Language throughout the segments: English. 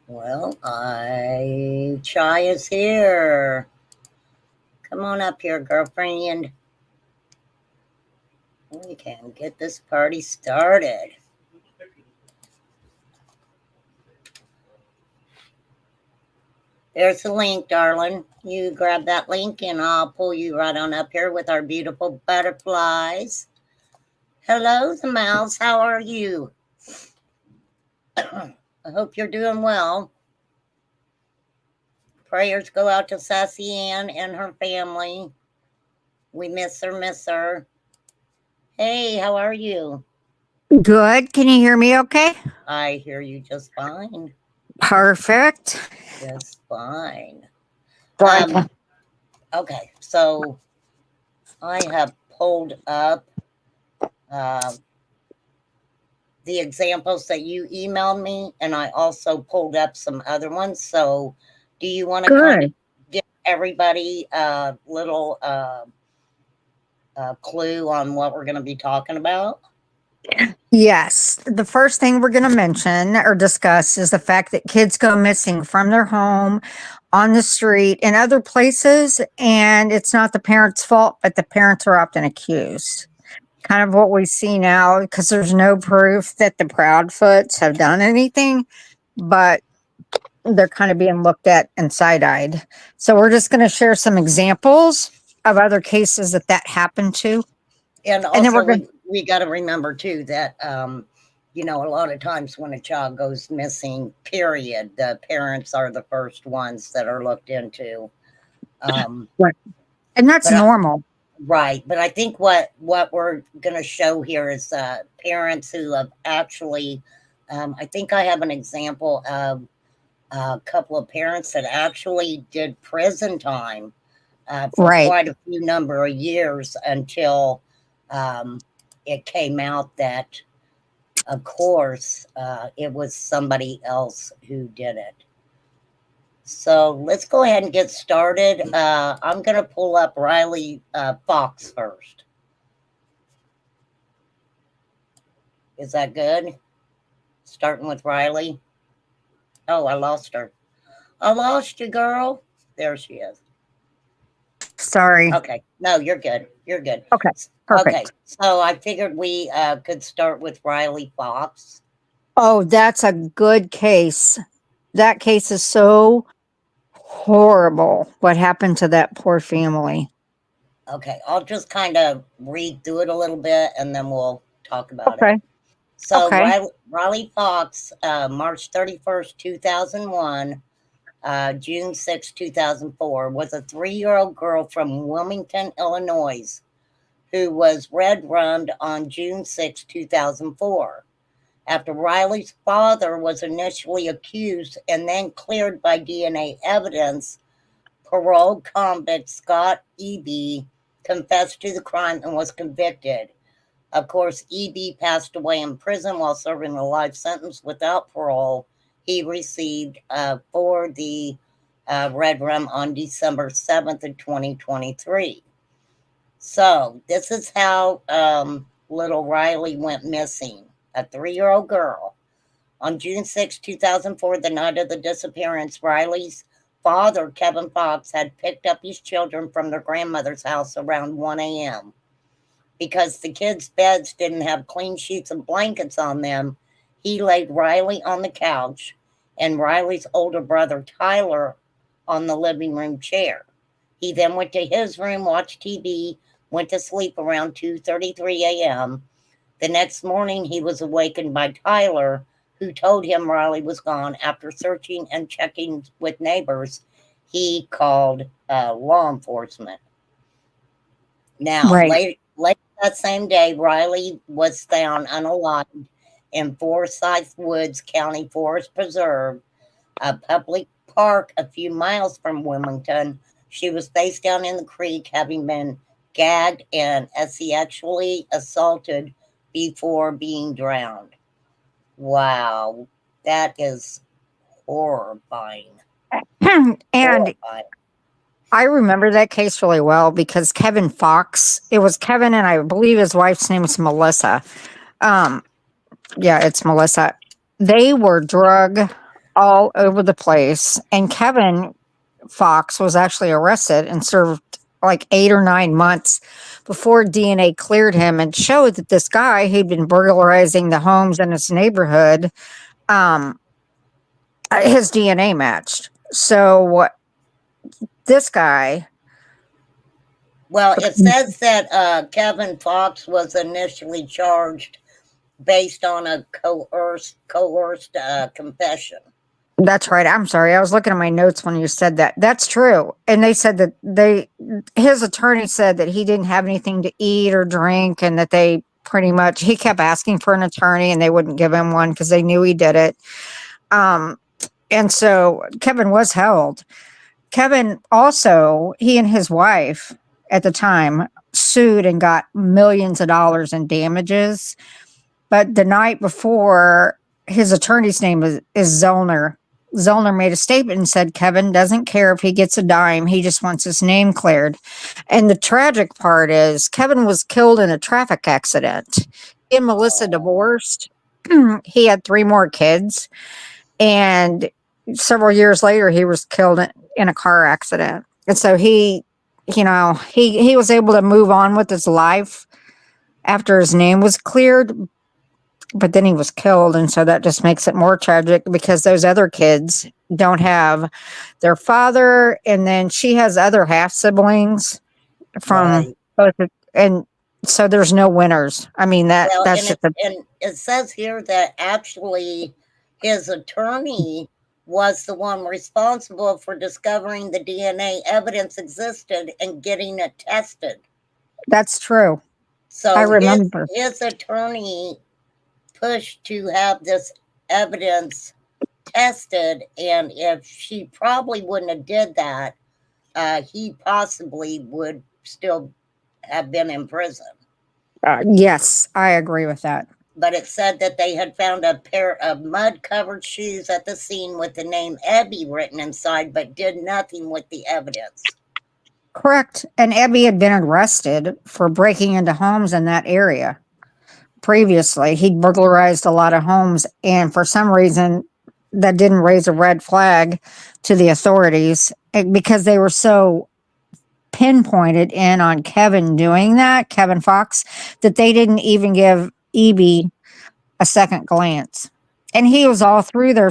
Well, Chai is here. Come on up here, girlfriend. We can get this party started. There's the link, darling. You grab that link and I'll pull you right on up here with our beautiful butterflies. Hello, the mouse. How are you? I hope you're doing well. Prayers go out to Sassy Ann and her family. We miss her. Hey, how are you? Good. Can you hear me okay? I hear you just fine. Perfect. Just fine. Right. Okay, so I have pulled up the examples that you emailed me, and I also pulled up some other ones. So, do you want to kind of Good. give everybody a little clue on what we're going to be talking about? Yes. The first thing we're going to mention or discuss is the fact that kids go missing from their home, on the street, and other places, and it's not the parents' fault, but the parents are often accused. Kind of what we see now because there's no proof that the Proudfoots have done anything, but they're kind of being looked at and side-eyed. So we're just going to share some examples of other cases that happened to. And And then also, we're going to we got to remember too that a lot of times when a child goes missing, period, the parents are the first ones that are looked into. Um, right. And that's but normal. Right, but I think what we're gonna show here is, parents who have actually, I think I have an example of a couple of parents that actually did prison time, for Right. quite a few number of years until, it came out that, of course, it was somebody else who did it. So let's go ahead and get started. I'm gonna pull up Riley, Fox first. Is that good? Starting with Riley. Oh, I lost her. I lost you, girl. There she is. Sorry. Okay. No, you're good. You're good. Okay. Okay. Perfect. So I figured we could start with Riley Fox. Oh, that's a good case. That case is so horrible. What happened to that poor family? Okay. I'll just kind of read through it a little bit and then we'll talk about it. Okay. So Okay. Riley Fox, March 31st, 2001, June 2004, was a 3-year-old girl from Wilmington, Illinois, who was red rummed on June 2004. After Riley's father was initially accused and then cleared by DNA evidence, paroled convict Scott E.B. confessed to the crime and was convicted. Of course, E.B. passed away in prison while serving a life sentence without parole. He received for the red rum on December 7th of 2023. So this is how little Riley went missing, a 3-year-old girl. On June 6, 2004, the night of the disappearance, Riley's father, Kevin Fox, had picked up his children from their grandmother's house around 1 a.m. Because the kids' beds didn't have clean sheets and blankets on them, he laid Riley on the couch and Riley's older brother, Tyler, on the living room chair. He then went to his room, watched TV, went to sleep around 2:33 a.m. The next morning, he was awakened by Tyler, who told him Riley was gone. After searching and checking with neighbors, he called law enforcement. Now, Right. late that same day, Riley was found unalive in Forsyth Woods County Forest Preserve, a public park a few miles from Wilmington. She was face down in the creek, having been gagged and sexually assaulted before being drowned. Wow, that is horrifying. And Horrifying. I remember that case really well because Kevin Fox, it was Kevin, and I believe his wife's name is Melissa. Um, yeah, it's Melissa. They were drug all over the place. And Kevin Fox was actually arrested and served like 8 or 9 months before DNA cleared him and showed that this guy who'd been burglarizing the homes in his neighborhood, um, his DNA matched. So this guy, Well, it says that Kevin Fox was initially charged based on a coerced confession. that's right. I'm sorry. I was looking at my notes when you said that. That's true. And they said that his attorney said that he didn't have anything to eat or drink and that they pretty much, he kept asking for an attorney and they wouldn't give him one because they knew he did it. Um, and so Kevin was held. Kevin also, he and his wife at the time sued and got millions of dollars in damages. But the night before, his attorney's name is Zollner. Zollner made a statement and said Kevin doesn't care if he gets a dime. He just wants his name cleared. And the tragic part is Kevin was killed in a traffic accident. He and Melissa divorced. He had 3 more kids. And several years later, he was killed in a car accident. And so he was able to move on with his life after his name was cleared, but then he was killed. And so that just makes it more tragic because those other kids don't have their father. And then she has other half siblings from Right. both. And so there's no winners. I mean, Well, that's just and it says here that actually his attorney was the one responsible for discovering the DNA evidence existed and getting it tested. that's true. I So remember. his attorney pushed to have this evidence tested, and if she probably wouldn't have did that, he possibly would still have been in prison. Yes, I agree with that. But it said that they had found a pair of mud covered shoes at the scene with the name Ebby written inside, but did nothing with the evidence. Correct. And Ebby had been arrested for breaking into homes in that area previously. He'd burglarized a lot of homes, and for some reason, that didn't raise a red flag to the authorities because they were so pinpointed in on Kevin doing that, Kevin Fox, that they didn't even give Ebby a second glance. And he was all through their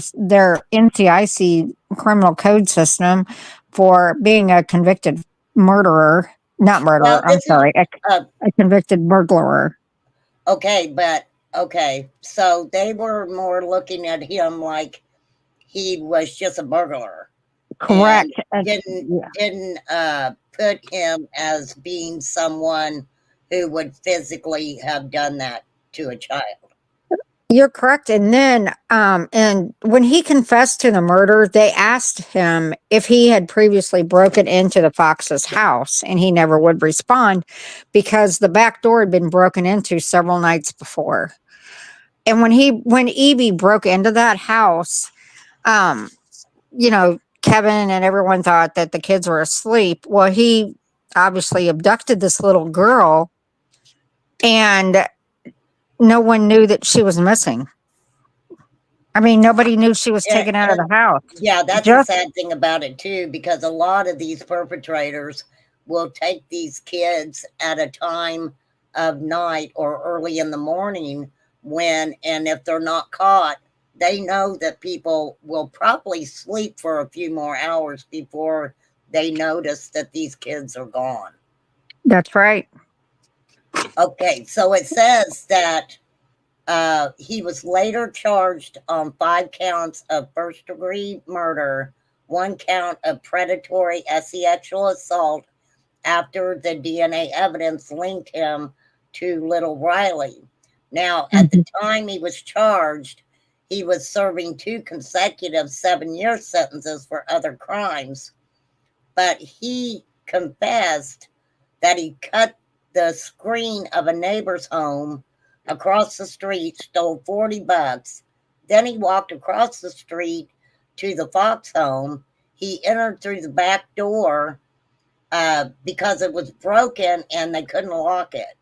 NCIC criminal code system for being a convicted murderer, not Well, murderer, I'm this is sorry, uh, a convicted burglar. okay, but okay. So they were more looking at him like he was just a burglar and Correct. didn't Yeah, didn't put him as being someone who would physically have done that to a child. you're correct. And then, and when he confessed to the murder, they asked him if he had previously broken into the Fox's house, and he never would respond because the back door had been broken into several nights before. And when Evie broke into that house, um, Kevin and everyone thought that the kids were asleep. Well, he obviously abducted this little girl, and no one knew that she was missing. I mean, nobody knew she was And, taken out of and the house. yeah, that's the Just sad thing about it too, because a lot of these perpetrators will take these kids at a time of night or early in the morning and if they're not caught, they know that people will probably sleep for a few more hours before they notice that these kids are gone. that's right. Okay, so it says that he was later charged on 5 counts of first degree murder, 1 count of predatory sexual assault after the DNA evidence linked him to little Riley. Now, at the Mhm. time he was charged, he was serving 2 consecutive 7-year sentences for other crimes, but he confessed that he cut the screen of a neighbor's home across the street, stole $40. Then he walked across the street to the Fox home. He entered through the back door because it was broken and they couldn't lock it.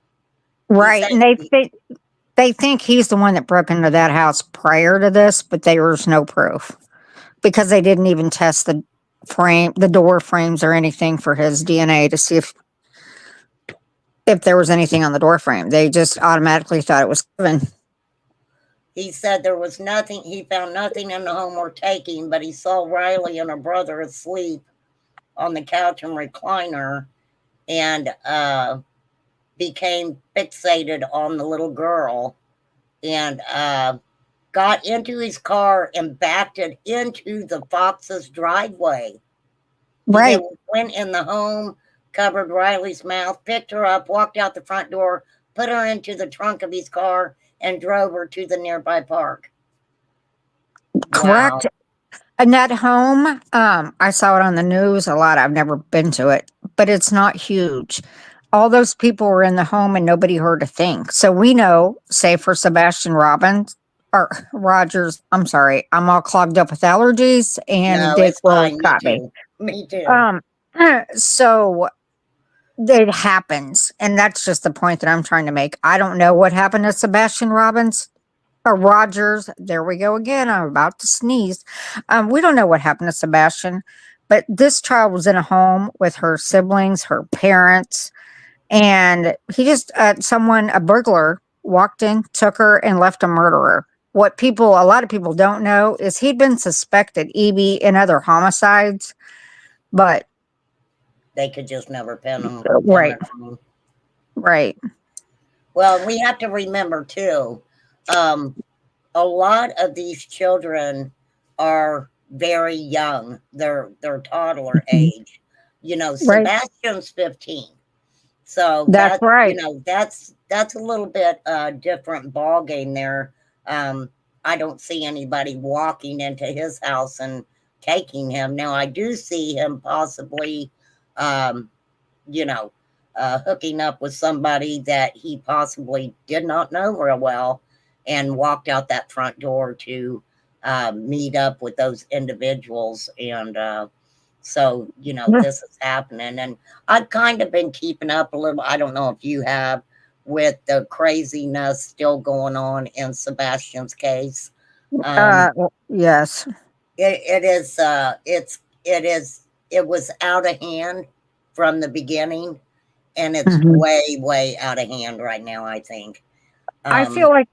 He Right. said, And they think he's the one that broke into that house prior to this, but there was no proof. because they didn't even test the door frames or anything for his DNA to see if there was anything on the door frame. They just automatically thought it was Kevin. He said there was nothing, he found nothing in the home worth taking, but he saw Riley and her brother asleep on the couch and recliner, and became fixated on the little girl, and got into his car and backed it into the Fox's driveway. He Right. then went in the home, covered Riley's mouth, picked her up, walked out the front door, put her into the trunk of his car, and drove her to the nearby park. Wow. Correct. And that home, I saw it on the news a lot. I've never been to it, but it's not huge. All those people were in the home and nobody heard a thing. So we know, say for Sebastian Robbins or Rogers, I'm sorry, I'm all clogged up with allergies and No, Dick it's Will fine. Me got me. too. Me too. Um, so it happens, and that's just the point that I'm trying to make. I don't know what happened to Sebastian Robbins or Rogers. There we go again. I'm about to sneeze. We don't know what happened to Sebastian, but this child was in a home with her siblings, her parents, and he just a burglar walked in, took her, and left a murderer. A lot of people don't know is he'd been suspected EB in other homicides, but They could just never pin them. right, right, Well, we have to remember too, um, a lot of these children are very young. They're toddler Mhm. age. You know, Right. Sebastian's 15. So That's right. that's a little bit different ball game there. I don't see anybody walking into his house and taking him. Now I do see him possibly, um, you know, hooking up with somebody that he possibly did not know real well, and walked out that front door to meet up with those individuals. And so, this is happening. And I've kind of been keeping up a little. I don't know if you have, with the craziness still going on in Sebastian's case. Um, Yes. it is, it was out of hand from the beginning, and it's Mhm. way, way out of hand right now, I think. I Um, feel like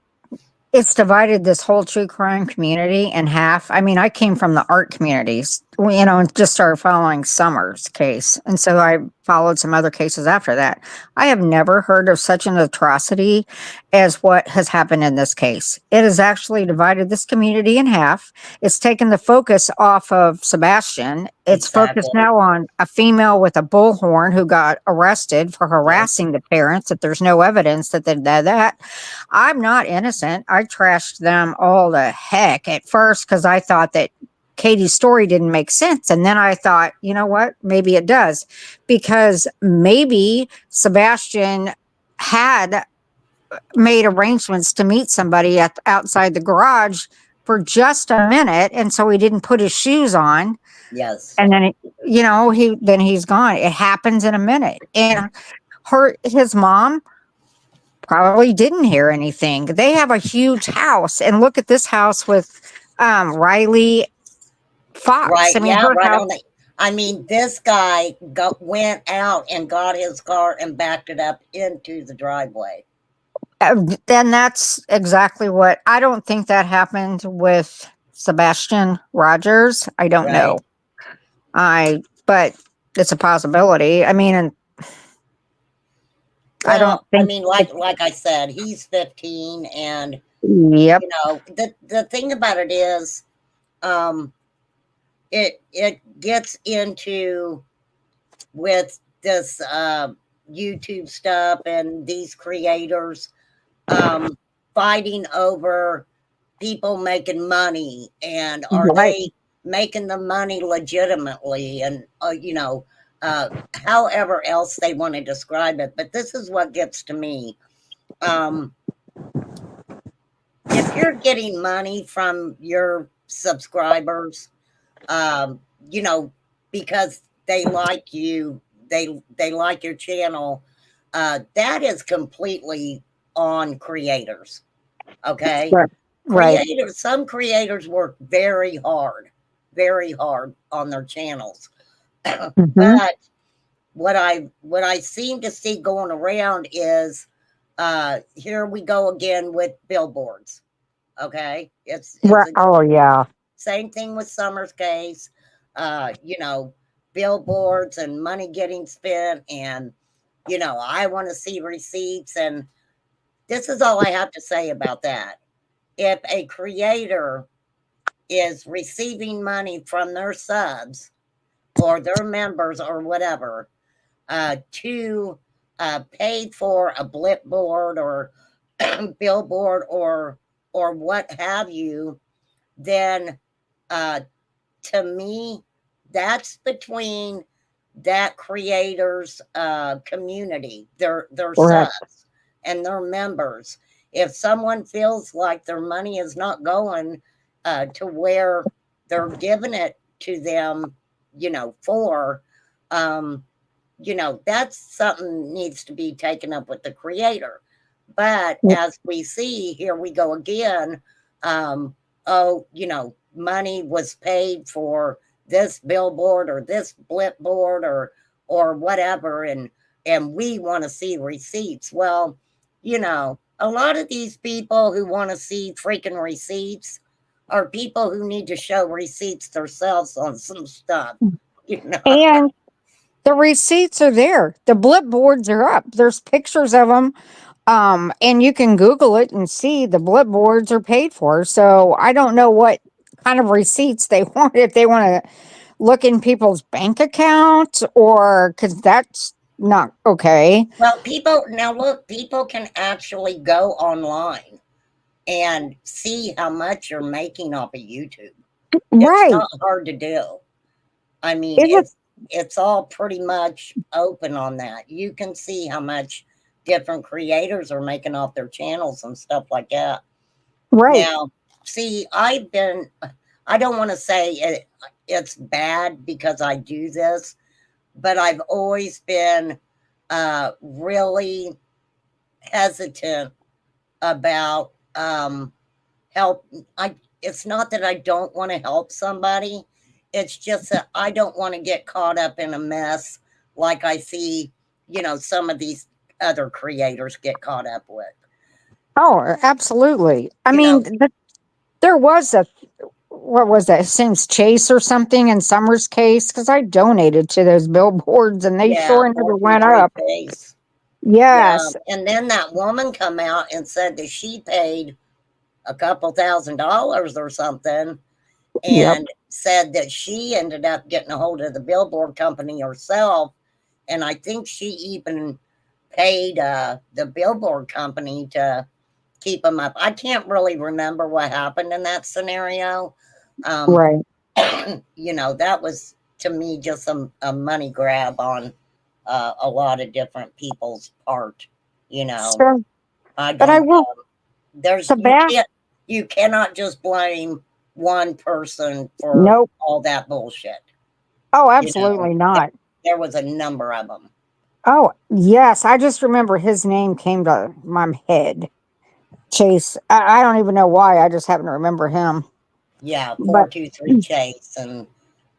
it's divided this whole true crime community in half. I mean, I came from the art communities, and just started following Summers' case. And so I followed some other cases after that. I have never heard of such an atrocity as what has happened in this case. It has actually divided this community in half. It's taken the focus off of Sebastian. It's focused exactly. now on a female with a bullhorn who got arrested for Yes. harassing the parents, that there's no evidence that they did that. I'm not innocent. I trashed them all to heck at first because I thought that Katie's story didn't make sense. And then I thought, you know what? Maybe it does. Because maybe Sebastian had made arrangements to meet somebody outside the garage for just a minute. And so he didn't put his shoes on. Yes. And then, he's gone. It happens in a minute. And his mom probably didn't hear anything. They have a huge house, and look at this house with Riley Fox. Right. I mean, Yeah. her Right house. on the. I mean, this guy went out and got his car and backed it up into the driveway. Then that's exactly what I don't think that happened with Sebastian Rogers. I don't know. Right. But it's a possibility. I mean, and I don't Well, I think. mean, like I said, he's 15, and Yep. the thing about it is, um, it gets into, with this YouTube stuff and these creators, um, fighting over people making money, and are Right. they making the money legitimately, and however else they want to describe it. But this is what gets to me. Um, if you're getting money from your subscribers, um, you know, because they like you, they like your channel, that is completely on creators. Okay, Right. Right. creators. Some creators work very hard. very hard on their channels. Hmm. But what I seem to see going around is here we go again with billboards. Okay, it's Right. a Oh, yeah. same thing with Summer's case. You know, billboards and money getting spent, and I want to see receipts. And this is all I have to say about that. If a creator is receiving money from their subs or their members or whatever, to pay for a blip board or billboard or what have you, then uh, to me, that's between that creator's community, their Correct. subs and their members. If someone feels like their money is not going to where they're giving it to them, for, um, that's something needs to be taken up with the creator. But as we see, here we go again. Um, oh, money was paid for this billboard or this blip board or whatever, and we want to see receipts. Well, a lot of these people who want to see freaking receipts are people who need to show receipts themselves on some stuff. You know. And the receipts are there. The blip boards are up. There's pictures of them. And you can Google it and see the blip boards are paid for. So I don't know what kind of receipts they want, if they want to look in people's bank accounts, or because that's not okay. Well, people now look, people can actually go online and see how much you're making off of YouTube. It's Right. not hard to do. I mean, Is it it's all pretty much open on that. You can see how much different creators are making off their channels and stuff like that. right? Now, see, I don't want to say it's bad because I do this, but I've always been really hesitant about help. I It's not that I don't want to help somebody. It's just that I don't want to get caught up in a mess like I see, some of these other creators get caught up with. Oh, absolutely. I You mean, know, there was a, what was that? Seems Chase or something in Summer's case, because I donated to those billboards and they yeah, sure never went 423 up. case. Yeah, Yes. and then that woman come out and said that she paid a couple $1,000s or something, Yep. and said that she ended up getting a hold of the billboard company herself. And I think she even paid the billboard company to keep them up. I can't really remember what happened in that scenario. Um, Right. that was to me just a money grab on a lot of different people's part. You know, So, I but I don't. will, There's Sebastian. you cannot just blame one person for Nope. all that bullshit. Oh, You know, absolutely there, not. there was a number of them. Oh, yes. I just remember his name came to my head. Chase. I don't even know why. I just happen to remember him. Yeah, But 423 Chase and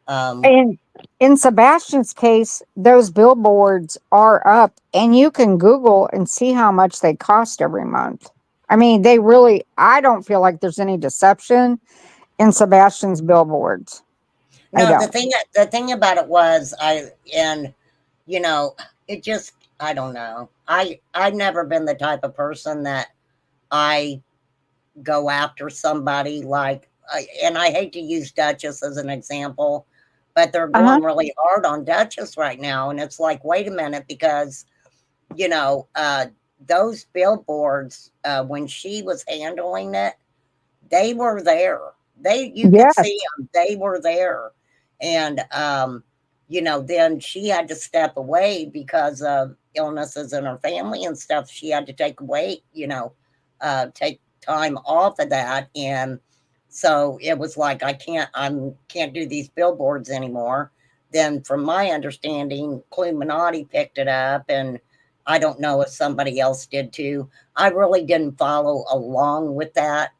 um, in in Sebastian's case, those billboards are up, and you can Google and see how much they cost every month. I mean, they really. I don't feel like there's any deception in Sebastian's billboards. I no, the don't. thing about it was you know it just I don't know. I've never been the type of person that I go after somebody like, and I hate to use Duchess as an example, but they're Uh huh. going really hard on Duchess right now. And it's like, wait a minute, because, you know, uh, those billboards, when she was handling it, they were there. You could Yes. see them, they were there. And, then she had to step away because of illnesses in her family and stuff. She had to take away, take time off of that. And so it was like, can't do these billboards anymore. Then from my understanding, Cluminati picked it up, and I don't know if somebody else did too. I really didn't follow along with that.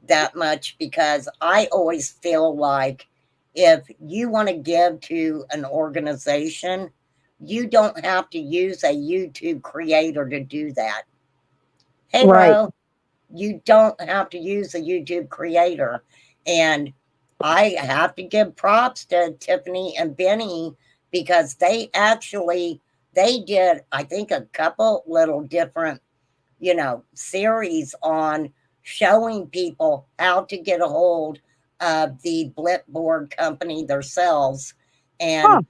that much because I always feel like if you want to give to an organization, you don't have to use a YouTube creator to do that. Hey, Right. bro, you don't have to use a YouTube creator. And I have to give props to Tiffany and Benny because they did, I think, a couple little different, series on showing people how to get a hold of the Blipboard company themselves Huh.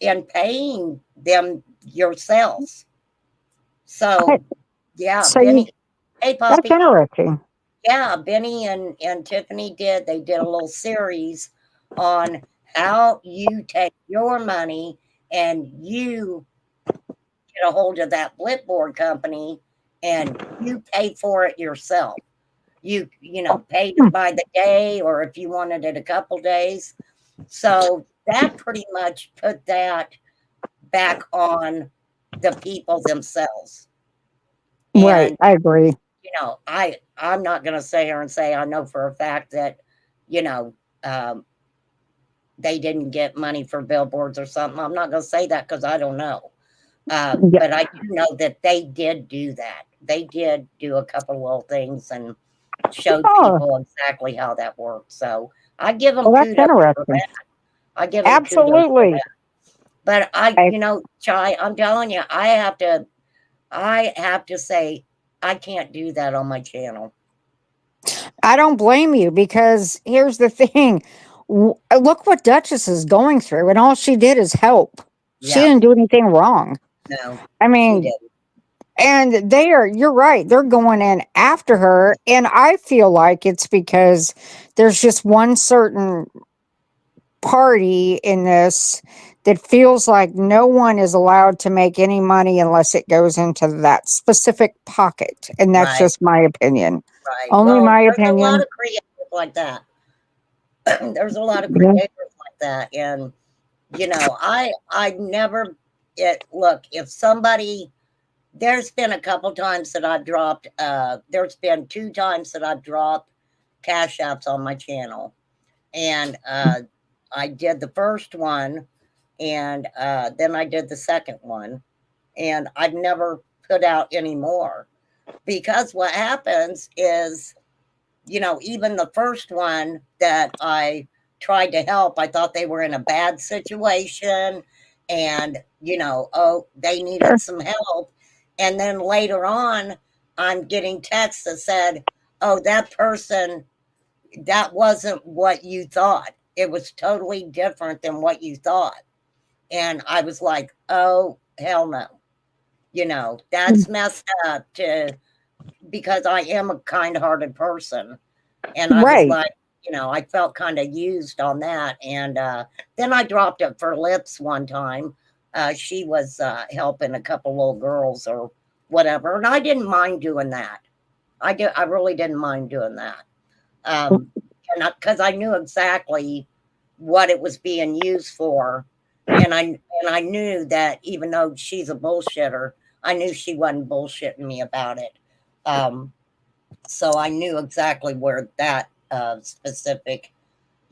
and paying them yourselves. Hey, So yeah, So you, Benny, hey that's Poppy. interesting. Yeah, Benny and Tiffany they did a little series on how you take your money and you get a hold of that Blipboard company and you pay for it yourself. You paid Hmm. it by the day or if you wanted it a couple days. So that pretty much put that back on the people themselves. Right. And I agree. I'm not going to sit here and say I know for a fact that you know um, they didn't get money for billboards or something. I'm not going to say that because I don't know. Yeah. But I do know that they did do that. They did do a couple of little things and showed Oh, people exactly how that worked. So I give them well, that's kudos for interesting. that. I give them kudos for Absolutely. that. But I, Chai, I'm telling you, I have to say, I can't do that on my channel. I don't blame you because here's the thing. Look what Duchess is going through, and all she did is help. She Yeah, didn't do anything wrong. no, I she mean, didn't. and you're right, they're going in after her. And I feel like it's because there's just one certain party in this that feels like no one is allowed to make any money unless it goes into that specific pocket. And that's Right, just my opinion. right. Only Well, my there's a lot opinion. of creators like that. There's a lot of Yeah. creators like that, and I never. It look if somebody. There's been a couple times that I've dropped. There's been two times that I've dropped cash apps on my channel, and I did the first one, and then I did the second one, and I've never put out any more because what happens is, even the first one that I tried to help, I thought they were in a bad situation and, oh, they needed Sure. some help. And then later on, I'm getting texts that said, oh, that person, that wasn't what you thought. It was totally different than what you thought. And I was like, oh, hell no. That's messed up because I am a kind hearted person. And I was Right. like, I felt kind of used on that. And then I dropped it for Lips one time. She was helping a couple little girls or whatever. And I didn't mind doing that. I really didn't mind doing that. Um, and because I knew exactly what it was being used for. And I knew that even though she's a bullshitter, I knew she wasn't bullshitting me about it. Um, so I knew exactly where that specific,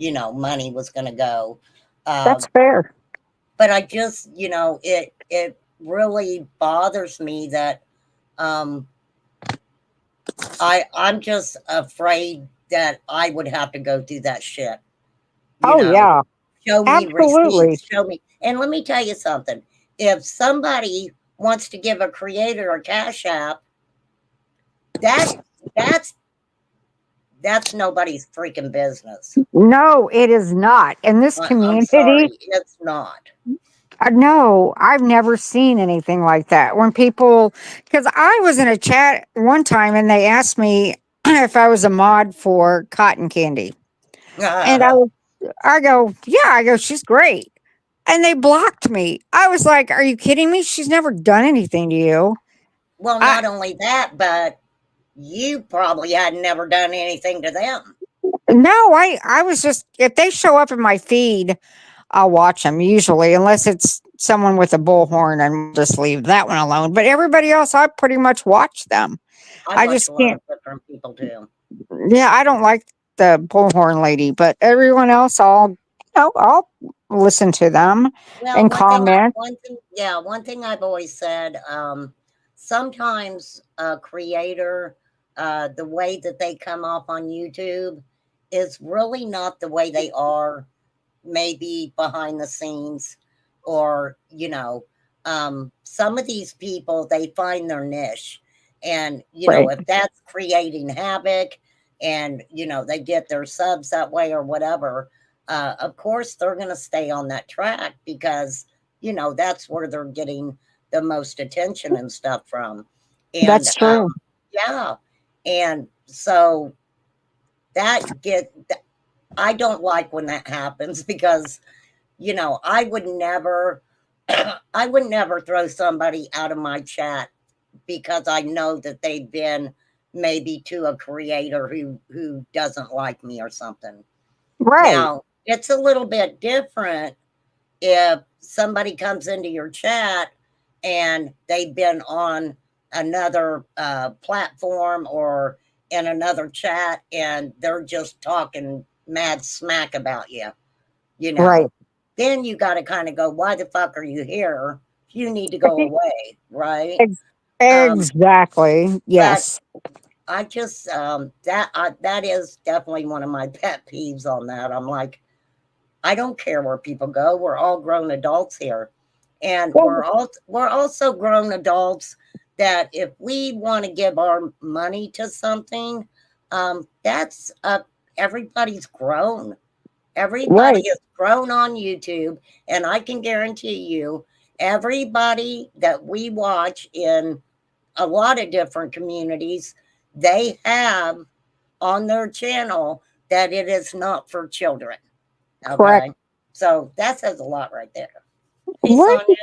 money was going to go. Uh, That's fair. but I just, it really bothers me that um, I'm just afraid that I would have to go through that shit. You Oh, know, yeah. show me Absolutely. receipts, show me. And let me tell you something. If somebody wants to give a creator a cash app, that that's that's nobody's freaking business. No, it is not. In this I'm community, sorry, it's not. no, I've never seen anything like that. When people, because I was in a chat one time and they asked me if I was a mod for cotton candy. And I go, yeah, I go, she's great. And they blocked me. I was like, are you kidding me? She's never done anything to you. Well, I, not only that, but you probably had never done anything to them. no, I was just, if they show up in my feed, I'll watch them usually, unless it's someone with a bullhorn and we'll just leave that one alone. But everybody else, I pretty much watch them. I I watch just a lot can't. of different people too. Yeah, I don't like the bullhorn lady, but everyone else, I'll listen to them Well, and comment. one thing I've always said, sometimes a creator, the way that they come off on YouTube is really not the way they are, maybe behind the scenes, or, some of these people, they find their niche. And, Right, if that's creating havoc and, they get their subs that way or whatever, of course they're going to stay on that track because that's where they're getting the most attention and stuff from. And that's true. yeah, and so I don't like when that happens because I would never I would never throw somebody out of my chat because I know that they've been maybe to a creator who doesn't like me or something. Right, Now, it's a little bit different if somebody comes into your chat and they've been on another platform or in another chat and they're just talking mad smack about you, you right. know, then you got to kind of go, why the fuck are you here? You need to go away, right? Ex- Um, exactly. but Yes. I just that is definitely one of my pet peeves on that. I'm like, I don't care where people go. We're all grown adults here. And Well, we're also grown adults that if we want to give our money to something, that's everybody's grown. Everybody right. is grown on YouTube, and I can guarantee you, everybody that we watch in a lot of different communities, they have on their channel that it is not for children. Correct. Okay. So that says a lot right there. Hey, Right. Sonia.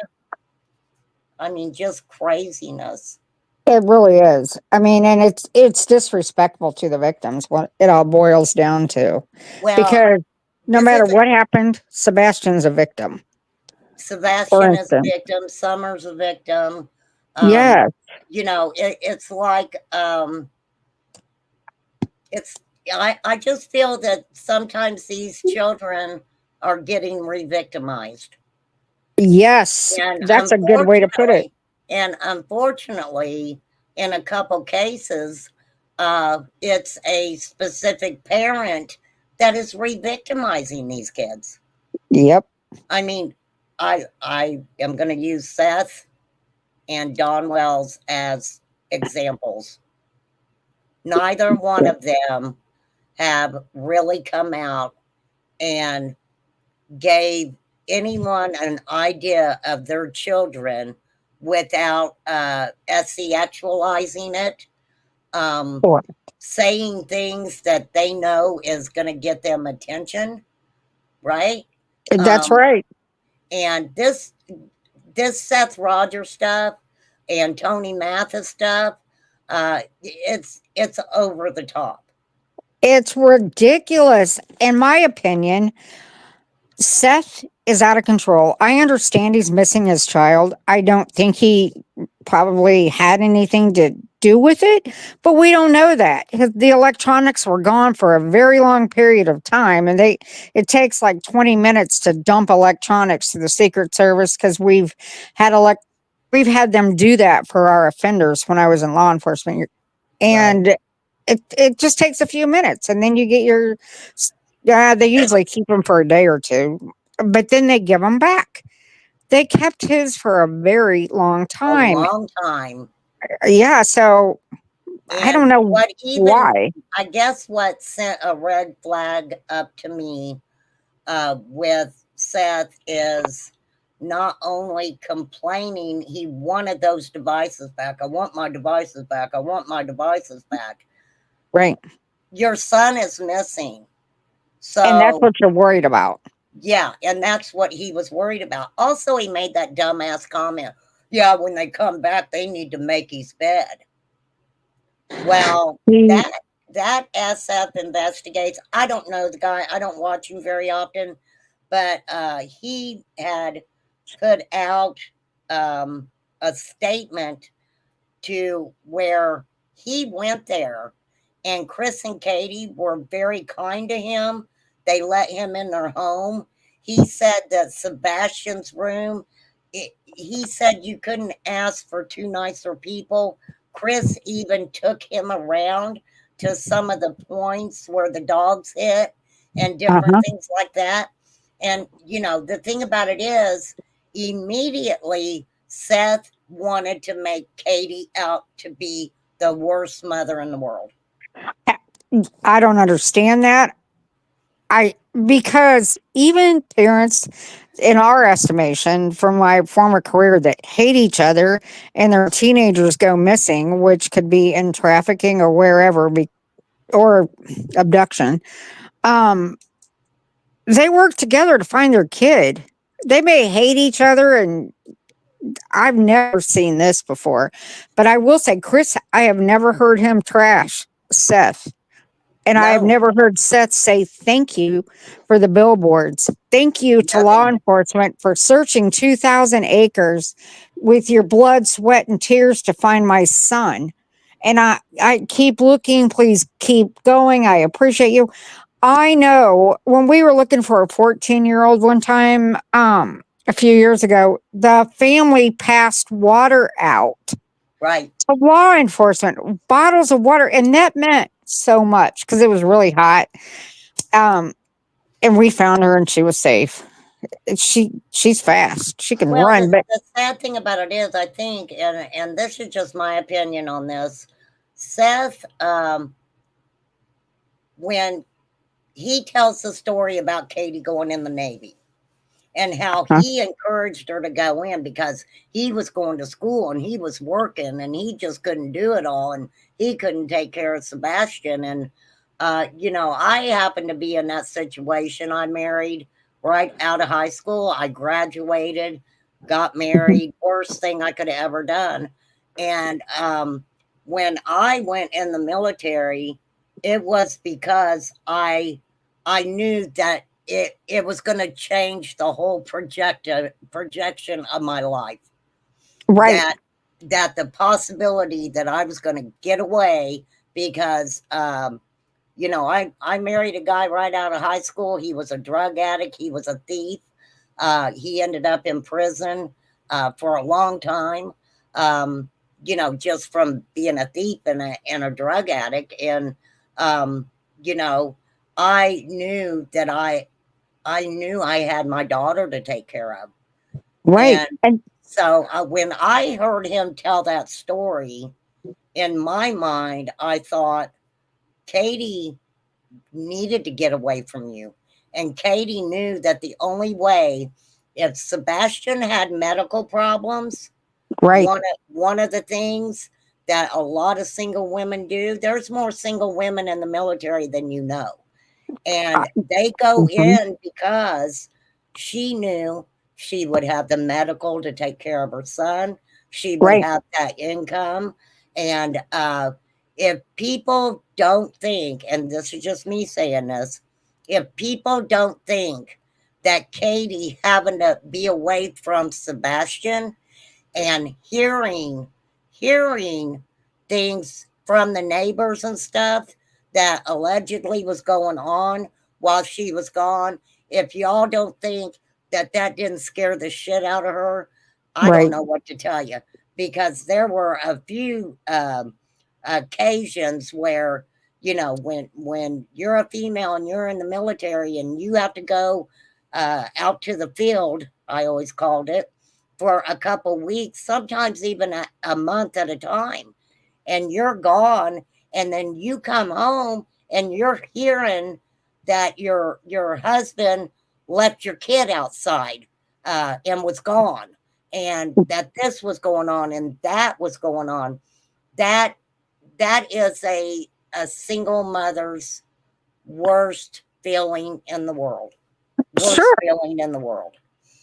I mean, just craziness. It really is. I mean, and it's disrespectful to the victims. What it all boils down to, Well, because no this matter is what happened, Sebastian's a victim. For Sebastian is a instance, victim. Summer's a victim. Um, yes, it's like it's. I just feel that sometimes these children are getting re-victimized, yes, and that's a good way to put it. unfortunately, in a couple cases, it's a specific parent that is re-victimizing these kids. Yep. I mean, I am going to use Seth and Don Wells as examples. Neither one of them have really come out and gave anyone an idea of their children without sexualizing it, um, Sure. saying things that they know is going to get them attention, right? That's Um, right. and this Seth Rogers stuff and Tony Mathis stuff, it's over the top. It's ridiculous. In my opinion, Seth is out of control. I understand he's missing his child. I don't think he probably had anything to do with it, but we don't know that. The electronics were gone for a very long period of time, and it takes like 20 minutes to dump electronics to the Secret Service because had we've had them do that for our offenders when I was in law enforcement. Right. And it just takes a few minutes, and then you get your they usually keep them for a day or two, but then they give them back. They kept his for a very long A time. long time. Yeah, so I don't And know why. I guess what sent a red flag up to me with Seth is not only complaining, he wanted those devices back. I want my devices back. I want my devices back. Right. Your son is missing. And that's So, what you're worried about. yeah, and that's what he was worried about. Also, he made that dumbass comment. Yeah, when they come back, they need to make his bed. Well, He, that SF investigates. I don't know the guy. I don't watch him very often, but he had put out a statement to where he went there and Chris and Katie were very kind to him. They let him in their home. He said that Sebastian's room, he said you couldn't ask for two nicer people. Chris even took him around to some of the points where the dogs hit and different Uh-huh. things like that. And, the thing about it is, immediately Seth wanted to make Katie out to be the worst mother in the world. I don't understand that. Because even parents, in our estimation, from my former career, that hate each other and their teenagers go missing, which could be in trafficking or wherever, or abduction. Um, they work together to find their kid. They may hate each other, and I've never seen this before. But I will say, Chris, I have never heard him trash Seth. And I have No, never heard Seth say thank you for the billboards. Thank you to law nothing. enforcement for searching 2,000 acres with your blood, sweat, and tears to find my son. And I keep looking. Please keep going. I appreciate you. I know when we were looking for a 14-year-old one time, a few years ago, the family passed water out Right. to law enforcement, bottles of water, and that meant so much because it was really hot. Um, and we found her, and she was safe. She's fast. She can Well, run, but the sad thing about it is, I think, and this is just my opinion on this, Seth, when he tells the story about Katie going in the Navy and how huh, he encouraged her to go in because he was going to school and he was working and he just couldn't do it all and he couldn't take care of Sebastian. And, I happened to be in that situation. I married right out of high school. I graduated, got married, worst thing I could have ever done. And when I went in the military, it was because I knew that it was going to change the whole projection of my life. right, That the possibility that I was going to get away because I married a guy right out of high school. He was a drug addict. He was a thief. He ended up in prison for a long time. Just from being a thief and a drug addict. And um, you know, I knew that I knew I had my daughter to take care of. right, And and so when I heard him tell that story, in my mind, I thought, Katie needed to get away from you. And Katie knew that the only way, if Sebastian had medical problems, right, one of the things that a lot of single women do, there's more single women in the military than you know. uh, And they go mhm, in because she knew she would have the medical to take care of her son. She would right, have that income. And if people don't think, and this is just me saying this, if people don't think that Katie having to be away from Sebastian and hearing things from the neighbors and stuff that allegedly was going on while she was gone, if y'all don't think that that didn't scare the shit out of her, I don't right, know what to tell you, because there were a few occasions where, when you're a female and you're in the military and you have to go out to the field, I always called it, for a couple weeks, sometimes even a month at a time, and you're gone, and then you come home and you're hearing that your husband left your kid outside and was gone, and that this was going on and that was going on. That that is a single mother's worst feeling in the world. Worst sure. feeling in the world.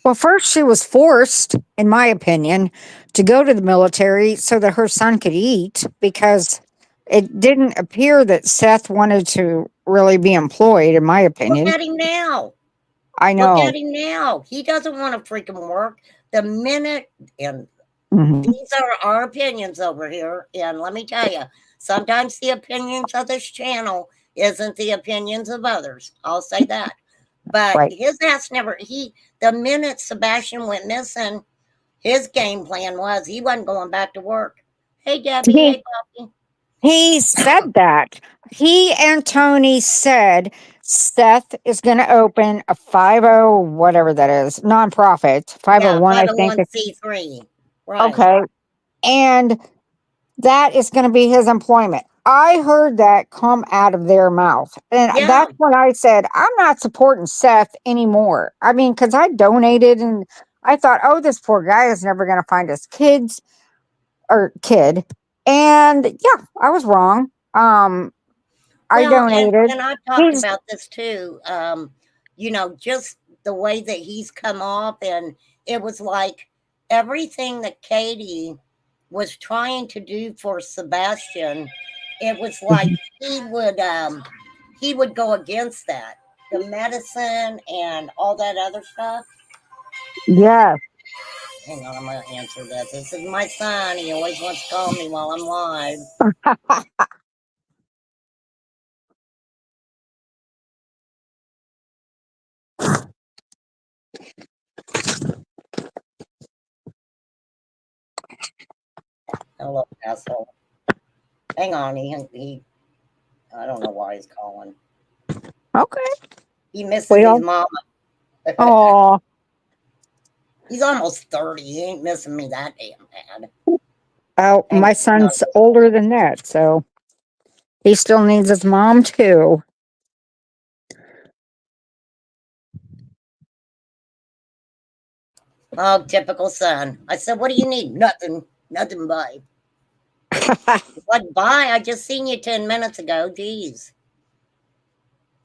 Well, first she was forced, in my opinion, to go to the military so that her son could eat because it didn't appear that Seth wanted to really be employed, in my Look opinion. at him now. I Look at know. him now. He doesn't want to freaking work. The minute, and Mhm. these are our opinions over here, and let me tell you, Sometimes the opinions of this channel isn't the opinions of others. I'll say that. But Right. his ass never, the minute Sebastian went missing, his game plan was he wasn't going back to work. Hey, Debbie. He Hey, Poppy. he said that. He and Tony said Seth is going to open a 50 whatever that is, nonprofit, Yeah, 501 I think. 501c3. Right. Okay. And that is going to be his employment. I heard that come out of their mouth. And Yeah. that's when I said, I'm not supporting Seth anymore. I mean, because I donated and I thought, oh, this poor guy is never going to find his kids or kid. And yeah, I was wrong. I Well, donated. and I've talked He's about this too. Just the way that he's come off, and it was like everything that Katie was trying to do for Sebastian. It was like he would go against that, the medicine and all that other stuff. yeah. Hang on, I'm gonna answer this. This is my son. He always wants to call me while I'm live. Hello, asshole. Hang on, he I don't know why he's calling. Okay. He misses his Well, mama. oh, He's almost 30. He ain't missing me that damn bad. oh, Hang my on, no, son's just older than that, so he still needs his mom too. oh, typical son. I said, what do you need? Nothing. Nothing, bye. What, bye? I just seen you 10 minutes ago. Jeez.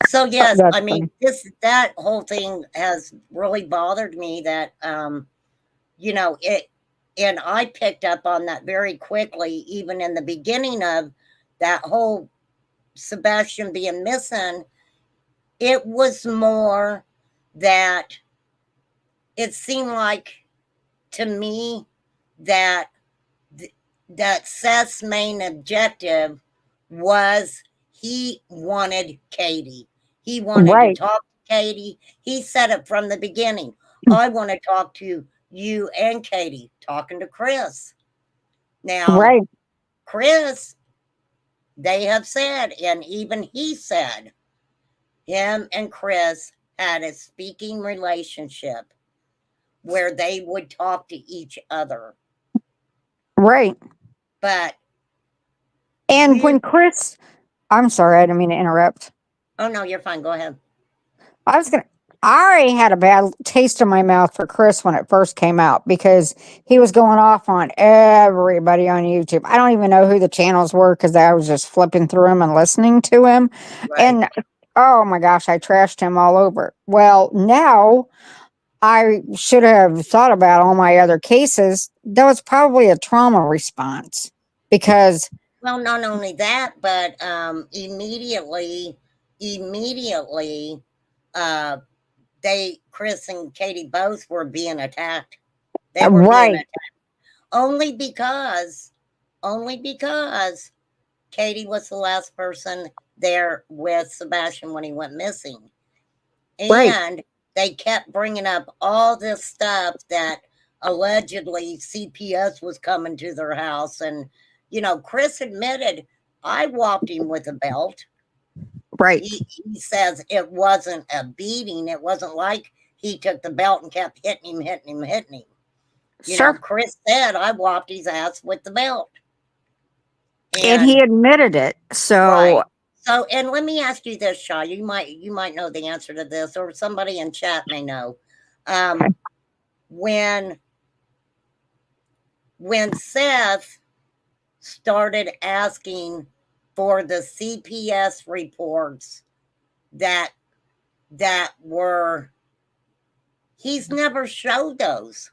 So yes, That's I mean funny. that whole thing has really bothered me that it and I picked up on that very quickly, even in the beginning of that whole Sebastian being missing. It was more that it seemed like to me that that Seth's main objective was he wanted Katie. He wanted to Right, talk to Katie. He said it from the beginning. I want to talk to you and Katie, talking to Chris. Now, right, Chris, they have said, and even he said, him and Chris had a speaking relationship where they would talk to each other. right. But And we, when Chris, I'm sorry, I didn't mean to interrupt. oh no, you're fine. Go ahead. I was gonna. I already had a bad taste in my mouth for Chris when it first came out because he was going off on everybody on YouTube. I don't even know who the channels were because I was just flipping through them and listening to him. Right. And oh my gosh, I trashed him all over. Well, now I should have thought about all my other cases. That was probably a trauma response because Well, not only that, but immediately, uh, Chris and Katie both were being attacked. They were being right, attacked only because, only because Katie was the last person there with Sebastian when he went missing. right, And they kept bringing up all this stuff that allegedly CPS was coming to their house. And, Chris admitted, I whopped him with a belt. right. He says it wasn't a beating. It wasn't like he took the belt and kept hitting him. Sure. Chris said, I whopped his ass with the belt. And he And admitted it. So right. So, and let me ask you this, Shaw. You might know the answer to this, or somebody in chat may know. okay. Um, when when Seth started asking for the CPS reports that were, he's never showed those.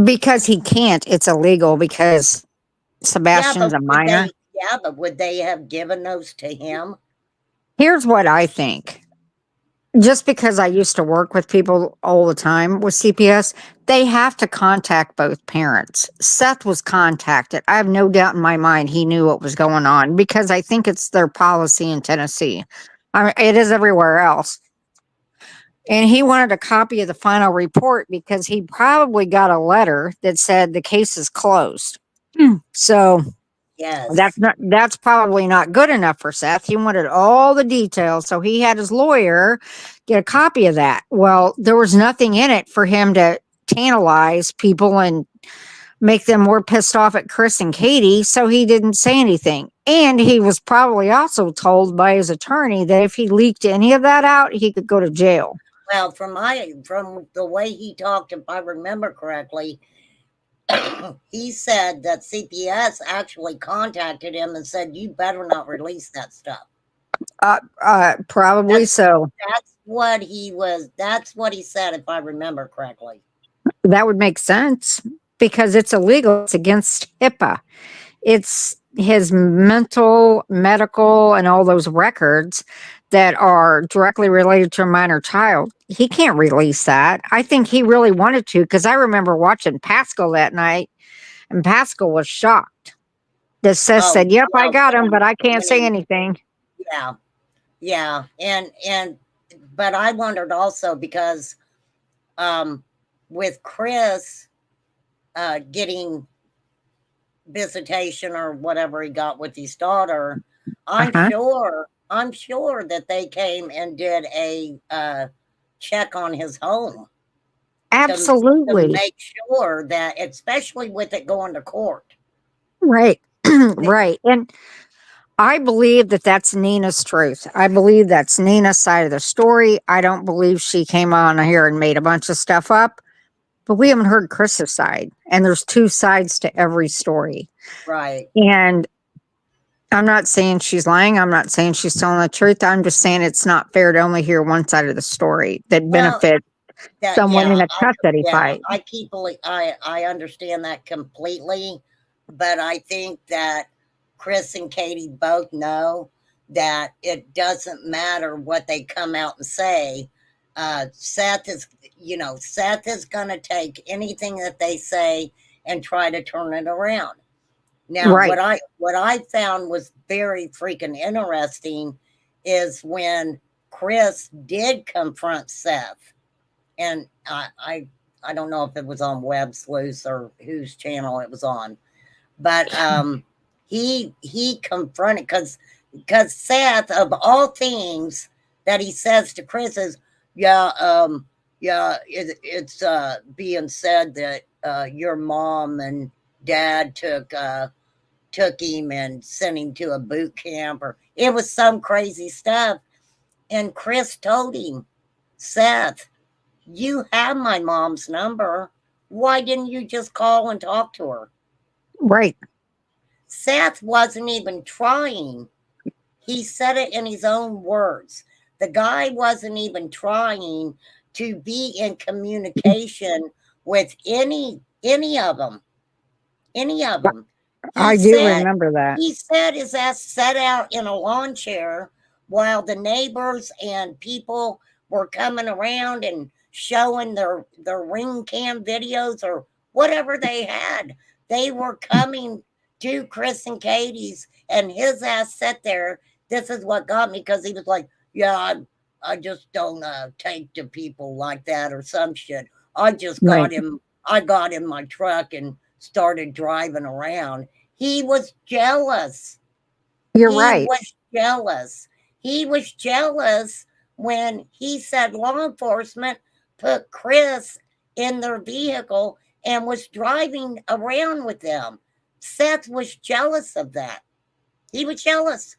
Because he can't, it's illegal because Yeah, Sebastian's but a minor. would they have given those to him? Here's what I think. Just because I used to work with people all the time with CPS, They have to contact both parents. Seth was contacted. I have no doubt in my mind he knew what was going on because I think it's their policy in Tennessee. I mean, it is everywhere else. And he wanted a copy of the final report because he probably got a letter that said the case is closed. So Yes. that's probably not good enough for Seth. He wanted all the details, so he had his lawyer get a copy of that. Well, there was nothing in it for him to tantalize people and make them more pissed off at Chris and Katie, so he didn't say anything. And he was probably also told by his attorney that if he leaked any of that out, he could go to jail. Well, from the way he talked, if I remember correctly, he said that CPS actually contacted him and said, "You better not release that stuff." Probably That's so. that's what he was. That's what he said, if I remember correctly. That would make sense because it's illegal. It's against HIPAA. It's his mental, medical, and all those records that are directly related to a minor child. He can't release that. I think he really wanted to because I remember watching Pascal that night, and Pascal was shocked. The Seth Oh, said, "Yep, I well, got him, from but I can't say beginning, anything." yeah, yeah, but I wondered also because um, with Chris getting visitation or whatever he got with his daughter, Uh huh. I'm sure that they came and did a check on his home to Absolutely. make sure that, especially with it going to court. Right. They, Right. And I believe that that's Nina's truth. I believe that's Nina's side of the story. I don't believe she came on here and made a bunch of stuff up, but we haven't heard Chris's side. And there's two sides to every story. right. And I'm not saying she's lying. I'm not saying she's telling the truth. I'm just saying it's not fair to only hear one side of the story that Well, benefits that someone yeah, in a custody fight. I keep I understand that completely, but I think that Chris and Katie both know that it doesn't matter what they come out and say. Seth is, Seth is going to take anything that they say and try to turn it around. Now, Right. what I found was very freaking interesting is when Chris did confront Seth, and I don't know if it was on Web Sleuth or whose channel it was on, but he confronted because Seth, of all things that he says to Chris, is yeah, it's being said that your mom and dad took him and sent him to a boot camp, or it was some crazy stuff. And Chris told him, Seth, you have my mom's number. Why didn't you just call and talk to her? Right. Seth wasn't even trying. He said it in his own words. The guy wasn't even trying to be in communication with any of them. Any of them. He I do said remember that. he said his ass sat out in a lawn chair while the neighbors and people were coming around and showing their ring cam videos or whatever they had. They were coming to Chris and Katie's, and his ass sat there. This is what got me because he was like, "Yeah, I just don't take to people like that or some shit. I just Right. got him. I got in my truck and started driving around." He was jealous. You're He right. was jealous. He was jealous when he said law enforcement put Chris in their vehicle and was driving around with them. Seth was jealous of that. He was jealous.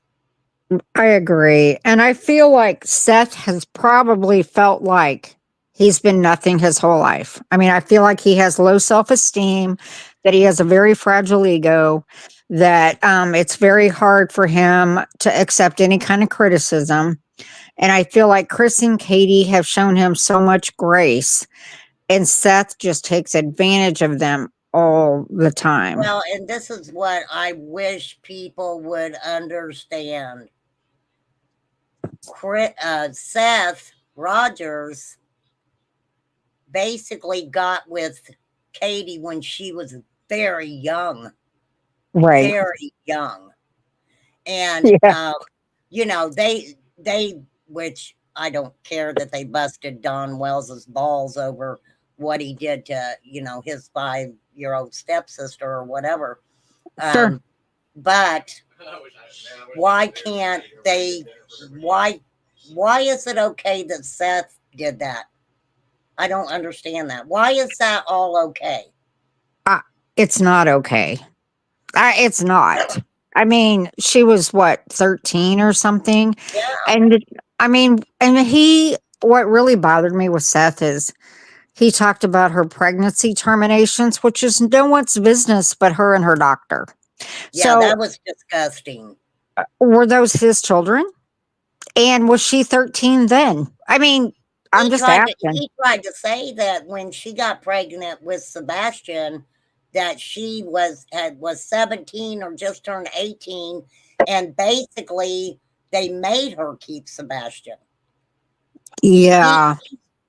I agree. And I feel like Seth has probably felt like he's been nothing his whole life. I mean, I feel like he has low self esteem, that he has a very fragile ego, that it's very hard for him to accept any kind of criticism. And I feel like Chris and Katie have shown him so much grace, and Seth just takes advantage of them all the time. Well, and this is what I wish people would understand. Seth Rogers basically got with Katie when she was very young, Right. very young. And, Yeah. they, which I don't care that they busted Don Wells's balls over what he did to, his 5-year-old stepsister or whatever. Sure. But why can't they, why, why is it okay that Seth did that? I don't understand that. Why is that all okay? Uh, it's not okay. It's not. I mean, she was what, 13 or something? Yeah, And I mean, and what really bothered me with Seth is he talked about her pregnancy terminations, which is no one's business but her and her doctor. yeah, So, that was disgusting. were those his children? And was she 13 then? I mean, I'm He just tried to asking. he tried to say that when she got pregnant with Sebastian, that she was 17 or just turned 18, and basically they made her keep Sebastian. He Yeah.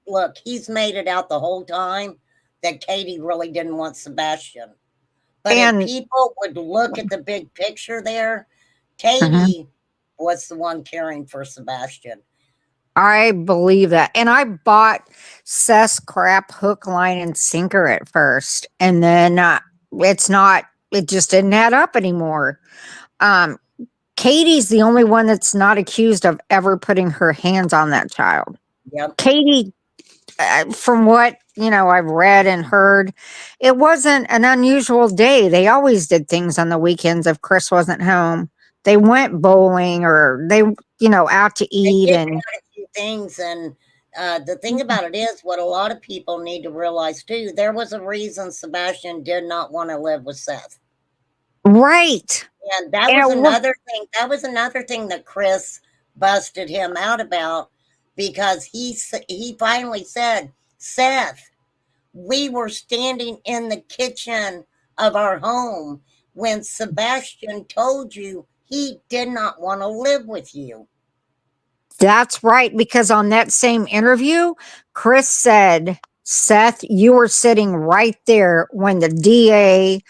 look, he's made it out the whole time that Katie really didn't want Sebastian. But if And people would look at the big picture there, mhm, Katie was the one caring for Sebastian. I believe that. And I bought Seth's crap hook, line, and sinker at first. And then it's not, it just didn't add up anymore. Um, Katie's the only one that's not accused of ever putting her hands on that child. Yep. Katie, from what I've read and heard, it wasn't an unusual day. They always did things on the weekends if Chris wasn't home. They went bowling or they out to They eat. did And quite a few things, and the thing about it is, what a lot of people need to realize too, there was a reason Sebastian did not want to live with Seth, right. and that And was it was another thing. That was another thing that Chris busted him out about, because he finally said, "Seth, we were standing in the kitchen of our home when Sebastian told you he did not want to live with you." That's right, because on that same interview, Chris said, Seth, you were sitting right there when the DA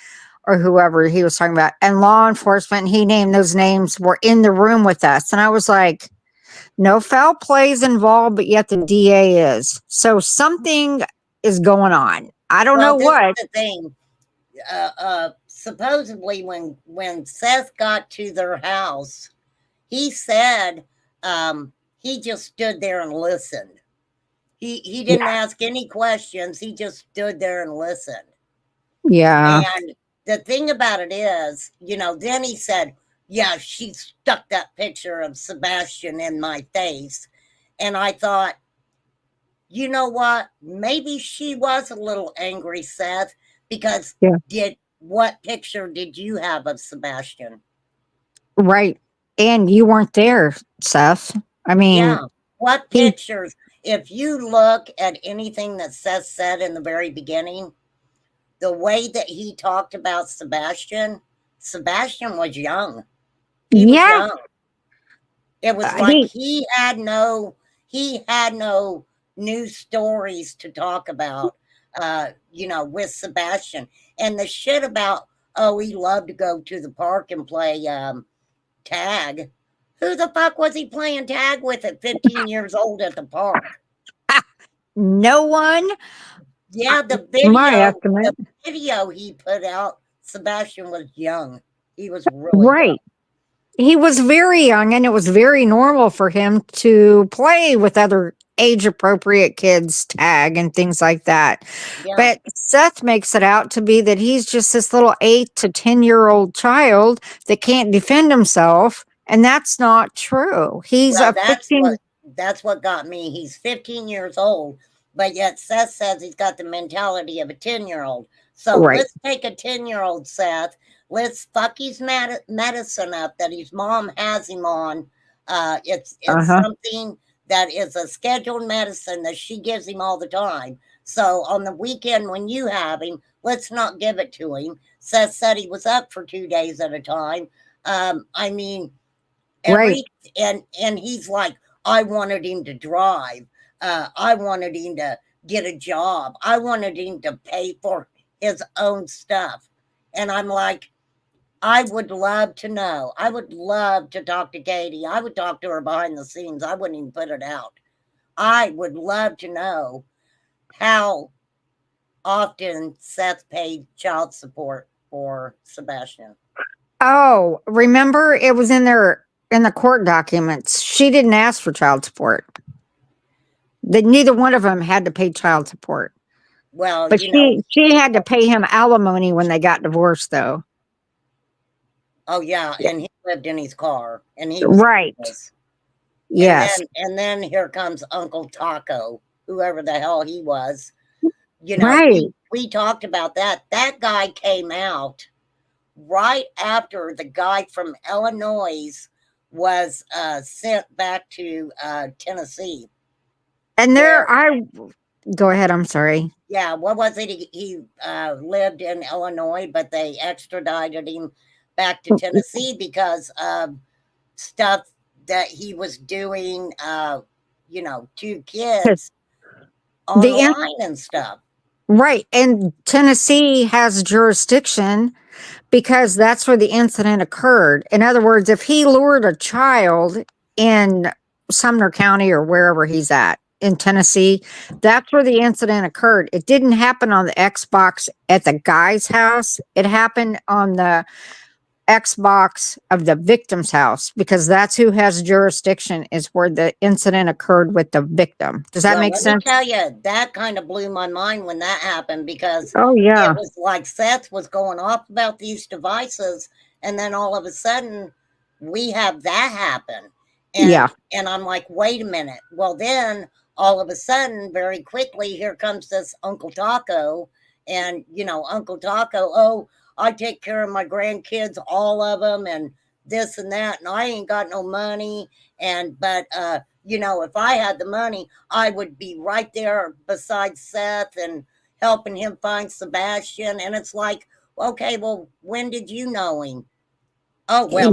or whoever he was talking about and law enforcement, he named those names, were in the room with us. And I was like, no foul plays involved, but yet the DA is. So something is going on. I don't Well, know this is what. the thing. Supposedly, when Seth got to their house, he said, he just stood there and listened. He didn't Yeah. ask any questions. He just stood there and listened. Yeah. And the thing about it is, then he said, "Yeah, she stuck that picture of Sebastian in my face," and I thought, you know what? Maybe she was a little angry, Seth, because Yeah. did what picture did you have of Sebastian? Right. And you weren't there, Seth. I mean, Yeah. What he, pictures? If you look at anything that Seth said in the very beginning, the way that he talked about Sebastian, Sebastian was young. He was yeah, young. It was like he, he had no new stories to talk about, with Sebastian. And the shit about, oh, he loved to go to the park and play tag. Who the fuck was he playing tag with at 15 years old at the park? no one, uh, Yeah, the my video, estimate. the video he put out, Sebastian was young. He was really young. Right. He was very young, and it was very normal for him to play with other age appropriate kids, tag and things like that. Yeah. But Seth makes it out to be that he's just this little 8 to 10-year-old child that can't defend himself. And that's not true. He's Well, a that's 15. what got me. He's 15 years old, but yet Seth says he's got the mentality of a 10-year-old. So Right. let's take a 10-year-old Seth. Let's fuck his medicine up that his mom has him on. Uh It's huh. something that is a scheduled medicine that she gives him all the time. So on the weekend when you have him, let's not give it to him. Seth said he was up for 2 days at a time. I mean, Right. every and he's like, I wanted him to drive, I wanted him get a job. I wanted him to pay for his own stuff. And I'm like, I would love to know. I would love to talk to Katie. I would talk to her behind the scenes. I wouldn't even put it out. I would love to know how often Seth paid child support for Sebastian. Oh, remember it was in there in the court documents. She didn't ask for child support. That neither one of them had to pay child support. Well, But you know, she had to pay him alimony when they got divorced though. oh yeah, and he lived in his car and he was Right. homeless. And Yes. then here comes Uncle Taco, whoever the hell he was. You know, Right. we talked about that. That guy came out right after the guy from Illinois was sent back to Tennessee. And Where, I go ahead, I'm sorry. yeah, what was it? He lived in Illinois, but they extradited him back to Tennessee because of stuff that he was doing, to kids The in- online and stuff. right. And Tennessee has jurisdiction because that's where the incident occurred. In other words, if he lured a child in Sumner County or wherever he's at in Tennessee, that's where the incident occurred. It didn't happen on the Xbox at the guy's house. It happened on the Xbox of the victim's house because that's who has jurisdiction is where the incident occurred with the victim. Does that Well, make let me sense? tell you, that kind of blew my mind when that happened because Oh it yeah. was like Seth was going off about these devices, and then all of a sudden we have that happen. Yeah. And I'm like, wait a minute. Well, then all of a sudden, very quickly, here comes this Uncle Taco, and Uncle Taco, oh, I take care of my grandkids, all of them, and this and that, and I ain't got no money. And but if I had the money, I would be right there beside Seth and helping him find Sebastian. And it's like, okay, well, when did you know him? Oh, well,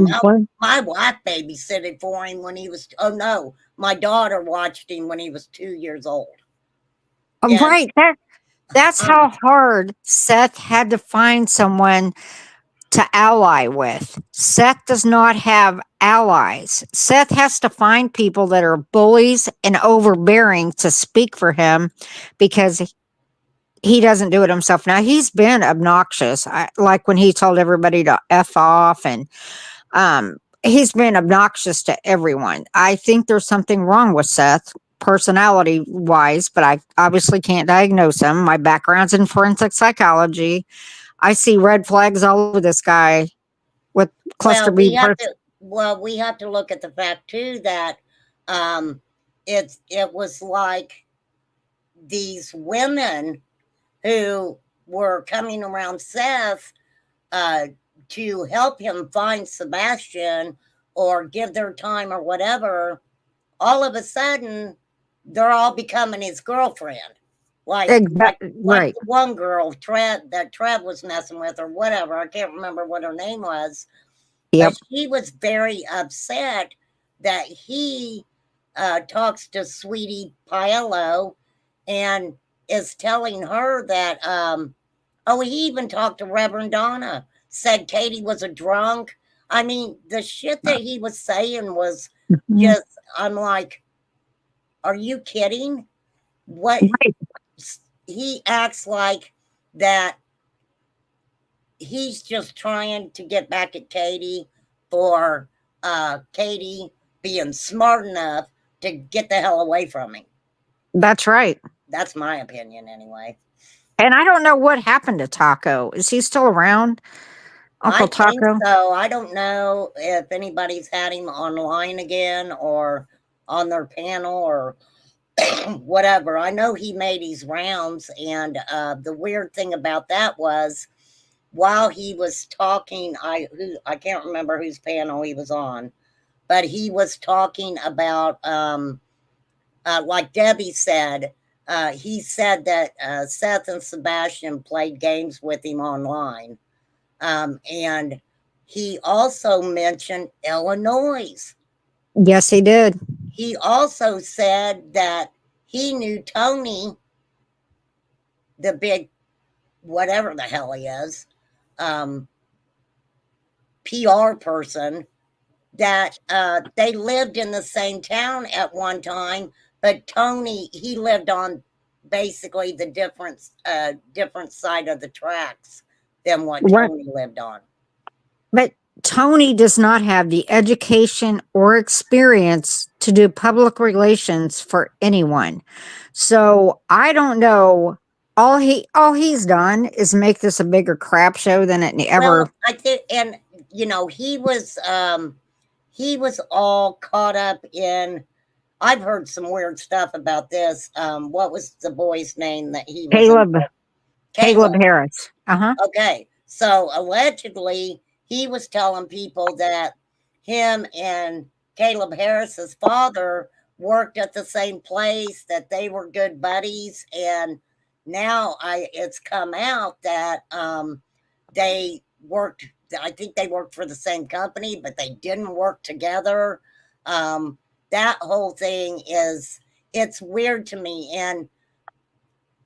my wife babysitted for him when he was, oh no, my daughter watched him when he was 2 years old. And Right. That's um, how hard Seth had to find someone to ally with. Seth does not have allies. Seth has to find people that are bullies and overbearing to speak for him because he doesn't do it himself. Now, he's been obnoxious, like when he told everybody to F off, and he's been obnoxious to everyone. I think there's something wrong with Seth. Personality wise, but I obviously can't diagnose him. My background's in forensic psychology. I see red flags all over this guy with cluster well, B. we have to look at the fact too that um, it was like these women who were coming around Seth uh, to help him find Sebastian or give their time or whatever, all of a sudden they're all becoming his girlfriend. Like Right. the one girl, Trev was messing with or whatever. I can't remember what her name was, but Yep. she was very upset that he talks to Sweetie Paello and is telling her that oh, he even talked to Reverend Donna, said Katie was a drunk. I mean, the shit that he was saying was Mhm. just, I'm like, are you kidding? What Right. he acts like that he's just trying to get back at Katie for Katie being smart enough to get the hell away from him. That's right. That's my opinion anyway. And I don't know what happened to Taco. Is he still around? I Uncle think Taco? so. I don't know if anybody's had him online again or on their panel or whatever. I know he made his rounds, and the weird thing about that was while he was talking, I can't remember whose panel he was on, but he was talking about like Debbie said. He said that Seth and Sebastian played games with him online. And he also mentioned Illinois. Yes, he did. He also said that he knew Tony the big whatever the hell he is, um, PR person, that they lived in the same town at one time, but Tony, he lived on basically the different side of the tracks than what Right. Tony lived on. But Tony does not have the education or experience to do public relations for anyone. So I don't know. All he's done is make this a bigger crap show than it ever. Well, I think, and he was all caught up in. I've heard some weird stuff about this. What was the boy's name that he was in? Caleb Caleb Caleb. Harris. Uh-huh. Okay, so allegedly he was telling people that him and Caleb Harris's father worked at the same place, that they were good buddies, and now I it's come out that they worked. I think they worked for the same company, but they didn't work together. That whole thing is it's weird to me. And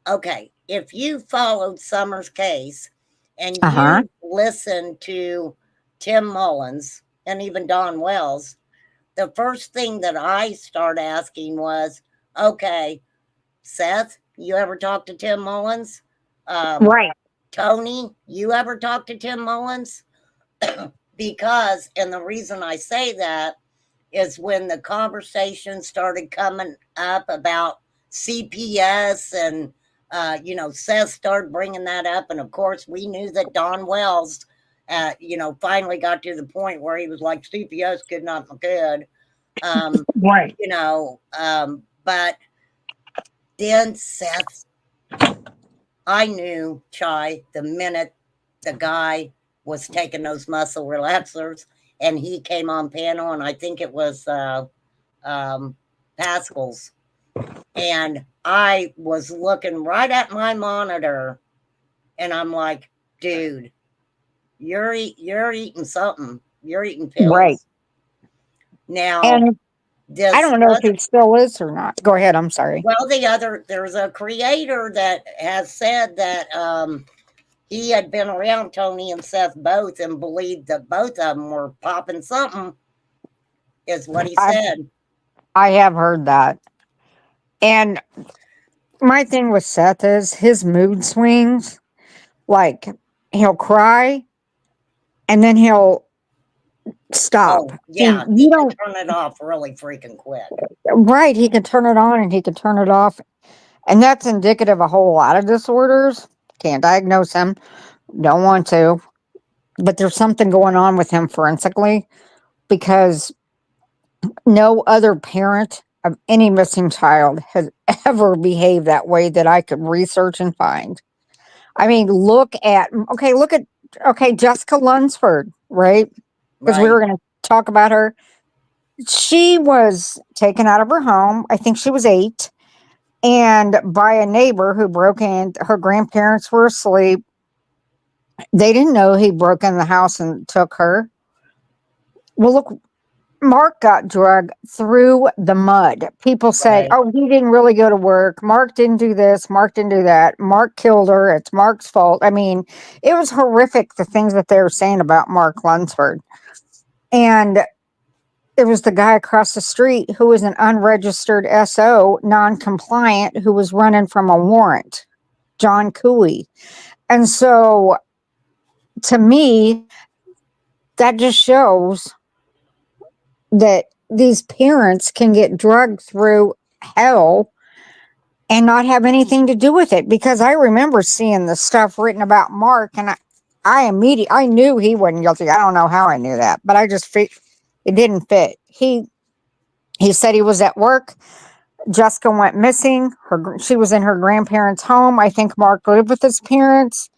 okay, if you followed Summer's case and Uh-huh. you listened to Tim Mullins and even Don Wells, the first thing that I start asking was, okay, Seth, you ever talk to Tim Mullins? Um, Right. Tony, you ever talk to Tim Mullins? Because, and the reason I say that is when the conversation started coming up about CPS and Seth started bringing that up, and of course we knew that Don Wells, finally got to the point where he was like, CPS could not be good, Right. but then Seth, I knew Chai the minute the guy was taking those muscle relaxers and he came on panel, and I think it was Pascal's, and I was looking right at my monitor, and I'm like, dude, you're eating something. You're eating Right. pills. Now, And I this don't know if other he still is or not. Go ahead. I'm sorry. well, there's a creator that has said that he had been around Tony and Seth both and believed that both of them were popping something, is what he I said. I have heard that. And my thing with Seth is his mood swings. Like he'll cry and then he'll stop. Oh, And yeah, you he can don't turn it off really freaking quick. right, he can turn it on and he can turn it off. And that's indicative of a whole lot of disorders. Can't diagnose him. Don't want to. But there's something going on with him forensically because no other parent of any missing child has ever behaved that way that I could research and find. I mean, look at Jessica Lunsford, right? Because we Right, were going to talk about her. She was taken out of her home. I think she was 8, and by a neighbor who broke in. Her grandparents were asleep. They didn't know he broke in the house and took her. Well, look, Mark got drugged through the mud. People say, right. oh, he didn't really go to work. Mark didn't do this. Mark didn't do that. Mark killed her. It's Mark's fault. I mean, it was horrific, the things that they were saying about Mark Lunsford. And it was the guy across the street who was an unregistered SO, non compliant, who was running from a warrant, John Cooey. And so to me, that just shows that these parents can get drugged through hell and not have anything to do with it. Because I remember seeing the stuff written about Mark, and I knew he wasn't guilty. I don't know how I knew that, but I just it didn't fit. He said he was at work. Jessica went missing. She was in her grandparents' home. I think Mark lived with his parents.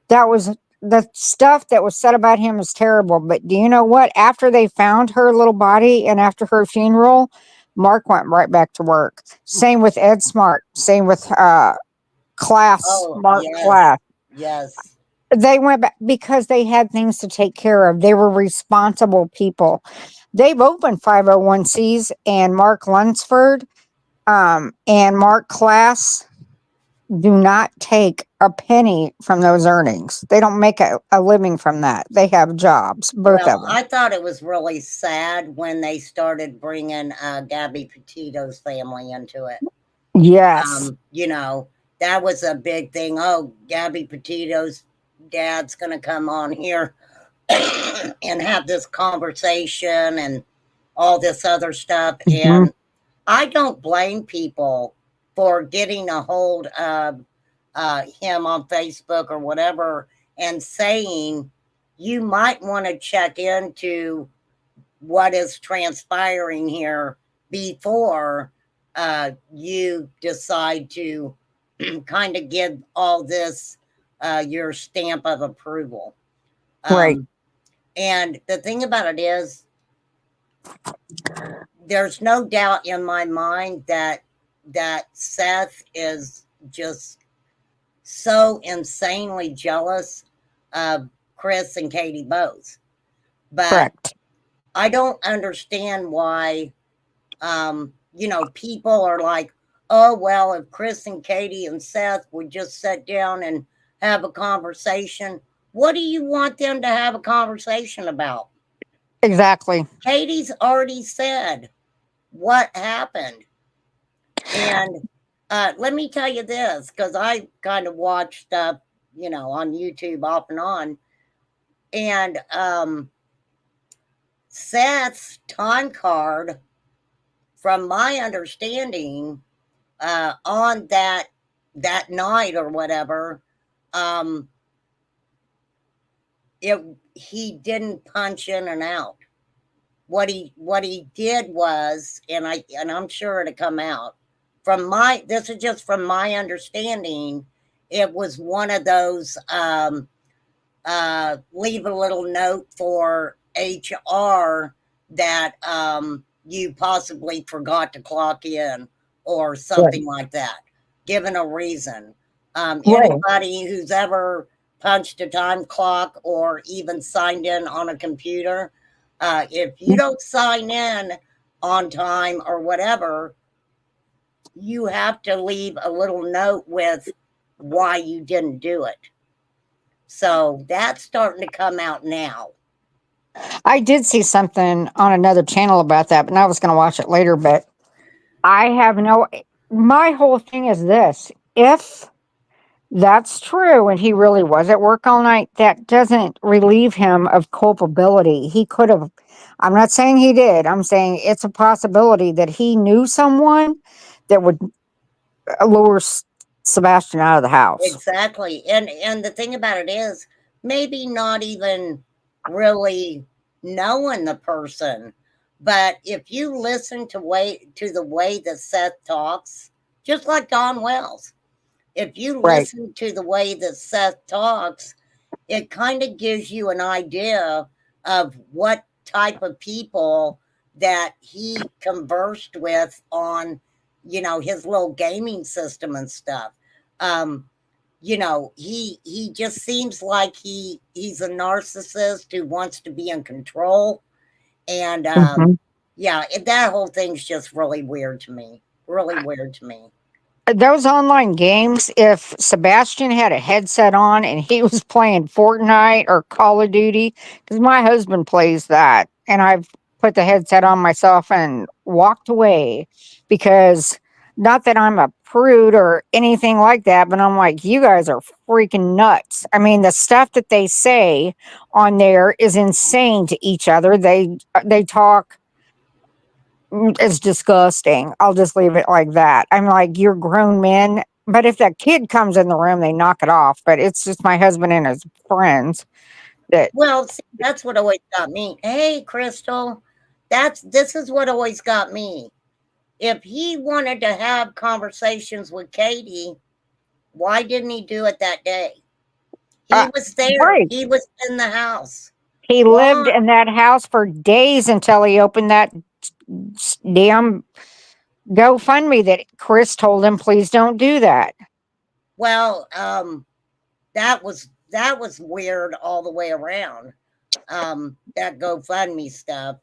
That was the stuff that was said about him is terrible. But do you know what? After they found her little body and after her funeral, Mark went right back to work. Same with Ed Smart. Same with Oh, Mark yes, Class. yes. They went back because they had things to take care of. They were responsible people. They've opened 501Cs, and Mark Lunsford and Mark Class. do not take a penny from those earnings. They don't make a living from that. They have jobs, both of Well, them. I thought it was really sad when they started bringing Gabby Petito's family into it. Yes. You know, that was a big thing. Oh, Gabby Petito's dad's going to come on here and have this conversation and all this other stuff. Mhm. And I don't blame people for getting a hold of him on Facebook or whatever and saying, you might want to check into what is transpiring here before you decide to kind of give all this your stamp of approval. Right. Um, and the thing about it is, there's no doubt in my mind that Seth is just so insanely jealous of Chris and Katie both. But Correct. I don't understand why people are like, oh well, if Chris and Katie and Seth would just sit down and have a conversation, what do you want them to have a conversation about? Exactly. Katie's already said what happened. And let me tell you this, because I kind of watch stuff, on YouTube off and on. And Seth's time card, from my understanding, on that night or whatever, um, it he didn't punch in and out. What he did was, and I'm sure it'll come out, from my this is just from my understanding, it was one of those leave a little note for HR that you possibly forgot to clock in or Right. something like that, given a reason. Right. Anybody who's ever punched a time clock or even signed in on a computer, if you don't sign in on time or whatever, you have to leave a little note with why you didn't do it. So that's starting to come out now. I did see something on another channel about that, but I was going to watch it later. But I have no. My whole thing is this: if that's true, and he really was at work all night, that doesn't relieve him of culpability. He could have. I'm not saying he did. I'm saying it's a possibility that he knew someone that would lure Sebastian out of the house. Exactly. And the thing about it is, maybe not even really knowing the person, but if you listen to the way that Seth talks, just like Don Wells, if you Right. listen to the way that Seth talks, it kind of gives you an idea of what type of people that he conversed with on, his little gaming system and stuff. Um, he just seems like he's a narcissist who wants to be in control, and Mhm. yeah, that whole thing's just really weird to me. Really weird to me. Those online games, if Sebastian had a headset on and he was playing Fortnite or Call of Duty, because my husband plays that, and I've put the headset on myself and walked away because not that I'm a prude or anything like that, but I'm like, you guys are freaking nuts. I mean, the stuff that they say on there is insane to each other. They talk. It's disgusting. I'll just leave it like that. I'm like, you're grown men. But if that kid comes in the room, they knock it off. But it's just my husband and his friends that, Well, see, that's what always got me. Hey, Crystal, this is what always got me. If he wanted to have conversations with Katie, why didn't he do it that day? He uh, was there. right. He was in the house. He lived Why? in that house for days until he opened that damn GoFundMe that Chris told him, please don't do that. Well, that was weird all the way around. That GoFundMe stuff.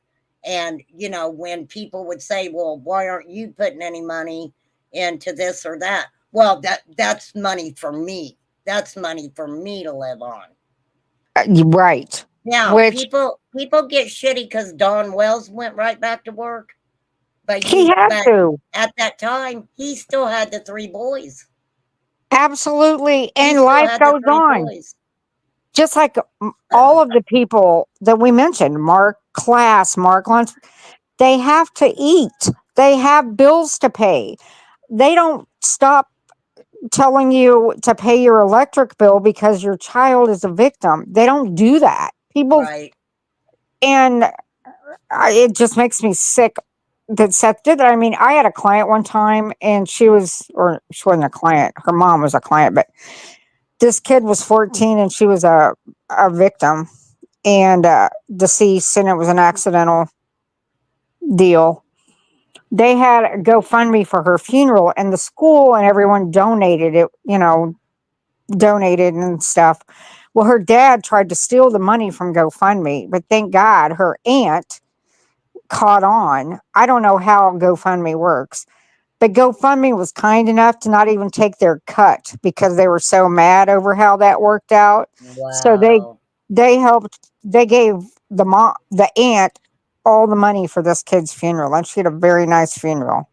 And when people would say, "Well, why aren't you putting any money into this or that?" Well, that's money for me. That's money for me to live on. Right. Now, Which people get shitty because Don Wells went right back to work, he had but to. at that time he still had the three boys. Absolutely. He And still life had the goes three on. boys. Just like all of the people that we mentioned, Mark Class, Mark Luntz, they have to eat. They have bills to pay. They don't stop telling you to pay your electric bill because your child is a victim. They don't do that. People, Right. and it just makes me sick that Seth did that. I mean, I had a client one time and or she wasn't a client, her mom was a client, but this kid was 14 and she was a victim and deceased, and it was an accidental deal. They had a GoFundMe for her funeral, and the school and everyone donated it, donated and stuff. Well, her dad tried to steal the money from GoFundMe, but thank God her aunt caught on. I don't know how GoFundMe works, but GoFundMe was kind enough to not even take their cut because they were so mad over how that worked out. So Wow. they helped. They gave the aunt, all the money for this kid's funeral, and she had a very nice funeral.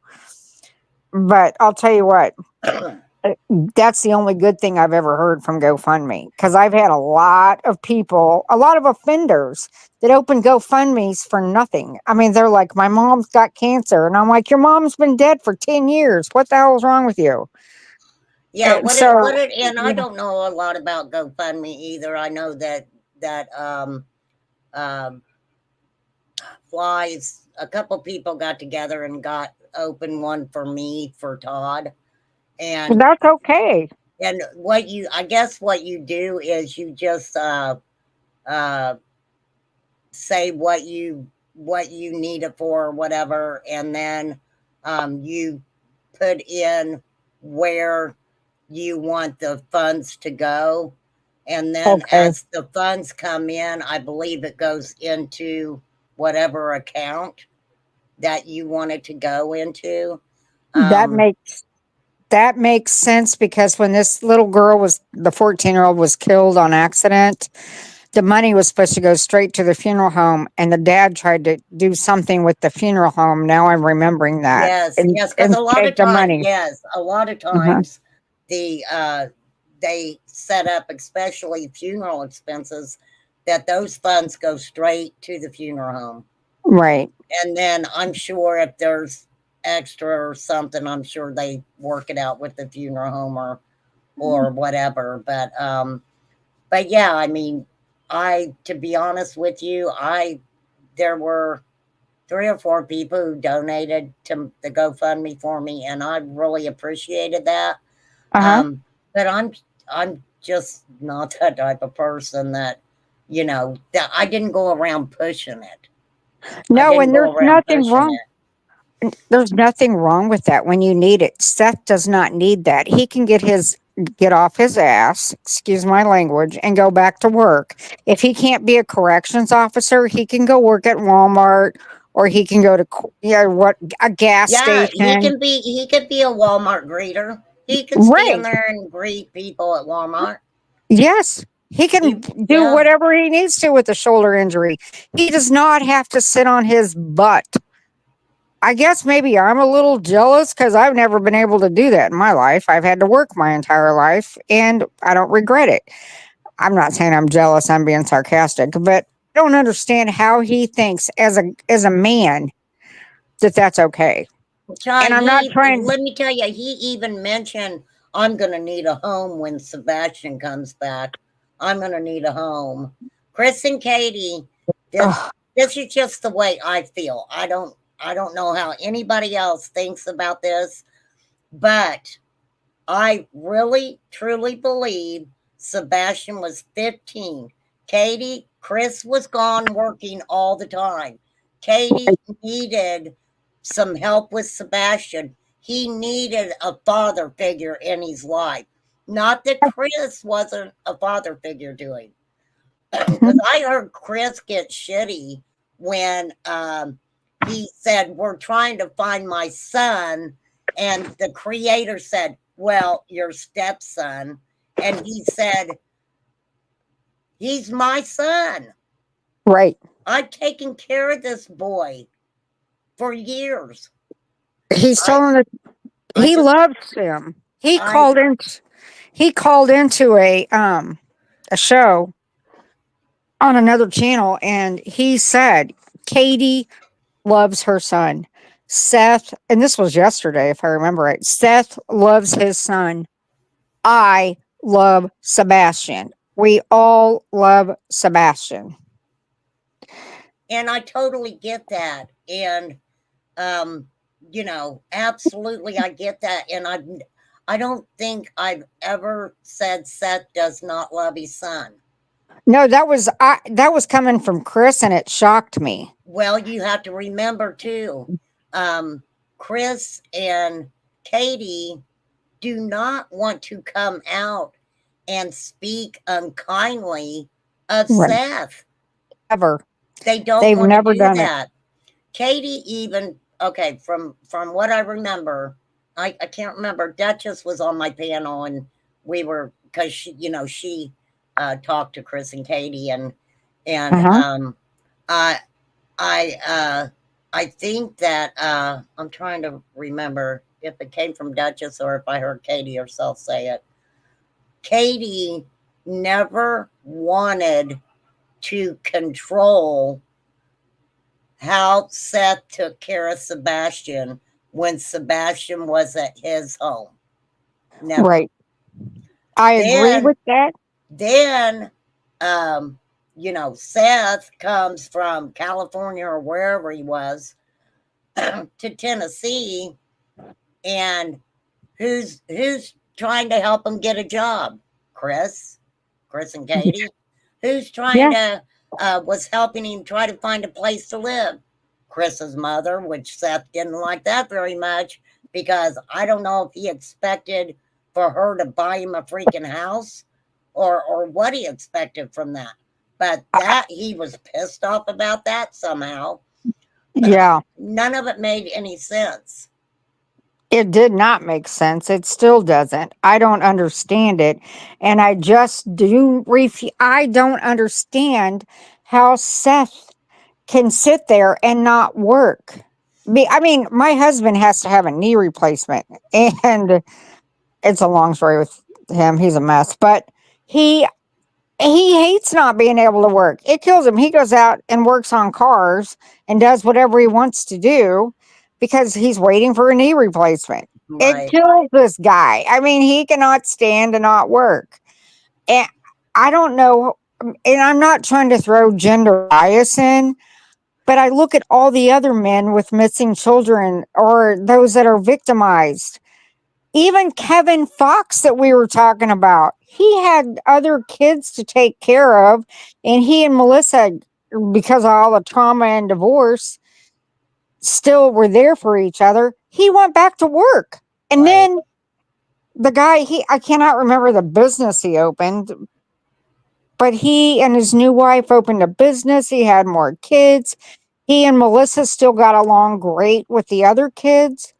But I'll tell you what, that's the only good thing I've ever heard from GoFundMe, because I've had a lot of people, a lot of offenders that open GoFundMe's for nothing. I mean, they're like, my mom's got cancer. And I'm like, your mom's been dead for 10 years. What the hell is wrong with you? Yeah, And so, and I yeah. don't know a lot about GoFundMe either. I know that um Flies, a couple people got together and got open one for me for Todd. And That's okay. what you I guess what you do is you just uh say what you need it for or whatever, and then you put in where you want the funds to go. And then Okay. as the funds come in, I believe it goes into whatever account that you want it to go into. That Um, makes that makes sense, because when this little girl was the 14-year-old was killed on accident, the money was supposed to go straight to the funeral home, and the dad tried to do something with the funeral home. Now I'm remembering that, yes, yes, because and take the money. a lot of Uh-huh. times the they set up, especially funeral expenses, that those funds go straight to the funeral home. Right. And then I'm sure if there's extra or something, I'm sure they work it out with the funeral home or whatever. But yeah, I mean, I to be honest with you, I there were three or four people who donated to the GoFundMe for me, and I really appreciated that. Uh-huh. But I'm just not that type of person that that I didn't go around pushing it. I No, didn't and go around pushing it. there's nothing wrong with that when you need it. Seth does not need that. He can get off his ass, excuse my language, and go back to work. If he can't be a corrections officer, he can go work at Walmart, or he can go to a gas Yeah, station. he could be a Walmart greeter. He could stand Right. there and greet people at Walmart. Yes. He can do Yeah. whatever he needs to with the shoulder injury. He does not have to sit on his butt. I guess maybe I'm a little jealous because I've never been able to do that in my life. I've had to work my entire life and I don't regret it. I'm not saying I'm jealous, I'm being sarcastic, but I don't understand how he thinks as a man that that's okay. And Child, I'm not trying. let me tell you, he even mentioned, I'm going to need a home when Sebastian comes back. I'm going to need a home. Chris and Katie, this, Ugh, this is just the way I feel. I don't know how anybody else thinks about this, but I really, truly believe Sebastian was 15. Chris was gone working all the time. Katie needed some help with Sebastian. He needed a father figure in his life. Not that Chris wasn't a father figure to him. Because I heard Chris get shitty when he said, "We're trying to find my son." And the creator said, well, your stepson, and he said, he's my son. Right. I've taken care of this boy for years. He's I telling that I he just loves him. I He called into a show on another channel, and he said Katie loves her son. Seth, and this was yesterday, if I remember right. Seth loves his son. I love Sebastian. We all love Sebastian. and I totally get that. And um, absolutely I get that. And I don't think I've ever said Seth does not love his son. No, that was coming from Chris, and it shocked me. Well, you have to remember too, um, Chris and Katie do not want to come out and speak unkindly of Right. Seth. Ever. They don't They've want to never do done it. that. Katie even okay, from what I remember, I can't remember. Duchess was on my panel and we were because she talked to Chris and Katie and Uh-huh. I I I think that I'm trying to remember if it came from Duchess or if I heard Katie herself say it. Katie never wanted to control how Seth took care of Sebastian when Sebastian was at his home. Never. Right. I agree Then, with that. then, um, Seth comes from California or wherever he was to Tennessee, and who's trying to help him get a job? Chris, Chris and Katie. Who's trying Yeah. to was helping him try to find a place to live? Chris's mother, which Seth didn't like that very much because I don't know if he expected for her to buy him a freaking house or what he expected from that. But that he was pissed off about that somehow. Yeah. None of it made any sense. It did not make sense. It still doesn't. I don't understand it. And I don't understand how Seth can sit there and not work. I mean, my husband has to have a knee replacement, and it's a long story with him. He's a mess, but he he hates not being able to work. It kills him. He goes out and works on cars and does whatever he wants to do because he's waiting for a knee replacement. It Right. kills this guy. I mean, he cannot stand to not work. And I don't know, and I'm not trying to throw gender bias in, but I look at all the other men with missing children or those that are victimized. Even Kevin Fox that we were talking about, he had other kids to take care of, and he and Melissa, because of all the trauma and divorce, still were there for each other. He went back to work. And Right. then the guy, I cannot remember the business he opened, but he and his new wife opened a business. He had more kids. He and Melissa still got along great with the other kids.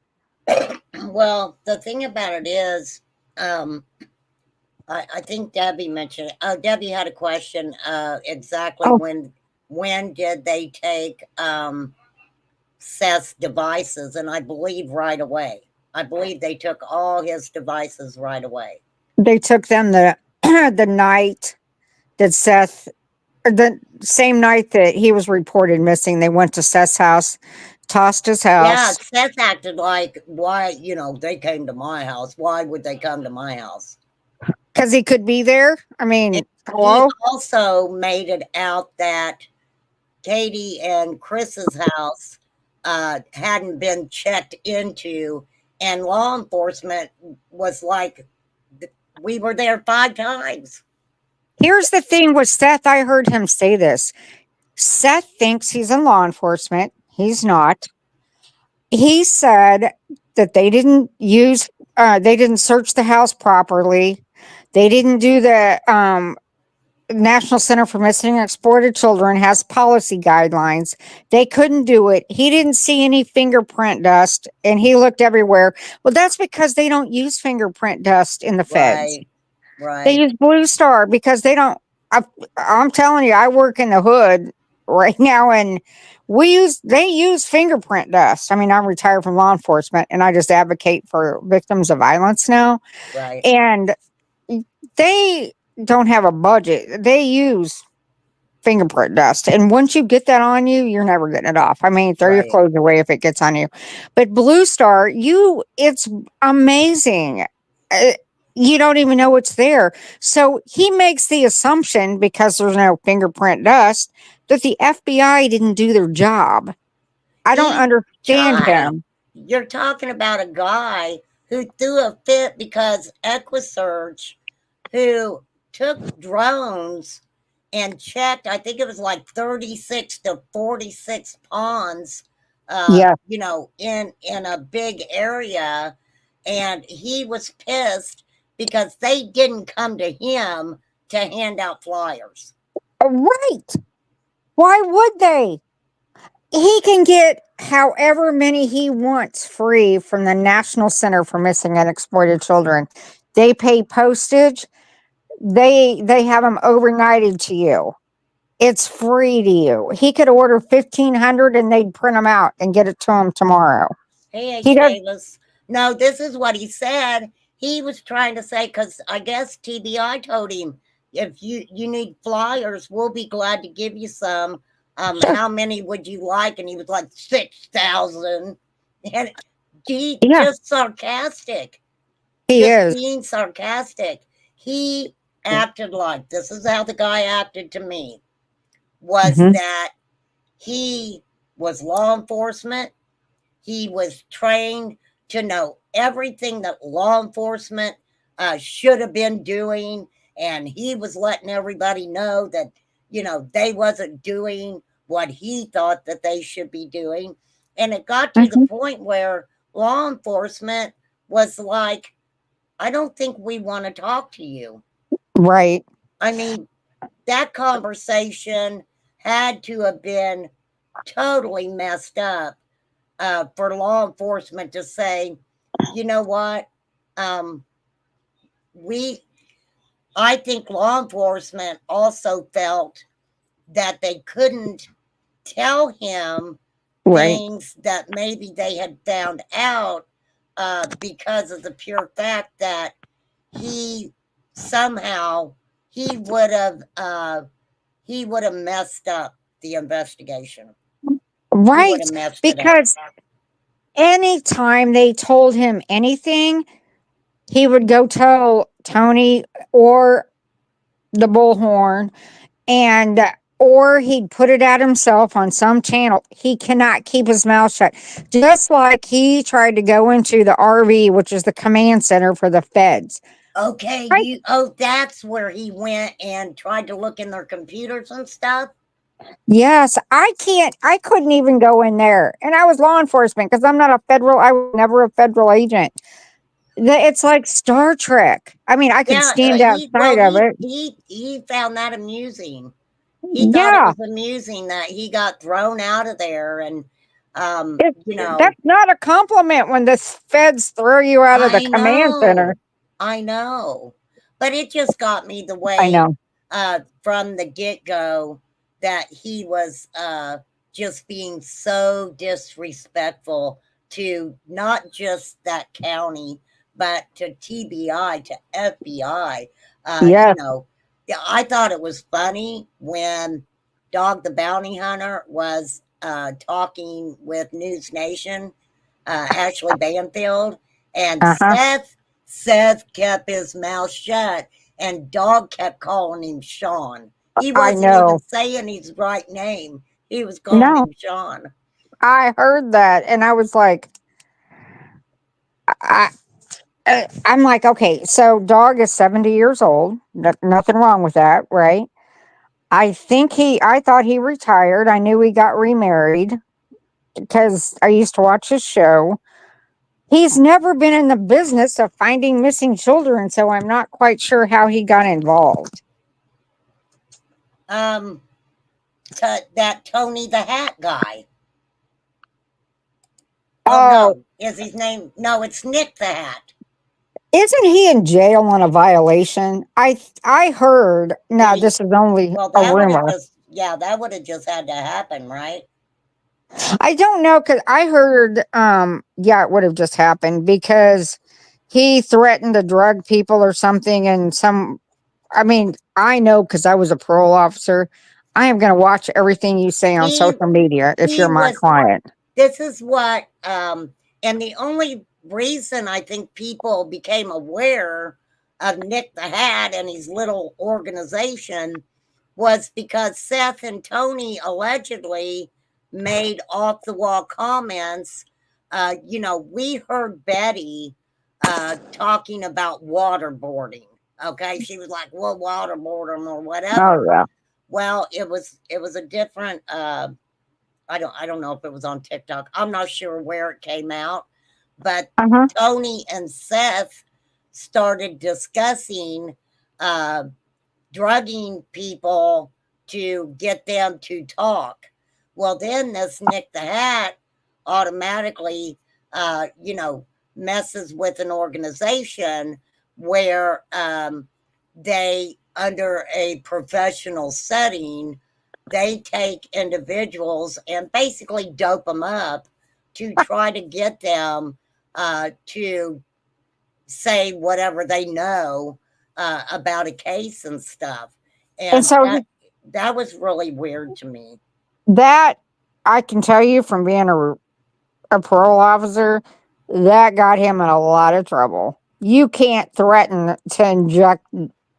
Well, the thing about it is, um, I think Debbie mentioned. Oh, Debbie had a question. Exactly Oh, when did they take Seth's devices? And I believe right away. I believe they took all his devices right away. they took them the night that the same night that he was reported missing, they went to Seth's house, tossed his Yeah, house Seth acted like, why, they came to my house. Why would they come to my house? because he could be there. I And mean, he hello? also made it out that Katie and Chris's house hadn't been checked into, and law enforcement was like, we were there 5 times. Here's the thing with Seth. I heard him say this. Seth thinks he's in law enforcement. He's not. He said that they didn't search the house properly. They didn't do the National Center for Missing and Exploited Children has policy guidelines. They couldn't do it. He didn't see any fingerprint dust and he looked everywhere. Well, that's because they don't use fingerprint dust in the feds. Right. They Right. use Blue Star because they don't. I, I'm telling you, I work in the hood right now, and they use fingerprint dust. I mean, I'm retired from law enforcement, and I just advocate for victims of violence now. Right. And they don't have a budget. They use fingerprint dust. And once you get that on you, you're never getting it off. I mean, throw your Right. clothes away if it gets on you. But Blue Star, it's amazing. Uh, you don't even know it's there. So he makes the assumption because there's no fingerprint dust that the FBI didn't do their job. I don't He understand tried. him. You're talking about a guy who threw a fit because EquiSearch, who took drones and checked, I think it was like 36 to 46 ponds, Yeah. in a big area, and he was pissed because they didn't come to him to hand out flyers. Right. Why would they? He can get however many he wants free from the National Center for Missing and Exploited Children. They pay postage. They have them overnighted to you. It's free to you. He could order 1,500 and they'd print them out and get it to him tomorrow. Hey, He does. Shavis. No, this is what he said. He was trying to say, because I guess TBI told him, if you need flyers, we'll be glad to give you some. How many would you like? And he was like 6,000. And he Yeah, just sarcastic, he just is. being sarcastic. He acted like, this is how the guy acted to me, was Hmm. that he was law enforcement. He was trained to know everything that law enforcement should have been doing, and he was letting everybody know that they wasn't doing what he thought that they should be doing. And it got to the Hmm. point where law enforcement was like, I don't think we want to talk to you. Right. I mean, that conversation had to have been totally messed up for law enforcement to say, you know what, um, we, I think law enforcement also felt that they couldn't tell him Right. things that maybe they had found out because of the pure fact that he somehow he would have uh, he would have messed up the investigation. He would Right. have messed it up. Because anytime they told him anything, he would go tell Tony or the bullhorn, and or he'd put it out himself on some channel. He cannot keep his mouth shut. Just like he tried to go into the RV, which is the command center for the feds. Okay, Right? that's where he went and tried to look in their computers and stuff. Yes, I couldn't even go in there. And I was law enforcement because I was never a federal agent. It's like Star Trek. I mean, I could Yeah, stand he well outside of it. he found that amusing. He thought it Yeah, was amusing that he got thrown out of there, and it, that's not a compliment when the feds throw you out of the I command center. know, I know, but it just got me the I way know. from the get go that he was just being so disrespectful to not just that county, but to TBI, to FBI. Yes. Yeah, I thought it was funny when Dog the Bounty Hunter was talking with News Nation, Ashley Banfield, and Uh huh. Seth kept his mouth shut, and Dog kept calling him Sean. He I wasn't even know. saying his right name. He was calling No, him Sean. I heard that, and I was like, I, I'm like, okay, so dog is 70 years old. Nothing wrong with that, right? I thought he retired. I knew he got remarried because I used to watch his show. He's never been in the business of finding missing children, so I'm not quite sure how he got involved. Um, that Tony the Hat guy. Oh Oh, no, is his name? No, it's Nick the Hat. isn't he in jail on a violation? I heard. Did Now he? this is only Well, a that would have rumor. just, yeah, that would have just had to happen, right? I don't know because I heard. Yeah, it would have just happened because he threatened to drug people or something, and some. I mean, I know because I was a parole officer. I am going to watch everything you say on He social media if he you're my was. client. This is what, and the only reason I think people became aware of Nick the Hat and his little organization was because Seth and Tony allegedly made off the wall comments. We heard Betty talking about waterboarding. Okay, she was like, "We'll waterboard them or Oh whatever." yeah. Well, it was a different. I don't know if it was on TikTok. I'm not sure where it came out, but Uh huh. Tony and Seth started discussing uh, drugging people to get them to talk. Well, then this Nick the Hat automatically, you know, messes with an organization where they, under a professional setting, they take individuals and basically dope them up to try to get them to say whatever they know about a case and stuff. And And so that was really weird to me. that I can tell you from being a parole officer, that got him in a lot of trouble. You can't threaten to inject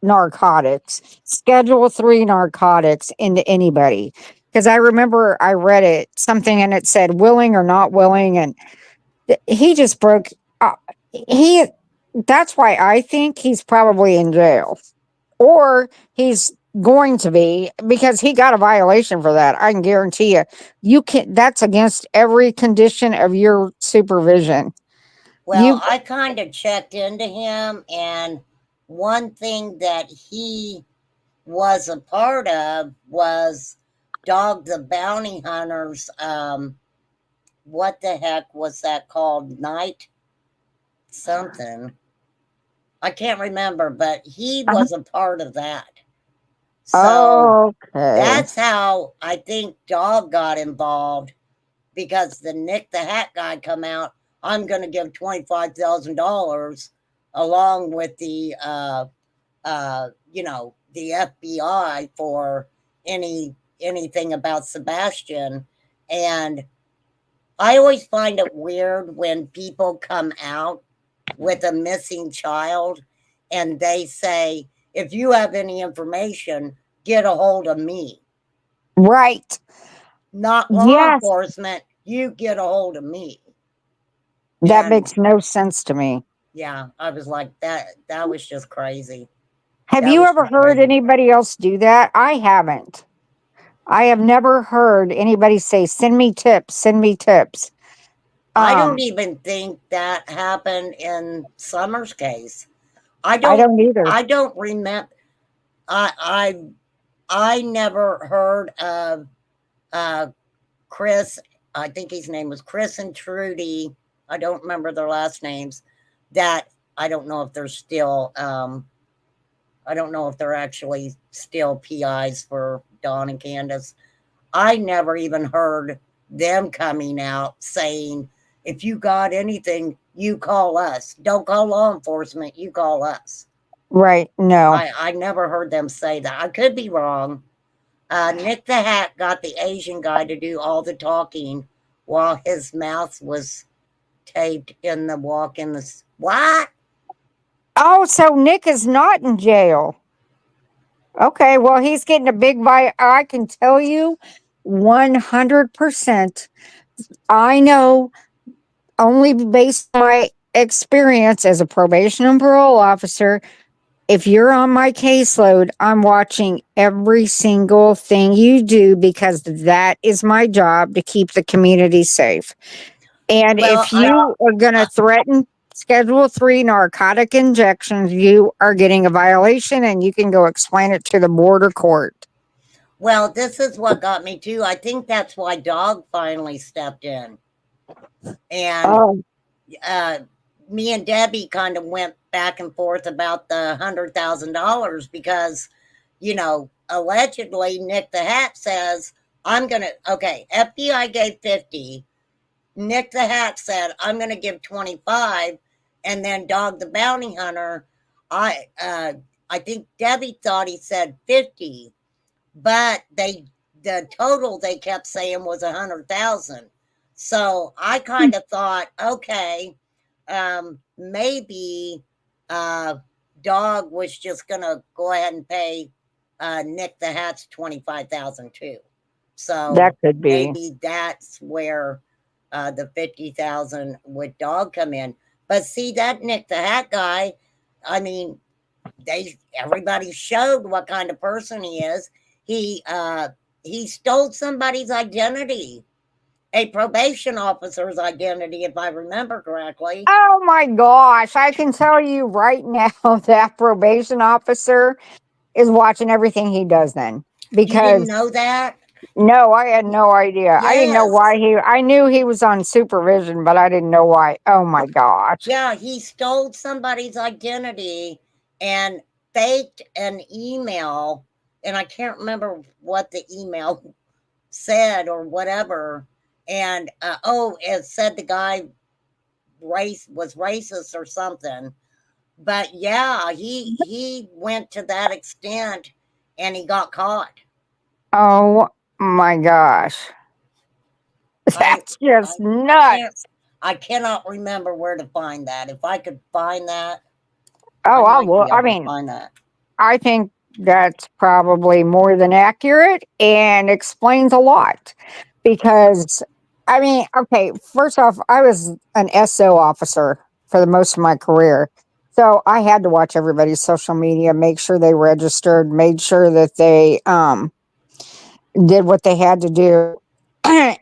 narcotics, Schedule 3 narcotics into anybody. Because I remember I read it something and it said willing or not willing, and he just broke. Uh, he. That's why I think he's probably in jail, or he's going to be because he got a violation for that. I can guarantee you. You can. That's against every condition of your supervision. Well, You I kind of checked into him, and one thing that he was a part of was Dog the Bounty Hunters. What the heck was that called? Night something. I can't remember, but he was a part of that. So okay? that's how I think Dog got involved, because the Nick the Hat guy come out. I'm going to give $25,000 along with the FBI for anything about Sebastian. And I always find it weird when people come out with a missing child and they say, if you have any information, get a hold of me. Right. Not law Yes, enforcement, you get a hold of me. that And makes no sense to me. yeah, I was like, that was just crazy. Have That you was ever just heard crazy. anybody else do that? I haven't. I have never heard anybody say, "Send me tips, send me tips." I don't Um, even think that happened in Summer's case. I I don't don't either. I don't remember. I I never heard of uh Chris. I think his name was Chris and Trudy. I don't remember their last names. That I don't know if they're still. I don't know if they're actually still PIs for Don and Candace. I never even heard them coming out saying, if you got anything, you call us. Don't call law enforcement, you call us. Right. No. I never heard them say that. I could be wrong. Nick the Hat got the Asian guy to do all the talking while his mouth was taped in the walk in the. What? Oh, so Nick is not in jail. Okay. Well, he's getting a big bite. I can tell you 100%. I know only based on my experience as a probation and parole officer. If you're on my caseload, I'm watching every single thing you do because that is my job to keep the community safe. And Well, if you are going to threaten Schedule 3 narcotic injections, you are getting a violation and you can go explain it to the board or court. Well, this is what got me too. I think that's why Dog finally stepped in. And Oh, uh, me and Debbie kind of went back and forth about the $100,000 because, allegedly Nick the Hat says, I'm going to, okay, FBI gave 50. Nick the Hat said, I'm going to give 25. And then Dog the Bounty Hunter, I think Debbie thought he said 50, but the total they kept saying was 100,000. So I kind of thought, okay, maybe Dog was just gonna go ahead and pay Nick the Hat's 25,000 too. So that could be. maybe that's where the 50,000 with Dog come in. But see that Nick the Hat guy, I mean, everybody showed what kind of person he is. He stole somebody's identity, a probation officer's identity, if I remember correctly. Oh my gosh. I can tell you right now that probation officer is watching everything he does then. You didn't Because know that? no, I had no idea. I didn't know Yes. why I knew he was on supervision, but I didn't know why. Oh my gosh. Yeah, he stole somebody's identity and faked an email, and I can't remember what the email said or whatever. And it said the guy was racist or something. But yeah, he went to that extent, and he got caught. Oh my gosh. I That's I, just I can't nuts. I cannot remember where to find that. If I could find that, I Oh, might be I able to mean, find that. I think that's probably more than accurate and explains a lot because, I mean, okay, first off, I was an SO officer for the most of my career. So I had to watch everybody's social media, make sure they registered, made sure that they did what they had to do.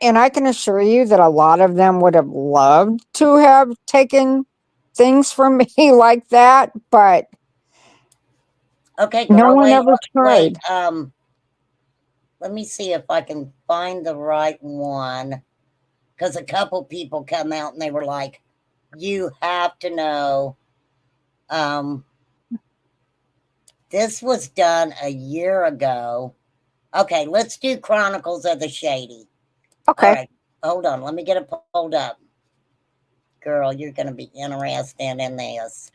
And I can assure you that a lot of them would have loved to have taken things from me like that, but Okay, no girl, one wait, ever wait. tried. Let me see if I can find the right one. Because a couple people come out and they were like, "You have to know." Um, this was done a year ago. Okay, let's do Chronicles of the Shady. All Okay. right, hold on. Let me get it pulled up. Girl, you're going to be interested in this.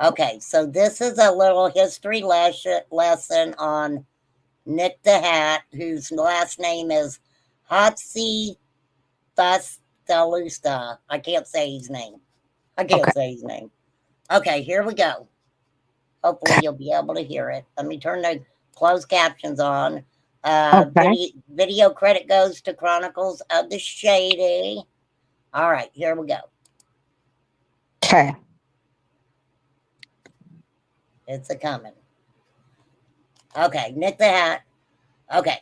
Okay, so this is a little history lesson on Nick the Hat, whose last name is Hatsi Fastalusta. I can't say his name. Okay. Okay, here we go. Hopefully you'll be able to hear it. Let me turn the closed captions on. Okay. Video credit goes to Chronicles of the Shady. All right, here we go. Okay. It's a coming. Okay, Nick the Hat. Okay.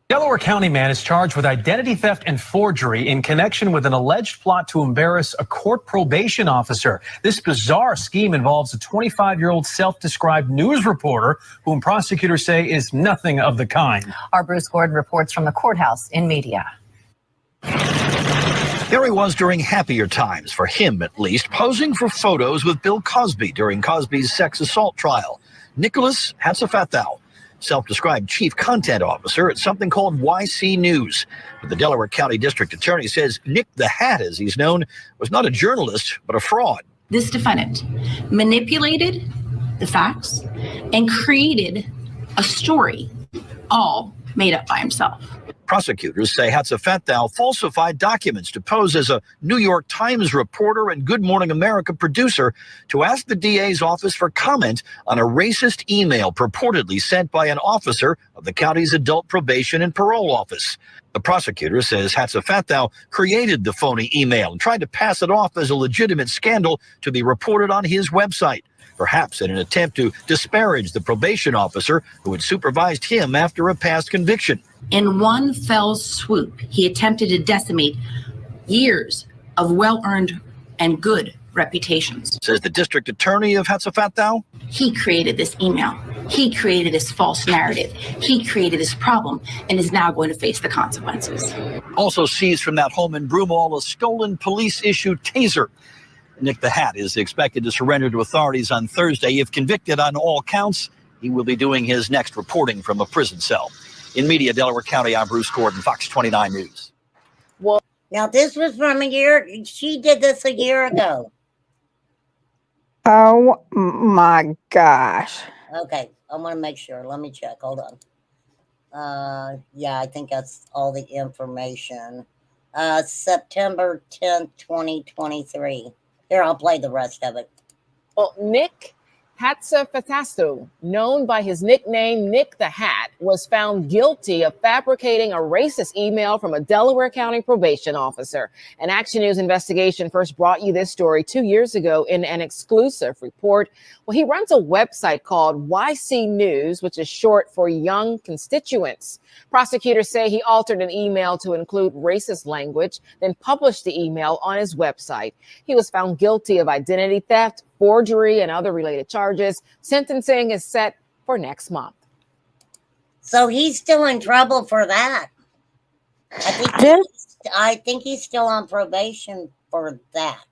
Delaware County man is charged with identity theft and forgery in connection with an alleged plot to embarrass a court probation officer. This bizarre scheme involves a 25-year-old self-described news reporter whom prosecutors say is nothing of the kind. Our Bruce Gordon reports from the courthouse in media. There he was during happier times, for him at least, posing for photos with Bill Cosby during Cosby's sex assault trial. Nicholas Hatzafathow, self-described chief content officer at something called YC News. But the Delaware County District Attorney says Nick the Hat, as he's known, was not a journalist, but a fraud. This defendant manipulated the facts and created a story, all made up by himself. Prosecutors say Hatzafathow falsified documents to pose as a New York Times reporter and Good Morning America producer to ask the DA's office for comment on a racist email purportedly sent by an officer of the county's adult probation and parole office. The prosecutor says Hatzafathow created the phony email and tried to pass it off as a legitimate scandal to be reported on his website, perhaps in an attempt to disparage the probation officer who had supervised him after a past conviction. In one fell swoop, he attempted to decimate years of well-earned and good reputations. Says the district attorney of Hatzafathow. He created this email He created this false narrative. He created this problem and is now going to face the consequences. Also seized from that home in Broomall, a stolen police-issued taser. Nick the Hat is expected to surrender to authorities on Thursday. If convicted on all counts, he will be doing his next reporting from a prison cell. In media, Delaware County, I'm Bruce Gordon, Fox 29 News. Well, now this was from a year. She did this a year ago. Oh my gosh. Okay, I want to make sure. Let me check. Hold on. Yeah, I think that's all the information. September 10th, 2023. Here, I'll play the rest of it. Well, Nick Hatzafatastu, known by his nickname Nick the Hat, was found guilty of fabricating a racist email from a Delaware County probation officer. An Action News investigation first brought you this story 2 years ago in an exclusive report. Well, he runs a website called YC News, which is short for Young Constituents. Prosecutors say he altered an email to include racist language, then published the email on his website. He was found guilty of identity theft, forgery, and other related charges. Sentencing is set for next month. So he's still in trouble for that. I think he's still on probation for that.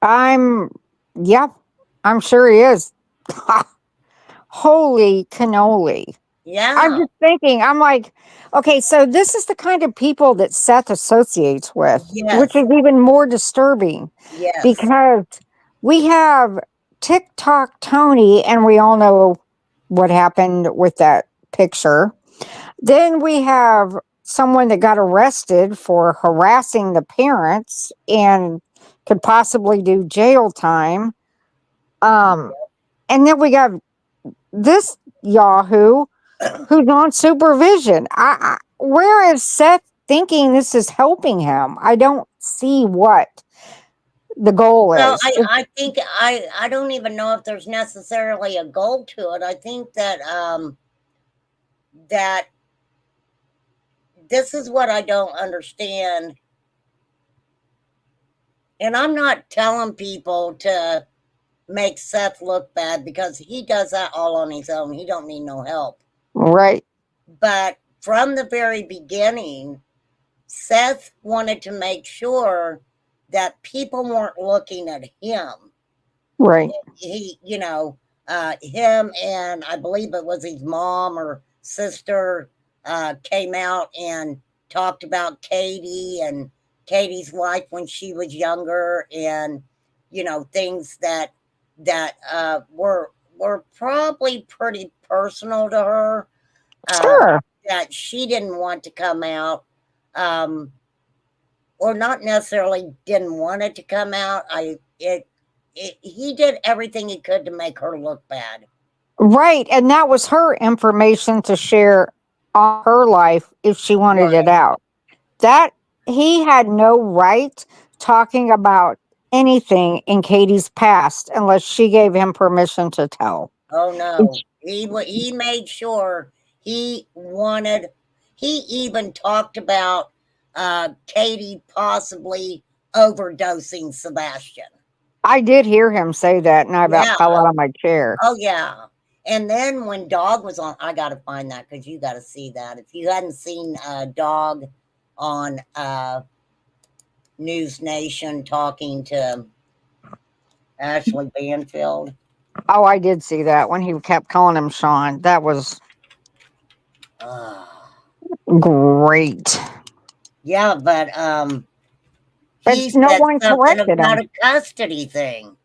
I'm sure he is. Holy cannoli. Yeah. I'm just thinking, I'm like, okay, so this is the kind of people that Seth associates with, Yes. which is even more disturbing. Yes. Because we have TikTok Tony, and we all know what happened with that picture. Then we have someone that got arrested for harassing the parents and could possibly do jail time. And then we got this Yahoo who's on supervision. Where is Seth thinking this is helping him? I don't see what the goal is. Well, I think I don't even know if there's necessarily a goal to it. I think that that this is what I don't understand. And I'm not telling people to make Seth look bad because he does that all on his own. He don't need no help. Right. But from the very beginning, Seth wanted to make sure that people weren't looking at him. Right. He, him and I believe it was his mom or sister came out and talked about Katie and Katie's life when she was younger, and things that were probably pretty personal to her. Sure. That she didn't want to come out, or not necessarily didn't want it to come out. He did everything he could to make her look bad. Right. And that was her information to share on her life if she wanted it out. That he had no right talking about anything in Katie's past unless she gave him permission to tell. Oh no. He made sure he even talked about Katie possibly overdosing Sebastian. I did hear him say that, and I about fell out of my chair. Oh yeah. And then when Dog was on, I got to find that because you got to see that. If you hadn't seen Dog on News Nation talking to Ashley Banfield. Oh, I did see that when he kept calling him Sean. That was great. Yeah, but no one corrected about him. A custody thing.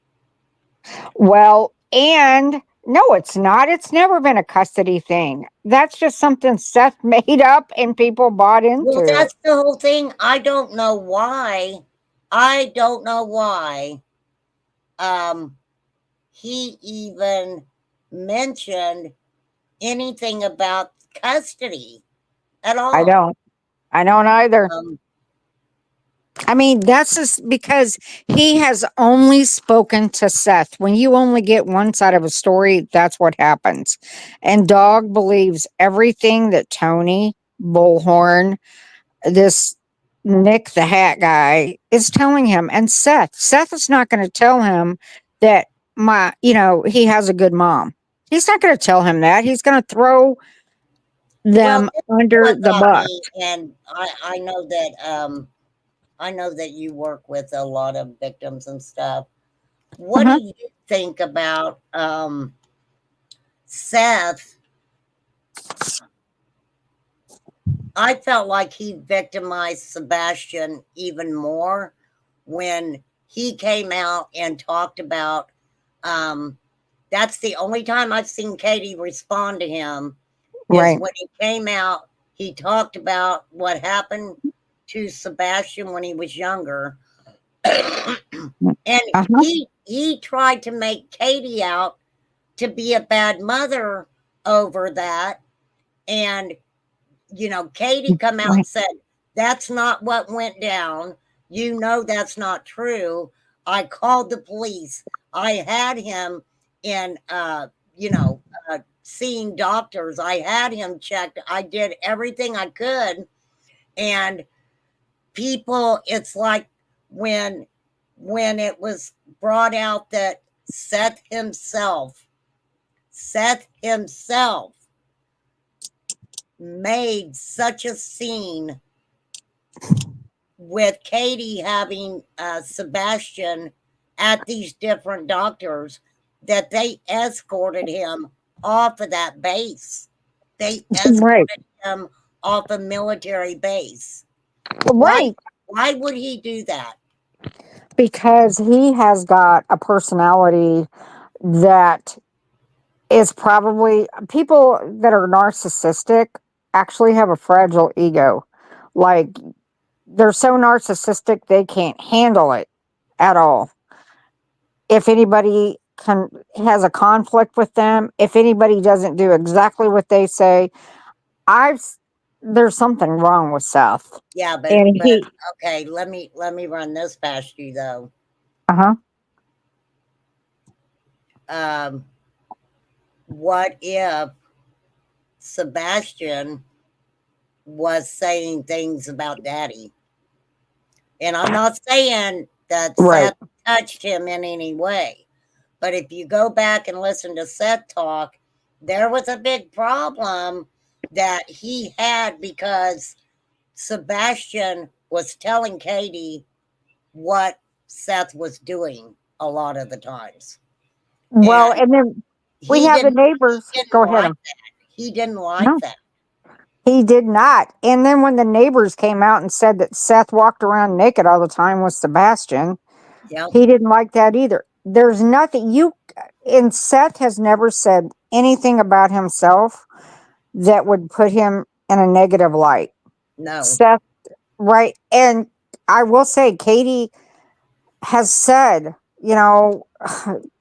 Well, and no, it's not. It's never been a custody thing. That's just something Seth made up and people bought into. Well, that's the whole thing. I don't know why. He even mentioned anything about custody at all. I don't either. I mean, that's just because he has only spoken to Seth. When you only get one side of a story, that's what happens. And Dog believes everything that Tony Bullhorn, this Nick the Hat guy, is telling him. And Seth is not going to tell him that he has a good mom. He's not going to tell him that. He's going to throw them this is under what the got bus. me, and I know that I know that you work with a lot of victims and stuff. What Uh-huh. do you think about Seth? I felt like he victimized Sebastian even more when he came out and talked about that's the only time I've seen Katie respond to him is Right. when he came out, he talked about what happened to Sebastian when he was younger. And Uh-huh. he tried to make Katie out to be a bad mother over that. And Katie come out and said, that's not what went down. That's not true. I called the police. I had him in, seeing doctors. I had him checked. I did everything I could. And people, it's like when it was brought out that Seth himself made such a scene with Katie having Sebastian at these different doctors that they escorted him off of that base. They escorted him off a military base. Right. Why would he do that? Because he has got a personality that is probably people that are narcissistic actually have a fragile ego. Like they're so narcissistic they can't handle it at all. If anybody has a conflict with them, if anybody doesn't do exactly what they say, I've there's something wrong with Seth. Yeah, but And he okay, let me run this past you though. uh-huh. What if Sebastian was saying things about Daddy? And I'm not saying that Right. Seth touched him in any way, but if you go back and listen to Seth talk, there was a big problem that he had because Sebastian was telling Katie what Seth was doing a lot of the times. Well, And and then we have the neighbors. Go ahead. He didn't like No, that. he did not. And then when the neighbors came out and said that Seth walked around naked all the time with Sebastian, Yep. he didn't like that either. There's nothing and Seth has never said anything about himself that would put him in a negative light. No. Seth, right. And I will say, Katie has said,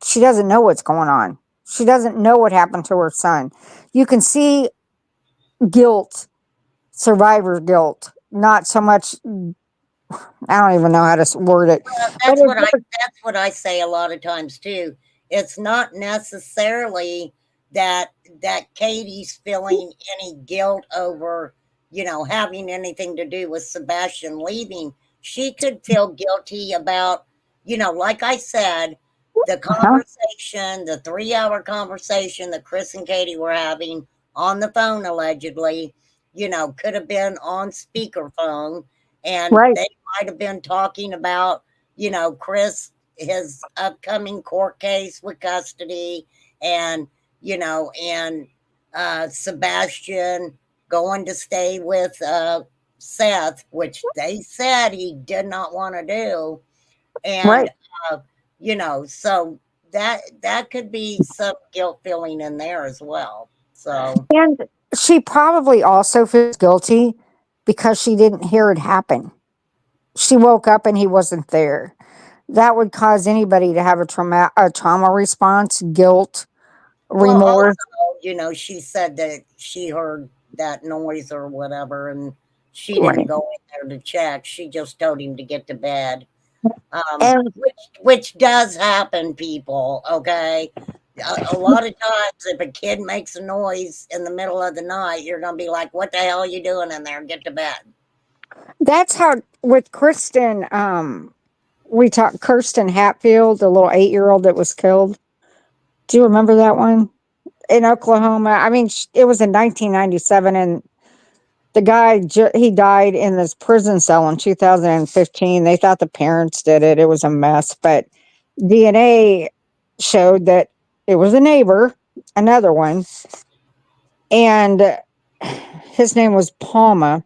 she doesn't know what's going on. She doesn't know what happened to her son. You can see guilt, survivor guilt, not so much. I don't even know how to word it. But That's what I say a lot of times too. It's not necessarily that Katie's feeling any guilt over, having anything to do with Sebastian leaving. She could feel guilty about, like I said, the conversation, the 3-hour conversation that Chris and Katie were having on the phone allegedly, could have been on speakerphone, and right. they might have been talking about, Chris, his upcoming court case with custody, and, Sebastian going to stay with Seth, which they said he did not want to do. And, right. So that could be some guilt feeling in there as well. So, And she probably also feels guilty because she didn't hear it happen. She woke up and he wasn't there. That would cause anybody to have a trauma response, guilt, well, also, remorse. she said that she heard that noise or whatever, and she Right. didn't go in there to check. She just told him to get to bed. And Which does happen, people. Okay, a lot of times, if a kid makes a noise in the middle of the night, you're gonna be like, "What the hell are you doing in there? Get to bed." that's how with Kristen, we talked Kirsten Hatfield, the little 8-year-old that was killed. Do you remember that one? in Oklahoma. I mean, it was in 1997, and the guy, he died in this prison cell in 2015. They thought the parents did it. It was a mess, but DNA showed that it was a neighbor, another one, and his name was Palma.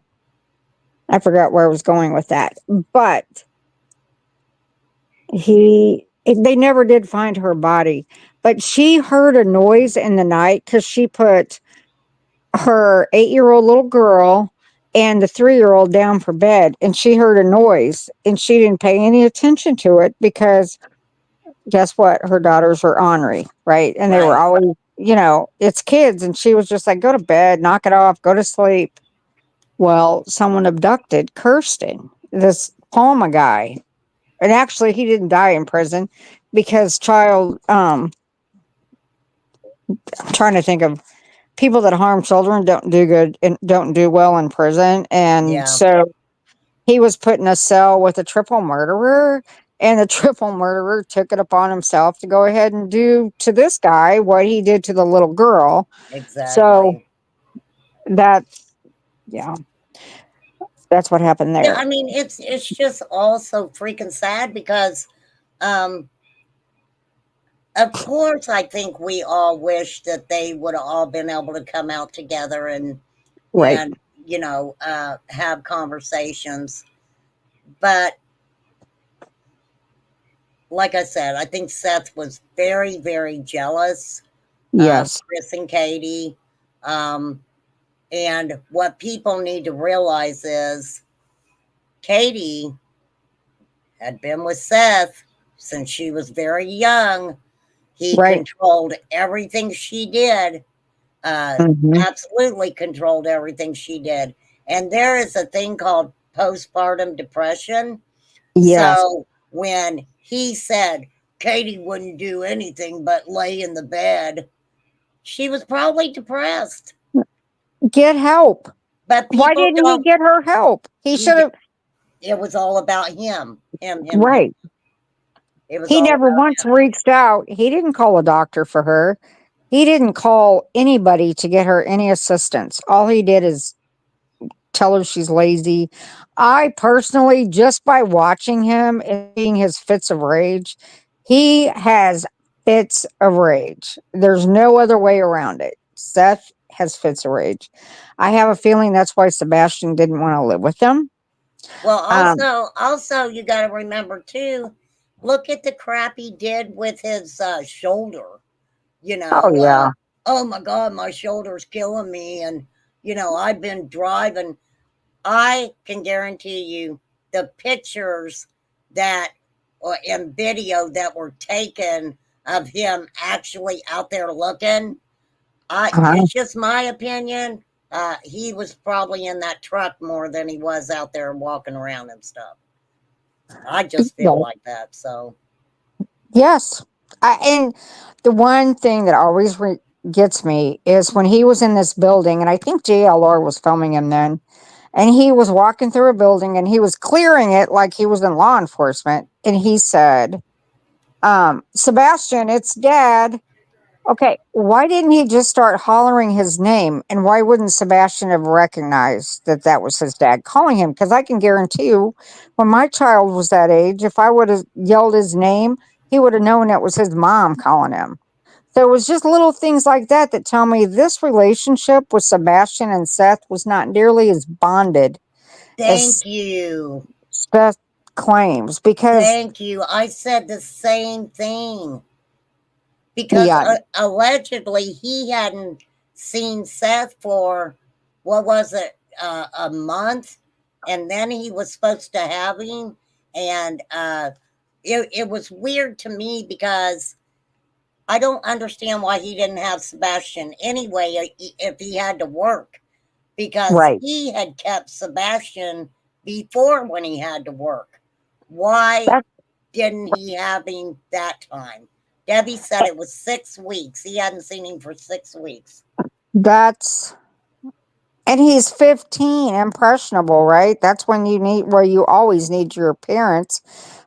I forgot where I was going with that, but they never did find her body, but she heard a noise in the night because she put her 8-year-old little girl and the 3-year-old down for bed, and she heard a noise and she didn't pay any attention to it because guess what? Her daughters were ornery, right? And they were Right. always, it's kids. And she was just like, go to bed, knock it off, go to sleep. Well, someone abducted Kirsten, this Palma guy. And actually, he didn't die in prison because I'm trying to think of people that harm children don't do good and don't do well in prison. And Yeah, so he was put in a cell with a triple murderer, and the triple murderer took it upon himself to go ahead and do to this guy what he did to the little girl. So exactly. that, yeah, that's what happened Yeah, there. I mean, it's just all so freaking sad because, um, of course, I think we all wish that they would have all been able to come out together and Right. and have conversations. But like I said, I think Seth was very, very jealous of Yes. Chris and Katie. Um, and what people need to realize is Katie had been with Seth since she was very young. He Right. controlled everything she did, Mhm. absolutely controlled everything she did. And there is a thing called postpartum depression. Yes. So when he said Katie wouldn't do anything but lay in the bed, she was probably depressed. Get help. But Why people didn't he don't, get her help? He he, should have. it was all about him. Him. Right. It was He all never about once reached out. He didn't call a doctor for her. He didn't call anybody to get her any assistance. All he did is tell her she's lazy. I personally, just by watching him and seeing his fits of rage, he has fits of rage. There's no other way around it. Seth has fits of rage. I have a feeling that's why Sebastian didn't want to live with them. Well, Um, also, you got to remember too. Look at the crap he did with his shoulder. You oh know, yeah, oh my God, my shoulder's killing me, and I've been driving. I can guarantee you the pictures that and video that were taken of him actually out there looking. uh-huh. It's just my opinion. He was probably in that truck more than he was out there walking around and stuff. I just feel like that. So Yes. And the one thing that always gets me is when he was in this building, and I think JLR was filming him then, and he was walking through a building and he was clearing it like he was in law enforcement. And he said, Sebastian, it's dad. Okay, why didn't he just start hollering his name? And why wouldn't Sebastian have recognized that that was his dad calling him? Because I can guarantee you, when my child was that age, if I would have yelled his name, he would have known it was his mom calling him. So it was just little things like that that tell me this relationship with Sebastian and Seth was not nearly as bonded as thank you. Seth claims. Because, Thank you. I said the same thing because yeah, allegedly he hadn't seen Seth for what was it, a month, and then he was supposed to have him, and it was weird to me because I don't understand why he didn't have Sebastian anyway if he had to work because right. he had kept Sebastian before when he had to work. Why That, didn't he have him that time? Debbie said it was 6 weeks. He hadn't seen him for 6 weeks. that's And he's 15, impressionable, right? That's when you always need your parents.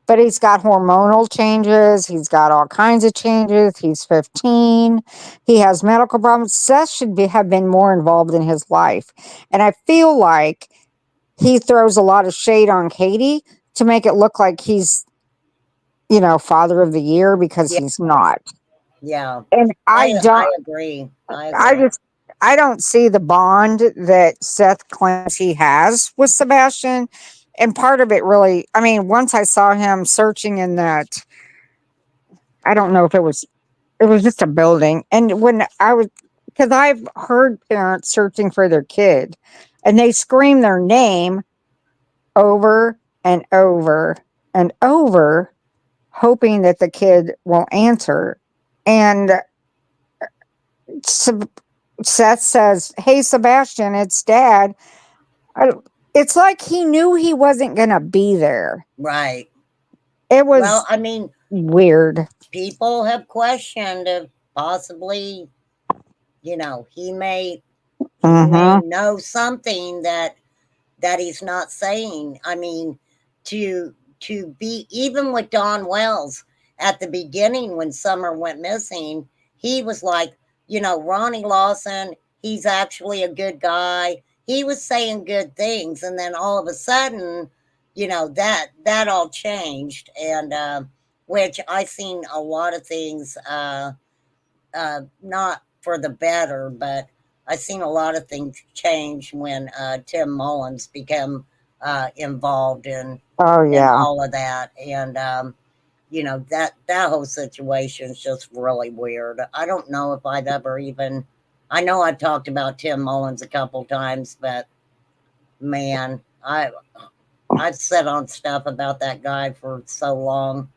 but he's got hormonal changes. He's got all kinds of changes. He's 15. He has medical problems. Seth should have been more involved in his life. And I feel like he throws a lot of shade on Katie to make it look like he's, father of the year, because Yeah, he's not. yeah. And I I don't, agree. I I agree. just, I don't see the bond that Seth claims he has with Sebastian. And part of it really, I mean, once I saw him searching in that, I don't know if it was just a building. And when because I've heard parents searching for their kid and they scream their name over and over and over, hoping that the kid will answer. And Seth says, "Hey, Sebastian, it's Dad." I, it's like he knew he wasn't going to be there. Right. It Well, was I mean, weird. people have questioned if possibly, he may Hmm. know something that he's not saying. I mean, to be even with Don Wells at the beginning when Summer went missing, he was like, Ronnie Lawson, he's actually a good guy. He was saying good things, and then all of a sudden, that all changed, and which I seen a lot of things, not for the better, but I seen a lot of things change when Tim Mullins became involved Oh, in yeah. all of that, and that whole situation is just really weird. I don't know if I've ever even. I know I've talked about Tim Mullins a couple times, but man, I've said on stuff about that guy for so long.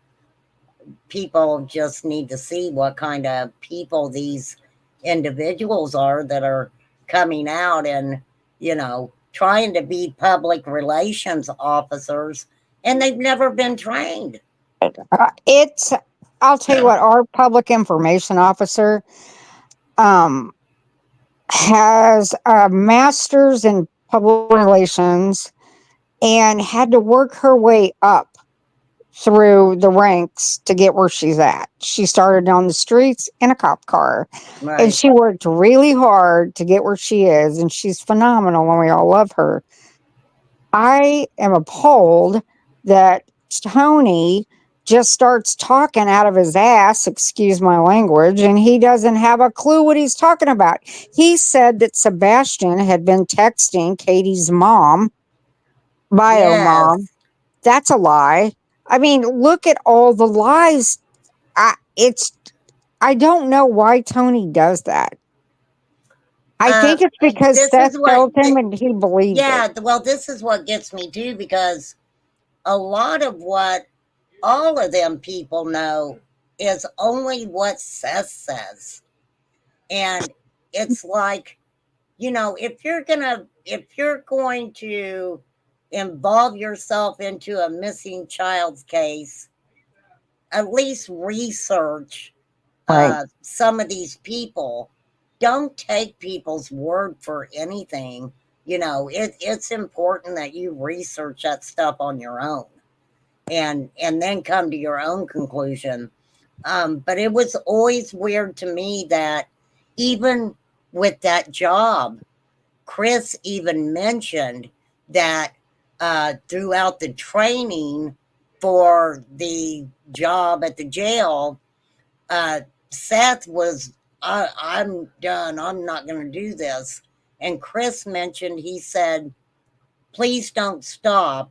People just need to see what kind of people these individuals are that are coming out and, trying to be public relations officers, and they've never been trained. It's, I'll tell you what, our public information officer um, has a master's in public relations and had to work her way up through the ranks to get where she's at. She started on the streets in a cop car, and Right. she worked really hard to get where she is, and she's phenomenal and we all love her. I am appalled that Tony just starts talking out of his ass, excuse my language, and he doesn't have a clue what he's talking about. He said that Sebastian had been texting Katie's mom, bio mom. Yes. That's a lie. I mean, look at all the lies. It's I don't know why Tony does that. I think it's because This Seth is what, told him and he believed it. yeah, well, this is what gets me too, because a lot of what all of them people know is only what Seth says. And it's like, if you're going to involve yourself into a missing child's case, at least research Right. some of these people. Don't take people's word for anything. It's important that you research that stuff on your own, and then come to your own conclusion. But it was always weird to me that even with that job, Chris even mentioned that throughout the training for the job at the jail, uh, Seth was, I'm done. I'm not going to do this. And Chris mentioned, he said, please don't stop.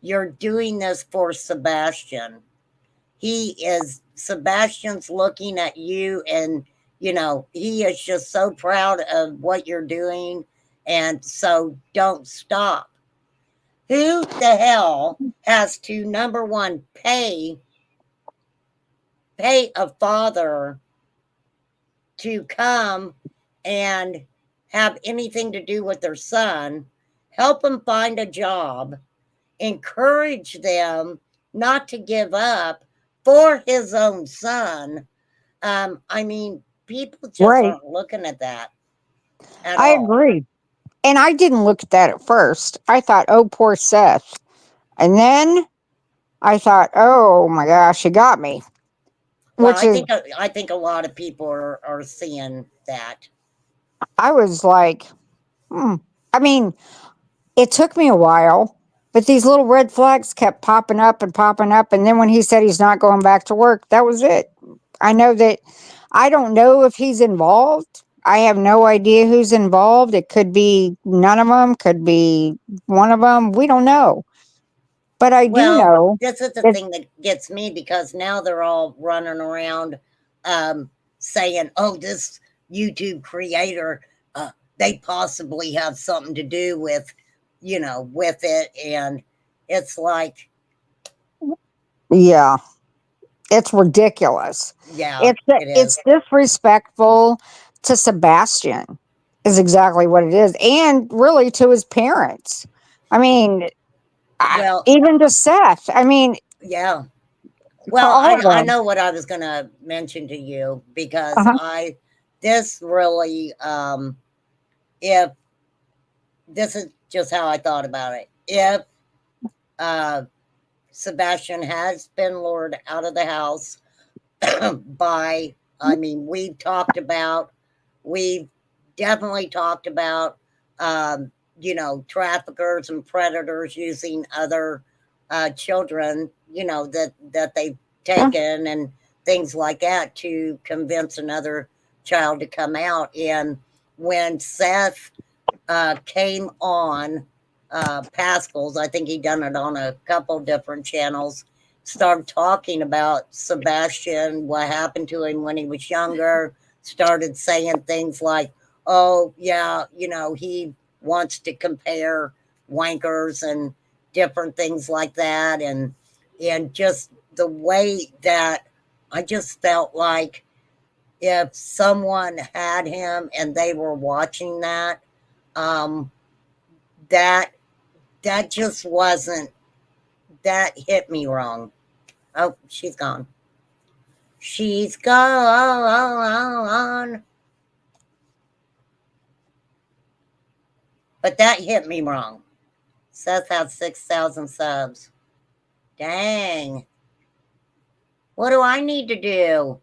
You're doing this for Sebastian. Sebastian's looking at you, and, he is just so proud of what you're doing. And so don't stop. Who the hell has to, number one, pay a father to come and have anything to do with their son, help them find a job, encourage them not to give up for his own son? I mean, people just Right. aren't looking at that at I all. agree. And I didn't look at that at first. I thought, oh, poor Seth. And then I thought, oh my gosh, you got me. Well, Which is, I think a lot of people are seeing that. I was like, I mean, it took me a while, but these little red flags kept popping up and popping up. And then when he said he's not going back to work, that was it. I know that I don't know if he's involved. I have no idea who's involved. It could be none of them, could be one of them. We don't know. But I do Well, know this is the that, thing that gets me because now they're all running around saying, "Oh, this YouTube creator, they possibly have something to do with, with it," and it's like, yeah, it's ridiculous. yeah, it It's is. disrespectful to Sebastian, is exactly what it is, and really to his parents. I mean, Well, even to Seth. I mean, yeah. to Well, all of I them. know what I was going to mention to you because Uh-huh. this really, if this is just how I thought about it. If uh, Sebastian has been lured out of the house by, I mean, we've definitely talked about, traffickers and predators using other children, that they've Yeah. taken and things like that to convince another child to come out. And when Seth came on Pascal's, I think he done it on a couple different channels, started talking about Sebastian, what happened to him when he was younger, started saying things like, oh, yeah, he wants to compare wankers and different things like that. And just the way that I just felt like if someone had him and they were watching that, um, that that just wasn't that hit me wrong. Oh, she's gone. She's gone. But that hit me wrong. Seth has 6,000 subs. Dang. What do I need to do?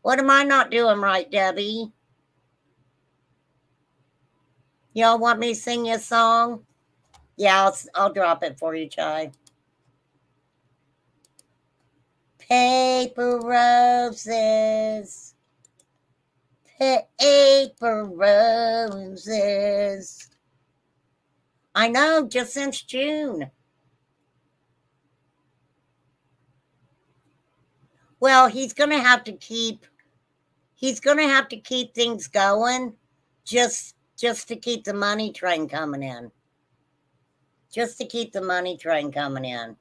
What am I not doing right, Debbie? Y'all want me to sing you a song? Yeah, I'll drop it for you, Chai. Paper roses. Paper roses. I know, just since June. Well, he's going to have to keep things going just to keep the money train coming in. Just to keep the money train coming in.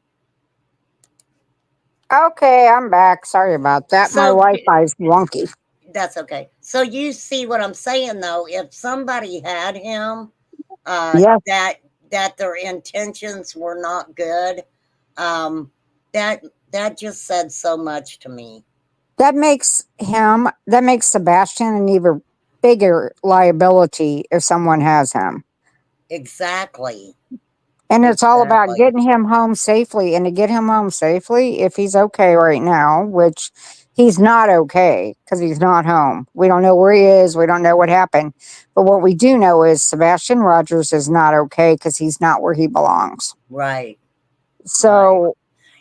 Okay, I'm back. Sorry about that. My So Wi-Fi's wonky. that's okay. So you see what I'm saying though, if somebody had him Yes, that their intentions were not good, um that just said so much to me. that makes Sebastian an even bigger liability if someone has him. Exactly. And it's all about Exactly. getting him home safely. And to get him home safely, if he's okay right now, which he's not okay because he's not home. We don't know where he is. We don't know what happened. But what we do know is Sebastian Rogers is not okay because he's not where he belongs. Right. Right. So,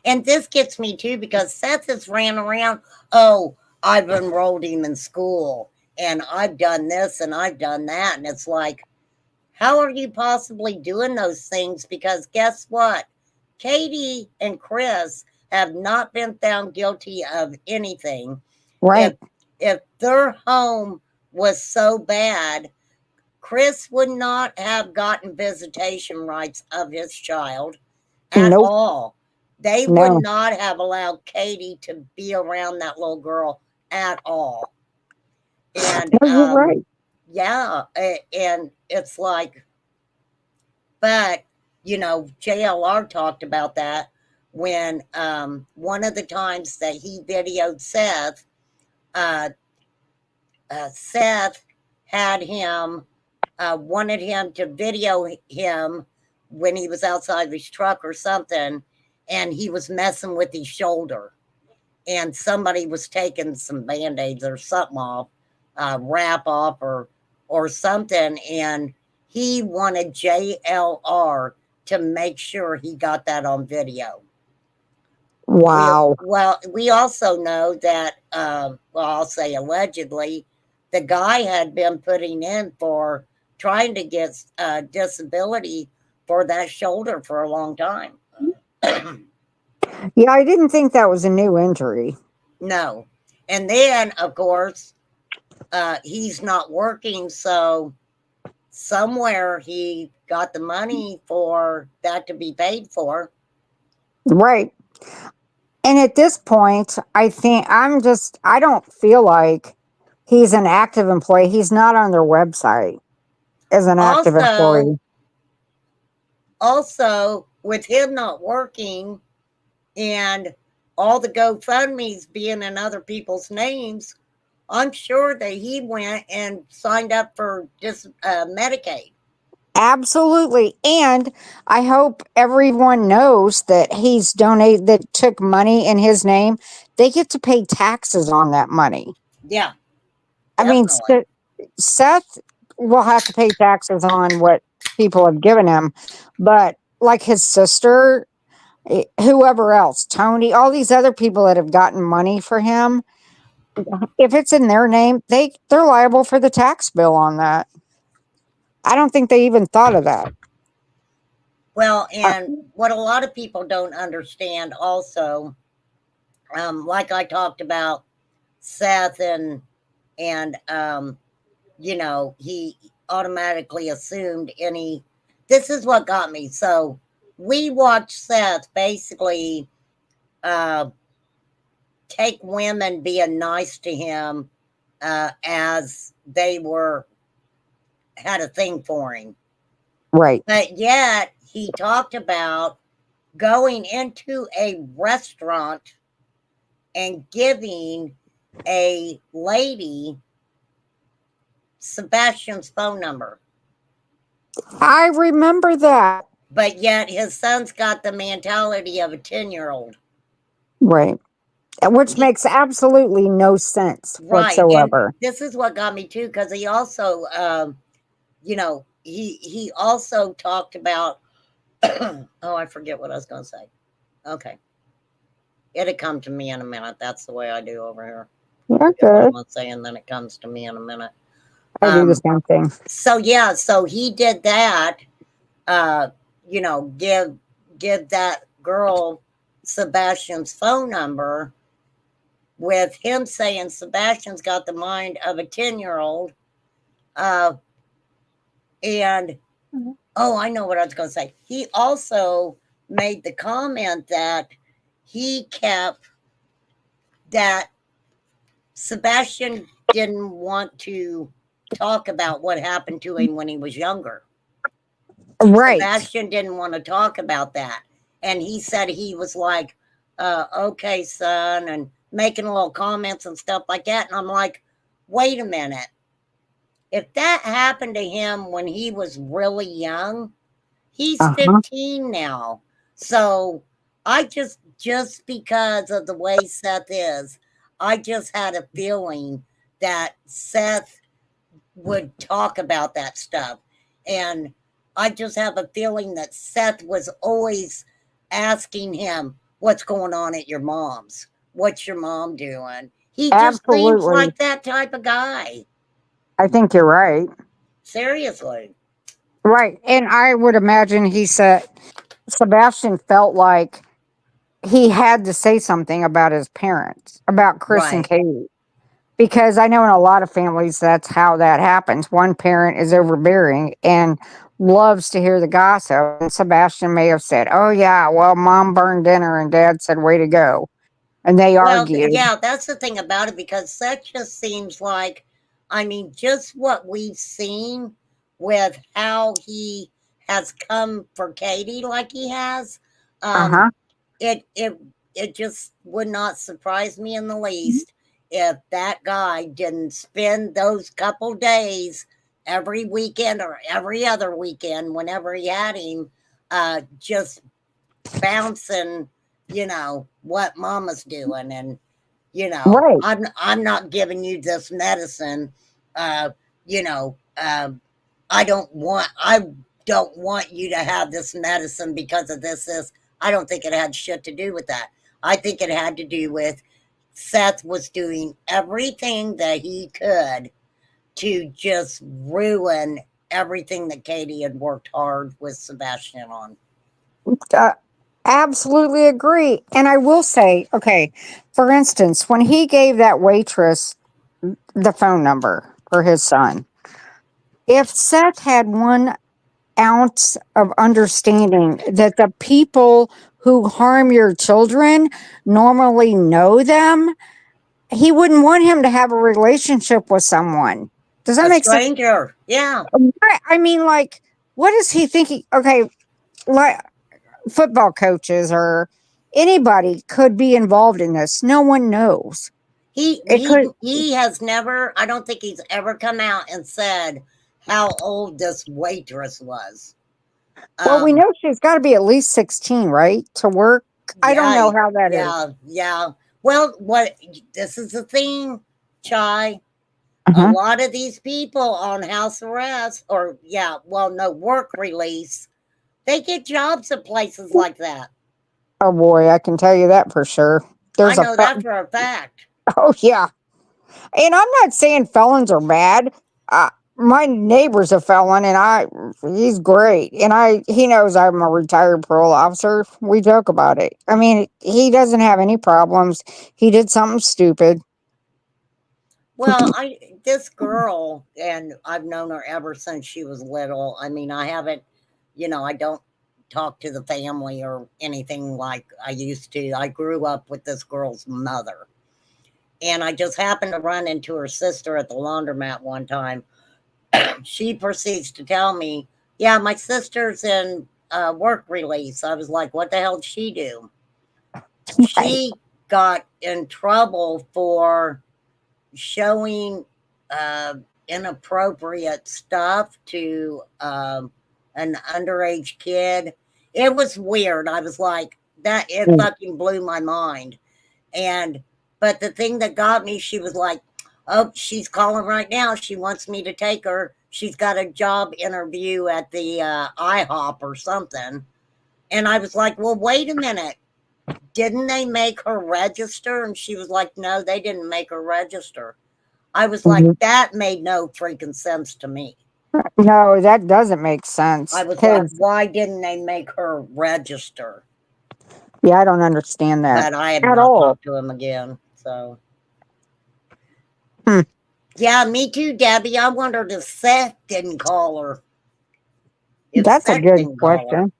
And this gets me too because Seth has ran around. Oh, I've enrolled him in school and I've done this and I've done that. And it's like, how are you possibly doing those things? Because guess what? Katie and Chris have not been found guilty of anything. If right. if their home was so bad, Chris would not have gotten visitation rights of his child at Nope. all. They would No. not have allowed Katie to be around that little girl at all. And No, you're right. yeah, and it's like, but JLR talked about that when one of the times that he videoed Seth, uh, Seth had him wanted him to video him when he was outside of his truck or something, and he was messing with his shoulder, and somebody was taking some band-aids or something off, wrap off or something, and he wanted JLR to make sure he got that on video. Wow. We also know that, I'll say allegedly, the guy had been putting in for trying to get disability for that shoulder for a long time. Yeah, I didn't think that was a new injury. No. And then, of course, he's not working, so somewhere he got the money for that to be paid for. Right. And at this point, I think I don't feel like he's an active employee. He's not on their website as an active employee. Also, with him not working and all the GoFundMe's being in other people's names, I'm sure that he went and signed up for just Medicaid. Absolutely. And I hope everyone knows that he's donated, that took money in his name. They get to pay taxes on that money. Yeah. I mean, Definitely. Seth will have to pay taxes on what people have given him, but like his sister, whoever else, Tony, all these other people that have gotten money for him, if it's in their name, they're liable for the tax bill on that. I don't think they even thought of that. Well, and what a lot of people don't understand also, like I talked about Seth and you know, he automatically assumed this is what got me. So we watched Seth basically take women being nice to him as they had a thing for him. Right. But yet he talked about going into a restaurant and giving a lady Sebastian's phone number. I remember that. But yet his son's got the mentality of a 10-year-old. Right. Which makes absolutely no sense whatsoever. And this is what got me too, because he also, you know, he also talked about, oh, I forget what I was going to say. Okay. It'll come to me in a minute. That's the way I do over here. You're good. I'm saying, then it comes to me in a minute. I do the same thing. So yeah, so he did that. You know, give that girl Sebastian's phone number, with him saying Sebastian's got the mind of a 10-year-old. And oh, I know what I was going to say. He also made the comment that that Sebastian didn't want to talk about what happened to him when he was younger. Right. Sebastian didn't want to talk about that. And he said he was like, okay, son, and making little comments and stuff like that. And I'm like, wait a minute. If that happened to him when he was really young, he's 15 now. So I just because of the way Seth is, I just had a feeling that Seth would talk about that stuff. And I just have a feeling that Seth was always asking him, what's going on at your mom's? What's your mom doing? He just seems like that type of guy. I think you're right. Seriously. Right. And I would imagine he said Sebastian felt like he had to say something about his parents, about Chris and Katie. Because I know in a lot of families, that's how that happens. One parent is overbearing and loves to hear the gossip. And Sebastian may have said, oh, yeah, well, mom burned dinner and dad said, way to go. And they argued. Yeah, that's the thing about it, because Seth just seems like, I mean, just what we've seen with how he has come for Katie like he has, it just would not surprise me in the least if that guy didn't spend those couple days every weekend or every other weekend, whenever he had him, just bouncing, what mama's doing. And, Right. I'm not giving you this medicine. You know, I don't want you to have this medicine because of this. I don't think it had shit to do with that. I think it had to do with Seth was doing everything that he could to just ruin everything that Katie had worked hard with Sebastian on. Uh, absolutely agree. And I will say, okay, for instance, when he gave that waitress the phone number for his son, if Seth had 1 ounce of understanding that the people who harm your children normally know them, he wouldn't want him to have a relationship with someone. Does that A make sense? stranger, yeah. I mean, like, what is he thinking? Okay, like football coaches or anybody could be involved in this. No one knows. He It he could. he has never. I don't think he's ever come out and said how old this waitress was. Well, we Um, know she's got to be at least 16, right, to work. I don't yeah, know how that is. yeah. Well, what this is the thing, Chai. A Uh-huh. lot of these people on house arrest, or no, work release, they get jobs at places like that. Oh boy, I can tell you that for sure. I There's a know that for a fact. oh yeah, and I'm not saying felons are bad. My neighbor's a felon, and he's great, and he knows I'm a retired parole officer. We joke about it. I mean, he doesn't have any problems. He did something stupid. Well, this girl, and I've known her ever since she was little. I mean, I haven't, I don't talk to the family or anything like I used to. I grew up with this girl's mother, and I just happened to run into her sister at the laundromat one time. She proceeds to tell me, "Yeah, my sister's in work release." I was like, "What the hell did she do?" Right. She got in trouble for showing inappropriate stuff to an underage kid. It was weird. I was like, that it fucking blew my mind. And but the thing that got me, she was like, "Oh, she's calling right now. She wants me to take her. She's got a job interview at the IHOP or something." And I was like, "Well, wait a minute. Didn't they make her register?" And she was like, "No, they didn't make her register." I was like, Mhm. that made no freaking sense to me. No, that doesn't make sense. I was like, Because why didn't they make her register? yeah, I don't understand that But I had at not all. talked to him again. So, Hmm. yeah, me too, Debbie. I wondered if Seth didn't call her. If That's a Seth good didn't call her. question.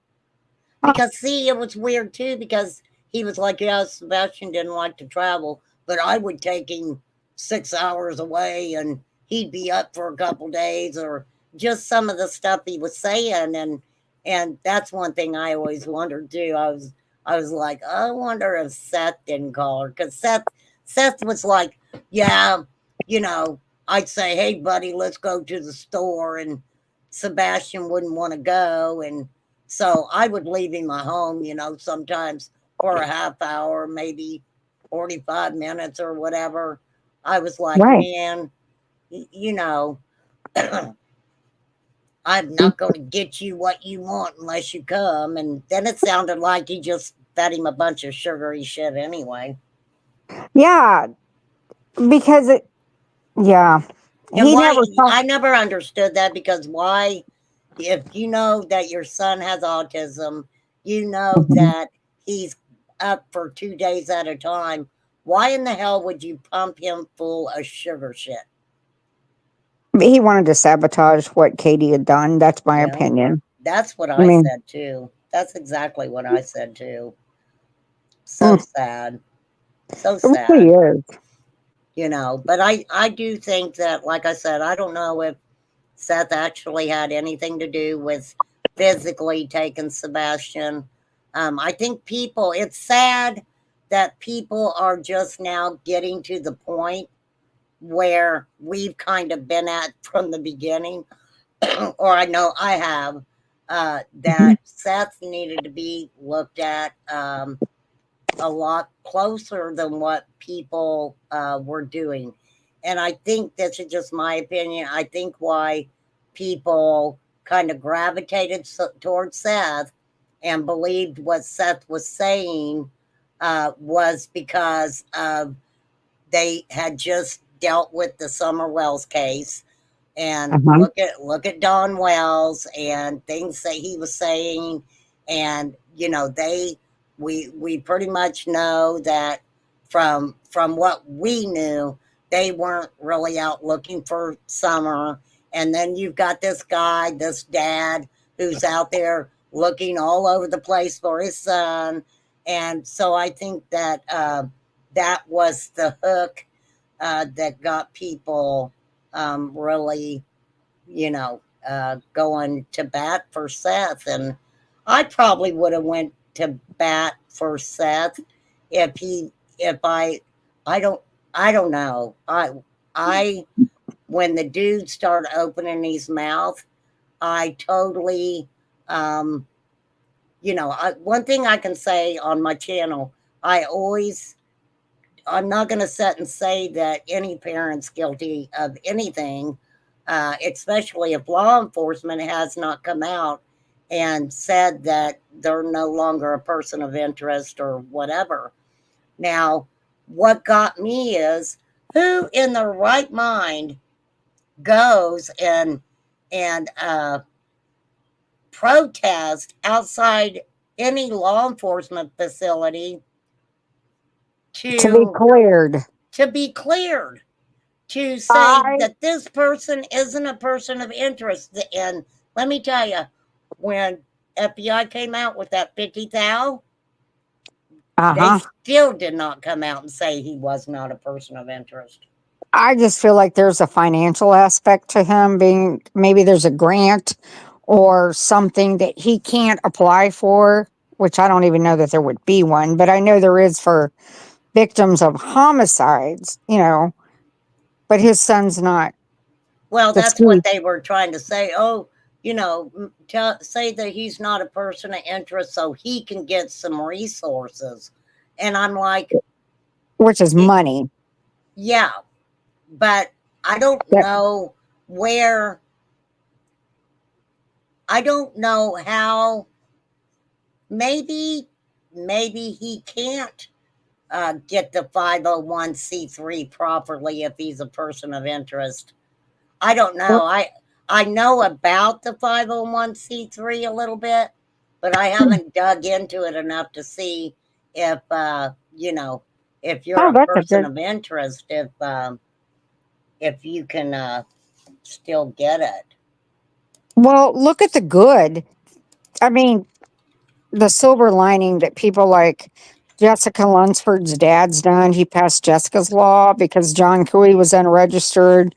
Because, see, it was weird too, because he was like, yeah, Sebastian didn't like to travel, but I would take him 6 hours away and he'd be up for a couple days, or just some of the stuff he was saying. And that's one thing I always wondered too. I was like, I wonder if Seth didn't call her, because Seth was like, yeah, you know, I'd say, hey buddy, let's go to the store, and Sebastian wouldn't want to go. And so I would leave him at home, sometimes for a half hour, maybe 45 minutes or whatever. I was like, Right. man, I'm not going to get you what you want unless you come. And then it sounded like he just fed him a bunch of sugary shit anyway. Yeah, because yeah, And he why? never talked. I never understood that, because why, if you know that your son has autism, you know Mhm. that he's up for 2 days at a time, why in the hell would you pump him full of sugar shit? He wanted to sabotage what Katie had done. That's my Yeah, opinion. that's what I I mean, said too. That's exactly what I said too. So mm, sad. So it really sad. is. But I do think that, like I said, I don't know if Seth actually had anything to do with physically taking Sebastian. I think it's sad that people are just now getting to the point where we've kind of been at from the beginning, or I know I have, that Seth needed to be looked at a lot closer than what people were doing. And I think this is just my opinion. I think why people kind of gravitated towards Seth and believed what Seth was saying was because they had just dealt with the Summer Wells case, and look at Don Wells and things that he was saying, and we pretty much know that from what we knew, they weren't really out looking for Summer. And then you've got this guy, this dad, who's out there looking all over the place for his son. And so I think that that was the hook that got people really, going to bat for Seth. And I probably would have went to bat for Seth if I don't know. I when the dude started opening his mouth, I totally one thing I can say on my channel, I'm not going to sit and say that any parent's guilty of anything, especially if law enforcement has not come out and said that they're no longer a person of interest or whatever. Now, what got me is, who in their right mind goes and protest outside any law enforcement facility To be cleared. To say that this person isn't a person of interest. And let me tell you, when FBI came out with that 50,000, they still did not come out and say he was not a person of interest. I just feel like there's a financial aspect to him being, maybe there's a grant or something that he can't apply for, which I don't even know that there would be one, but I know there is for victims of homicides, but his son's not. Well, that's what they were trying to say. Oh, say that he's not a person of interest so he can get some resources. And I'm like, which is money. Yeah. But I don't know how. Maybe he can't get the 501c3 properly if he's a person of interest. I don't know. I know about the 501c3 a little bit, but I haven't dug into it enough to see if if you're a person of interest, if you can still get it. Well, look at the good. I mean, the silver lining that people like Jessica Lunsford's dad's done. He passed Jessica's law because John Cooey was unregistered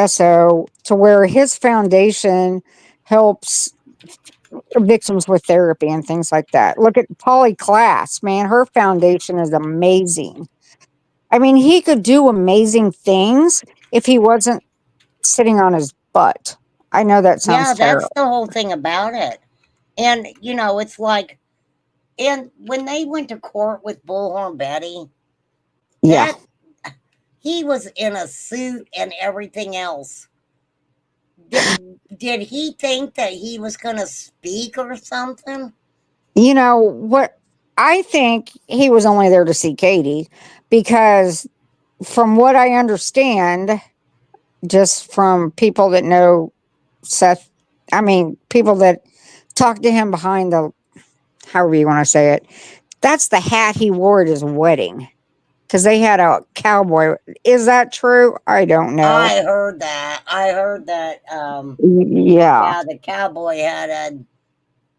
SO, to where his foundation helps victims with therapy and things like that. Look at Polly Klaas, man, her foundation is amazing. I mean, he could do amazing things if he wasn't sitting on his butt. I know that sounds terrible. That's the whole thing about it. And, it's like, and when they went to court with Bullhorn Betty, he was in a suit and everything else. Did he think that he was going to speak or something? What? I think he was only there to see Katie, because from what I understand, just from people that know Seth, people that talk to him behind the, however you want to say it, that's the hat he wore at his wedding, because they had a cowboy. Is that true? I don't know. I heard that. Yeah, the cowboy had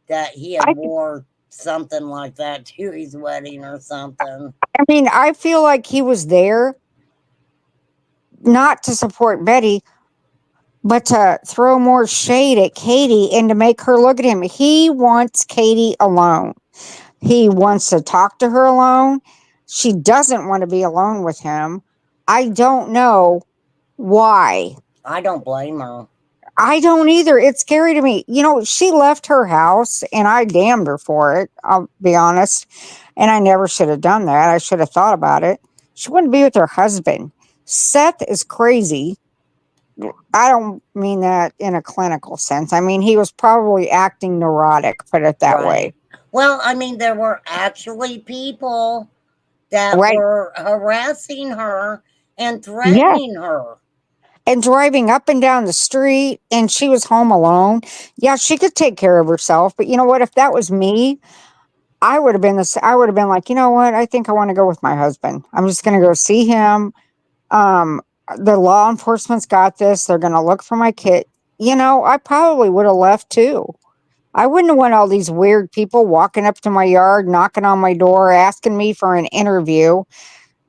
that he had wore something like that to his wedding or something. I feel like he was there not to support Betty, but to throw more shade at Katie and to make her look at him. He wants Katie alone. He wants to talk to her alone. She doesn't want to be alone with him. I don't know why. I don't blame her. I don't either. It's scary to me. You know, she left her house and I damned her for it. I'll be honest. And I never should have done that. I should have thought about it. She wouldn't be with her husband. Seth is crazy. I don't mean that in a clinical sense. I mean, he was probably acting neurotic, put it that way. Right. Well, I mean, there were actually people that Right. were harassing her and Yeah. threatening her. And driving up and down the street, and she was home alone. Yeah, she could take care of herself. But you know what? If that was me, I would have been this. I would have been like, you know what? I think I want to go with my husband. I'm just going to go see him. Um, the law enforcement's got this. They're going to look for my kid. You know, I probably would have left too. I wouldn't want all these weird people walking up to my yard, knocking on my door, asking me for an interview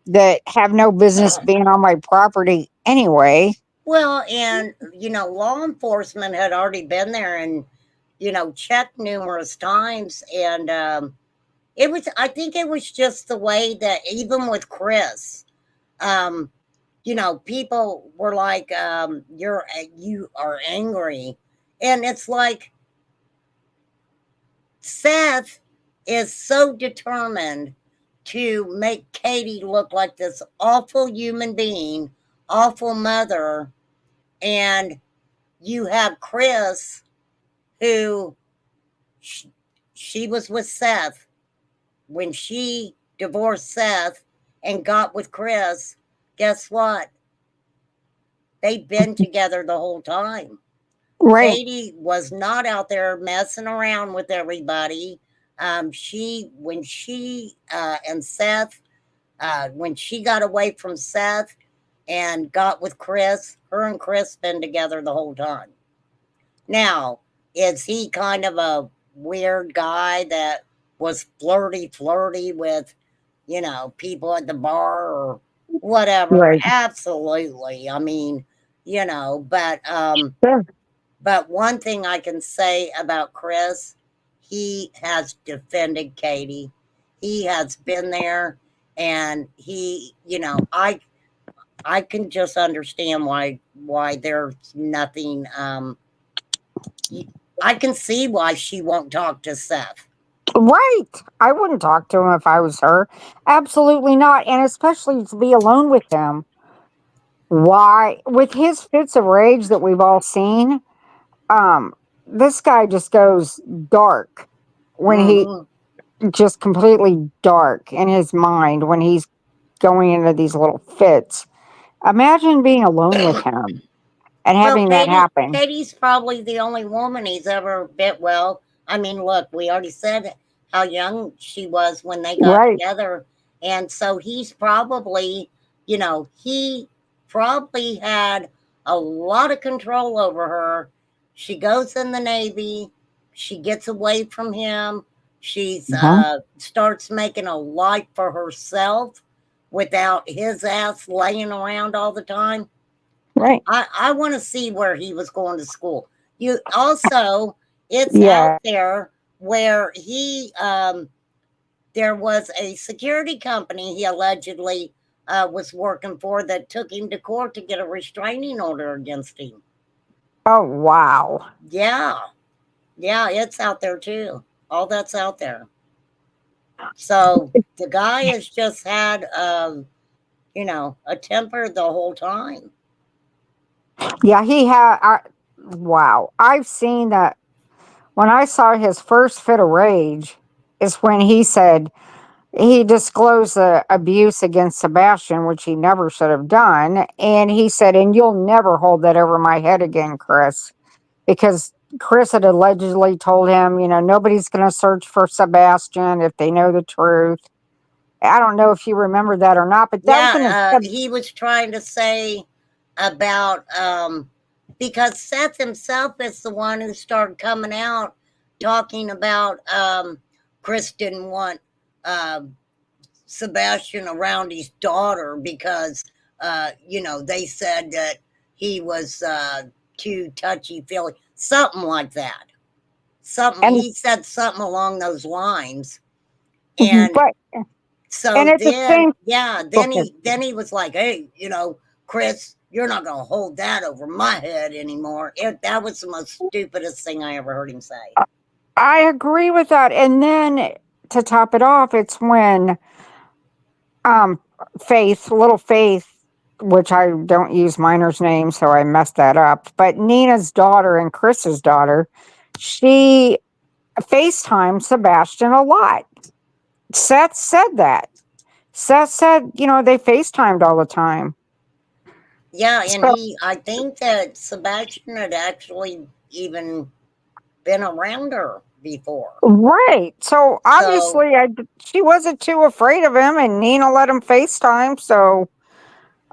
that have no business being on my property anyway. Well, and, law enforcement had already been there and, checked numerous times. And I think it was just the way that even with Chris, people were like, you are angry. And it's like, Seth is so determined to make Katie look like this awful human being, awful mother. And you have Chris, who she was with Seth. When she divorced Seth and got with Chris, guess what? They've been together the whole time. Right. Katie was not out there messing around with everybody. And Seth, when she got away from Seth and got with Chris, her and Chris been together the whole time. Now, is he kind of a weird guy that was flirty with, people at the bar or whatever? Right. Absolutely. I mean, but Sure. but one thing I can say about Chris, he has defended Katie. He has been there, and he, I can just understand why there's nothing. I can see why she won't talk to Seth. Right. I wouldn't talk to him if I was her. Absolutely not. And especially to be alone with him. Why? With his fits of rage that we've all seen, um, this guy just goes dark when he Hmm. just completely dark in his mind when he's going into these little fits. Imagine being alone with him and Well, having that happen. Katie's probably the only woman he's ever been. Well, I mean, look, we already said how young she was when they got Right. together. And so he's probably, he probably had a lot of control over her. She goes in the Navy, she gets away from him, she's Uh-huh. starts making a life for herself without his ass laying around all the time. Right. I want to see where he was going to school. You also, it's out Yeah. there where there was a security company he allegedly was working for that took him to court to get a restraining order against him. Oh, wow. Yeah, it's out there too. All that's out there. So the guy has just had, a temper the whole time. Yeah, he had. Wow. I've seen that. When I saw his first fit of rage, is when he said he disclosed the abuse against Sebastian, which he never should have done. And he said, and you'll never hold that over my head again, Chris. Because Chris had allegedly told him, nobody's going to search for Sebastian if they know the truth. I don't know if you remember that or not, but that was in Yeah, his. he was trying to say about because Seth himself is the one who started coming out talking about Chris didn't want Sebastian around his daughter because they said that he was too touchy feely, something like that. Something And, he said something along those lines, and but, so and at the then, same. yeah, Okay. then he was like, "Hey, Chris, you're not going to hold that over my head anymore. That was the most stupidest thing I ever heard him say. I agree with that. And then to top it off, it's when um little Faith, which I don't use minors' names, so I messed that up. But Nina's daughter and Chris's daughter, she FaceTimed Sebastian a lot. Seth said that. Seth said, they FaceTimed all the time. Yeah, and So, I think that Sebastian had actually even been around her before. right. So So, obviously, she wasn't too afraid of him, and Nina let him FaceTime. So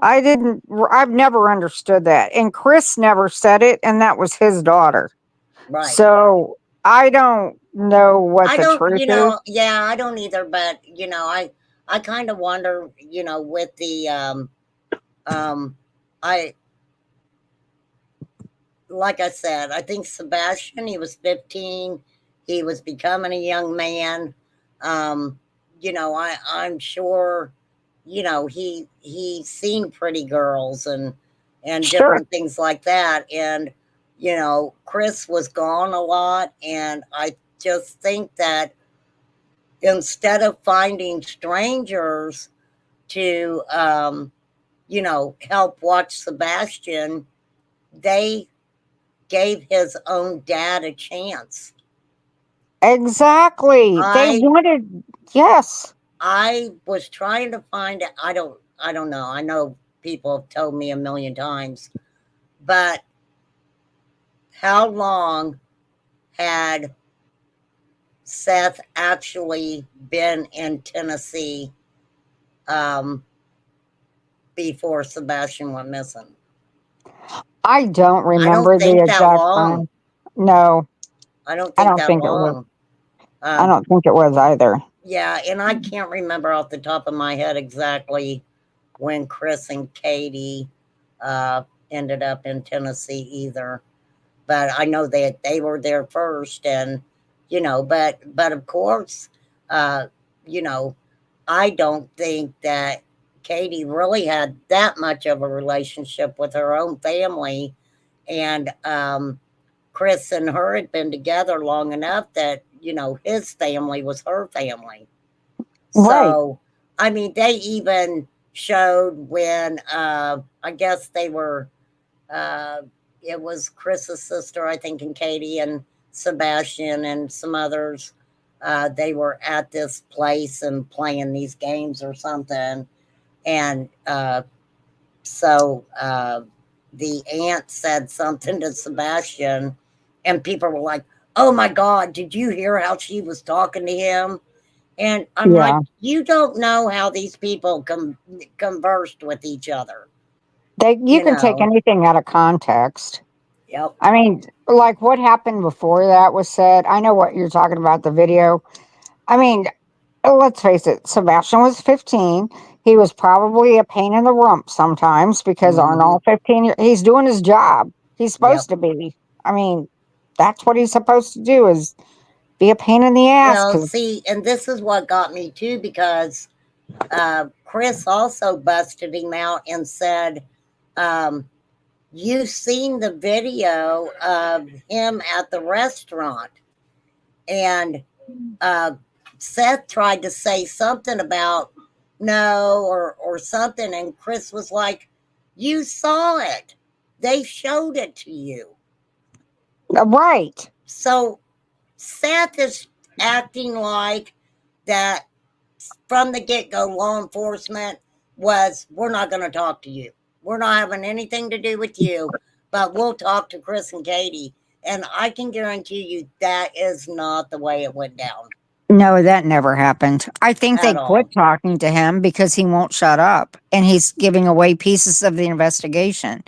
I've never understood that. And Chris never said it, and that was his daughter. right. So I don't know what I the don't, truth is. yeah, I don't either, but I kind of wonder, with the I like I said, I think Sebastian, he was 15, he was becoming a young man. Um, I'm sure, he's seen pretty girls and Sure. different things like that. And, Chris was gone a lot, and I just think that instead of finding strangers to help watch Sebastian, they gave his own dad a chance. Exactly. They I wanted, yes. I was trying to find it. I don't know. I know people have told me a million times, but how long had Seth actually been in Tennessee before Sebastian went missing? I don't I don't remember the think that exact long. time. No, I don't I think don't that think it was. long. I Um, don't think it was either. yeah, and I can't remember off the top of my head exactly when Chris and Katie uh, ended up in Tennessee either. But I know that they were there first, and but of course, uh, you know, I don't think that Katie really had that much of a relationship with her own family, and Chris and her had been together long enough that his family was her family. Right. So, I mean, they even showed when I guess they were. Uh, it was Chris's sister, I think, and Katie and Sebastian and some others. They were at this place and playing these games or something, and so the aunt said something to Sebastian, and people were like, "Oh my God, did you hear how she was talking to him?" And I'm like, Yeah. "You don't know how these people conversed with each other, You you can take know?" anything out of context. Yep. I mean, like what happened before that was said. I know what you're talking about, the video. I mean, let's face it, Sebastian was 15. He was probably a pain in the rump sometimes because aren't Hmm. all 15 he's doing his job. He's Yep. supposed to be. I mean, that's what he's supposed to do is be a pain in the ass Well, because see, and this is what got me too, because Chris also busted him out and said, um, "You've seen the video of him at the restaurant." And uh, Seth tried to say something about no or something, and Chris was like, "You saw it. They showed it to you." right. So Seth is acting like that from the get go. Law enforcement was, "We're not going to talk to you. We're not having anything to do with you, but we'll talk to Chris and Katie." And I can guarantee you that is not the way it went down No, that never happened. I think they at quit all. talking to him because he won't shut up and he's giving away pieces of the investigation.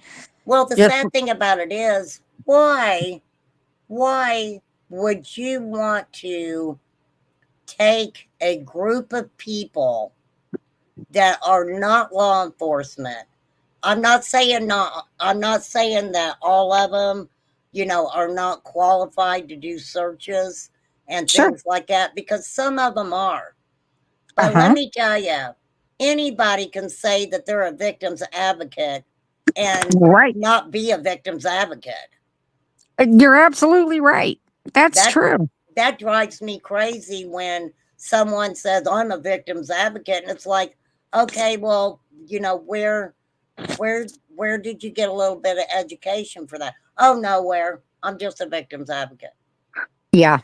Well, the Just sad thing about it is, why would you want to take a group of people that are not law enforcement? I'm not saying that all of them, are not qualified to do searches and sure. things like that, because some of them are. But let Uh-huh. me tell you, anybody can say that they're a victim's advocate and Right. not be a victim's advocate. You're absolutely right. That's That true. that drives me crazy when someone says I'm a victim's advocate, and it's like, okay, well, where did you get a little bit of education for that? Oh, nowhere. I'm just a victim's advocate. Yeah.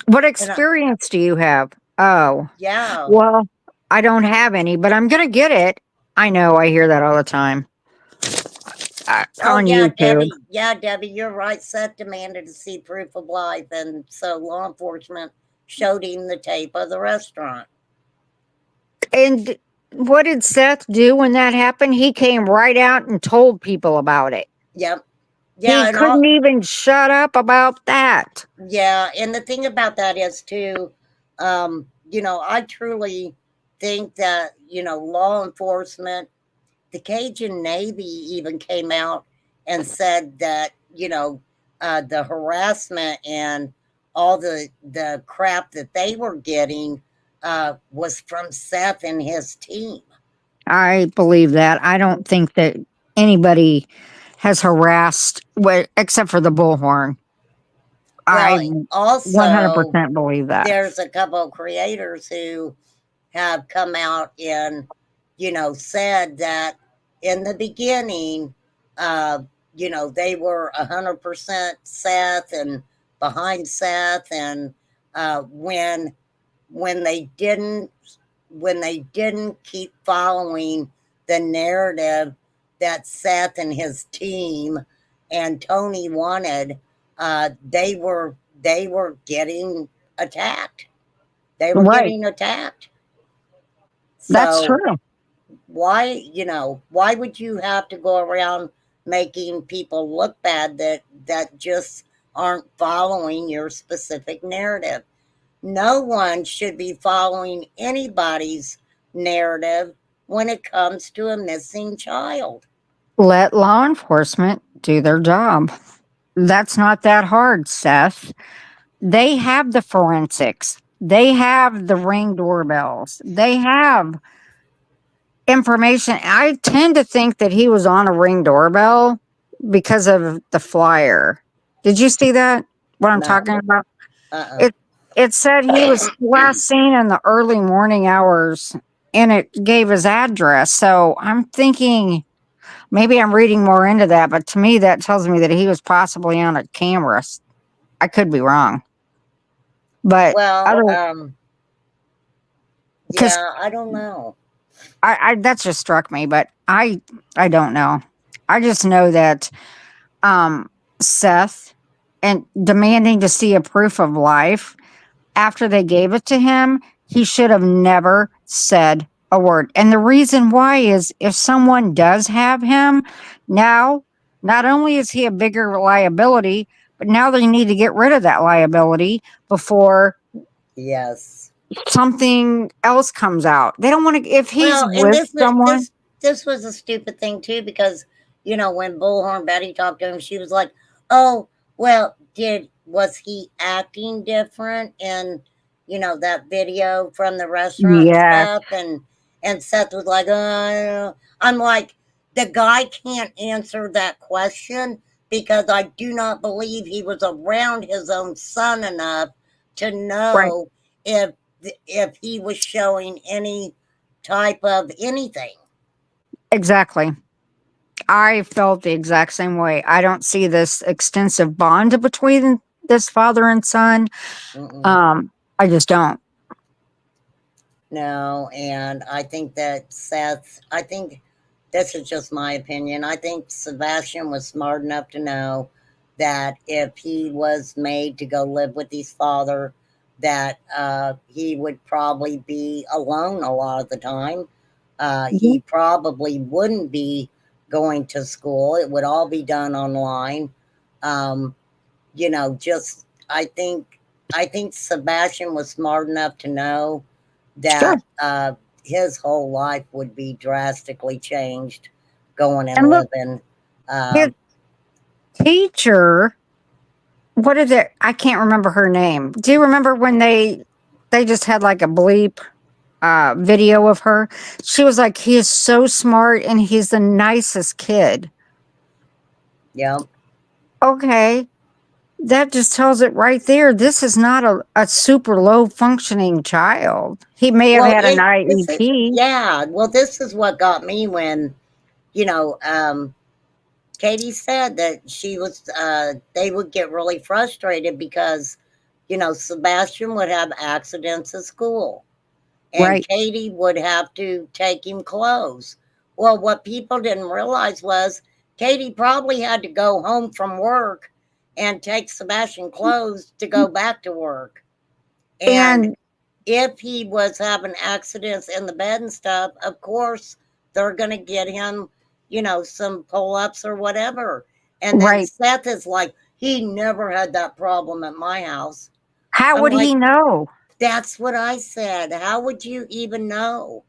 What And experience do you have? Oh, yeah. well, I don't have any, but I'm going to get it. I know. I hear that all the time Oh, on yeah, YouTube. Debbie. Yeah, Debbie, you're right. Seth demanded to see proof of life, and so law enforcement showed him the tape of the restaurant. And what did Seth do when that happened? He came right out and told people about it. Yep. Yeah, He and all. couldn't even shut up about that. Yeah, and the thing about that is too, I truly think that law enforcement, the Cajun Navy even came out and said that the harassment and all the crap that they were getting was from Seth and his team. I believe that. I don't think that anybody has harassed, except for the bullhorn. Well, I also 100% believe that. there's a couple of creators who have come out and said that in the beginning, they were 100% Seth and behind Seth, and when when they didn't keep following the narrative that Seth and his team and Tony wanted, they were getting attacked. They were Right. getting attacked. That's So true. why would you have to go around making people look bad that just aren't following your specific narrative? No one should be following anybody's narrative when it comes to a missing child. Let law enforcement do their job. That's not that hard, Seth. They have the forensics. They have the Ring doorbells. They have information. I tend to think that he was on a Ring doorbell because of the flyer. Did you see that? What I'm No. talking about? Uh-uh. It said he was last seen in the early morning hours, and it gave his address. So I'm thinking maybe I'm reading more into that, but to me that tells me that he was possibly on a camera. I could be wrong, but Well, because yeah, I don't know. I that just struck me, but I don't know. I just know that Seth and demanding to see a proof of life after they gave it to him, he should have never said a word. And the reason why is if someone does have him now, not only is he a bigger liability, but now they need to get rid of that liability before Yes. something else comes out. They don't want to, if he's Well, and with someone. this was a stupid thing too, because when Bullhorn Betty talked to him, she was like, "Oh, well, was he acting different in that video from the restaurant and Yes, stuff?" And Seth was like, I don't know." I'm like, the guy can't answer that question because I do not believe he was around his own son enough to right. know if he was showing any type of anything. Exactly. I felt the exact same way. I don't see this extensive bond between this father and son. Mm-mm. I just don't. No, and I think that I think this is just my opinion. I think Sebastian was smart enough to know that if he was made to go live with his father, that he would probably be alone a lot of the time. Mhm. He probably wouldn't be going to school. It would all be done online. Um, just I think Sebastian was smart enough to know Sure. that his whole life would be drastically changed going and And look, living. his teacher, what is it? I can't remember her name. Do you remember when they just had like a bleep video of her? She was like, he is so smart and he's the nicest kid. Yep. Okay. That just tells it right there. This is not a super low functioning child. He may have Well, had an this is, IEP. yeah. Well, this is what got me when, you know, Katie said that she was, they would get really frustrated because, Sebastian would have accidents at school and Right. Katie would have to take him clothes. Well, what people didn't realize was Katie probably had to go home from work and take Sebastian clothes to go back to work. And And if he was having accidents in the bed and stuff, of course they're going to get him, some pull ups or whatever. And then right. Seth is like, he never had that problem at my house. How I'm would like, he know? that's what I said. How would you even know?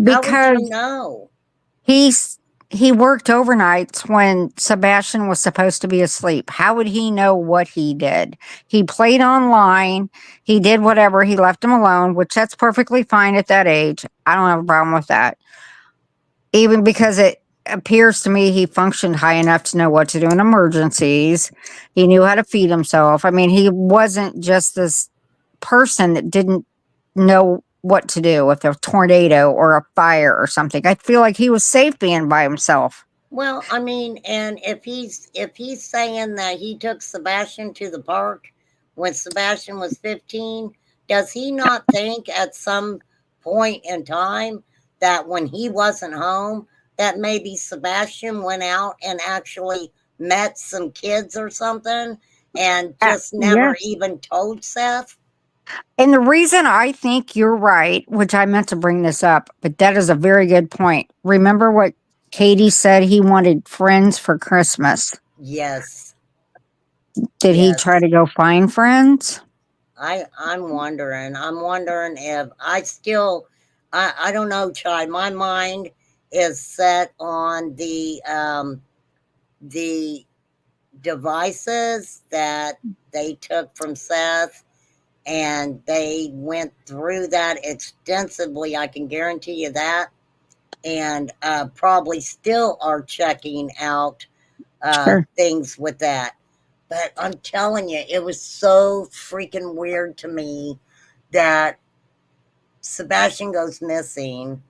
How would you Because know? he's he worked overnights when Sebastian was supposed to be asleep. How would he know what he did? He played online. He did whatever. He left him alone, which that's perfectly fine at that age. I don't have a problem with that. Even because it appears to me he functioned high enough to know what to do in emergencies. He knew how to feed himself. I mean, he wasn't just this person that didn't know what to do if a tornado or a fire or something. I feel like he was safe being by himself. Well, I mean, and if he's saying that he took Sebastian to the park when Sebastian was 15, does he not think at some point in time that when he wasn't home, that maybe Sebastian went out and actually met some kids or something and just never Yes. even told Seth? And the reason I think you're right, which I meant to bring this up, but that is a very good point. Remember what Katie said he wanted friends for Christmas? Yes. Did he try Yes. to go find friends? I'm wondering. I'm wondering if I don't know, Chai. My mind is set on the devices that they took from Seth, and they went through that extensively. I can guarantee you that, and probably still are checking out Sure. things with that. But I'm telling you, it was so freaking weird to me that Sebastian goes missing.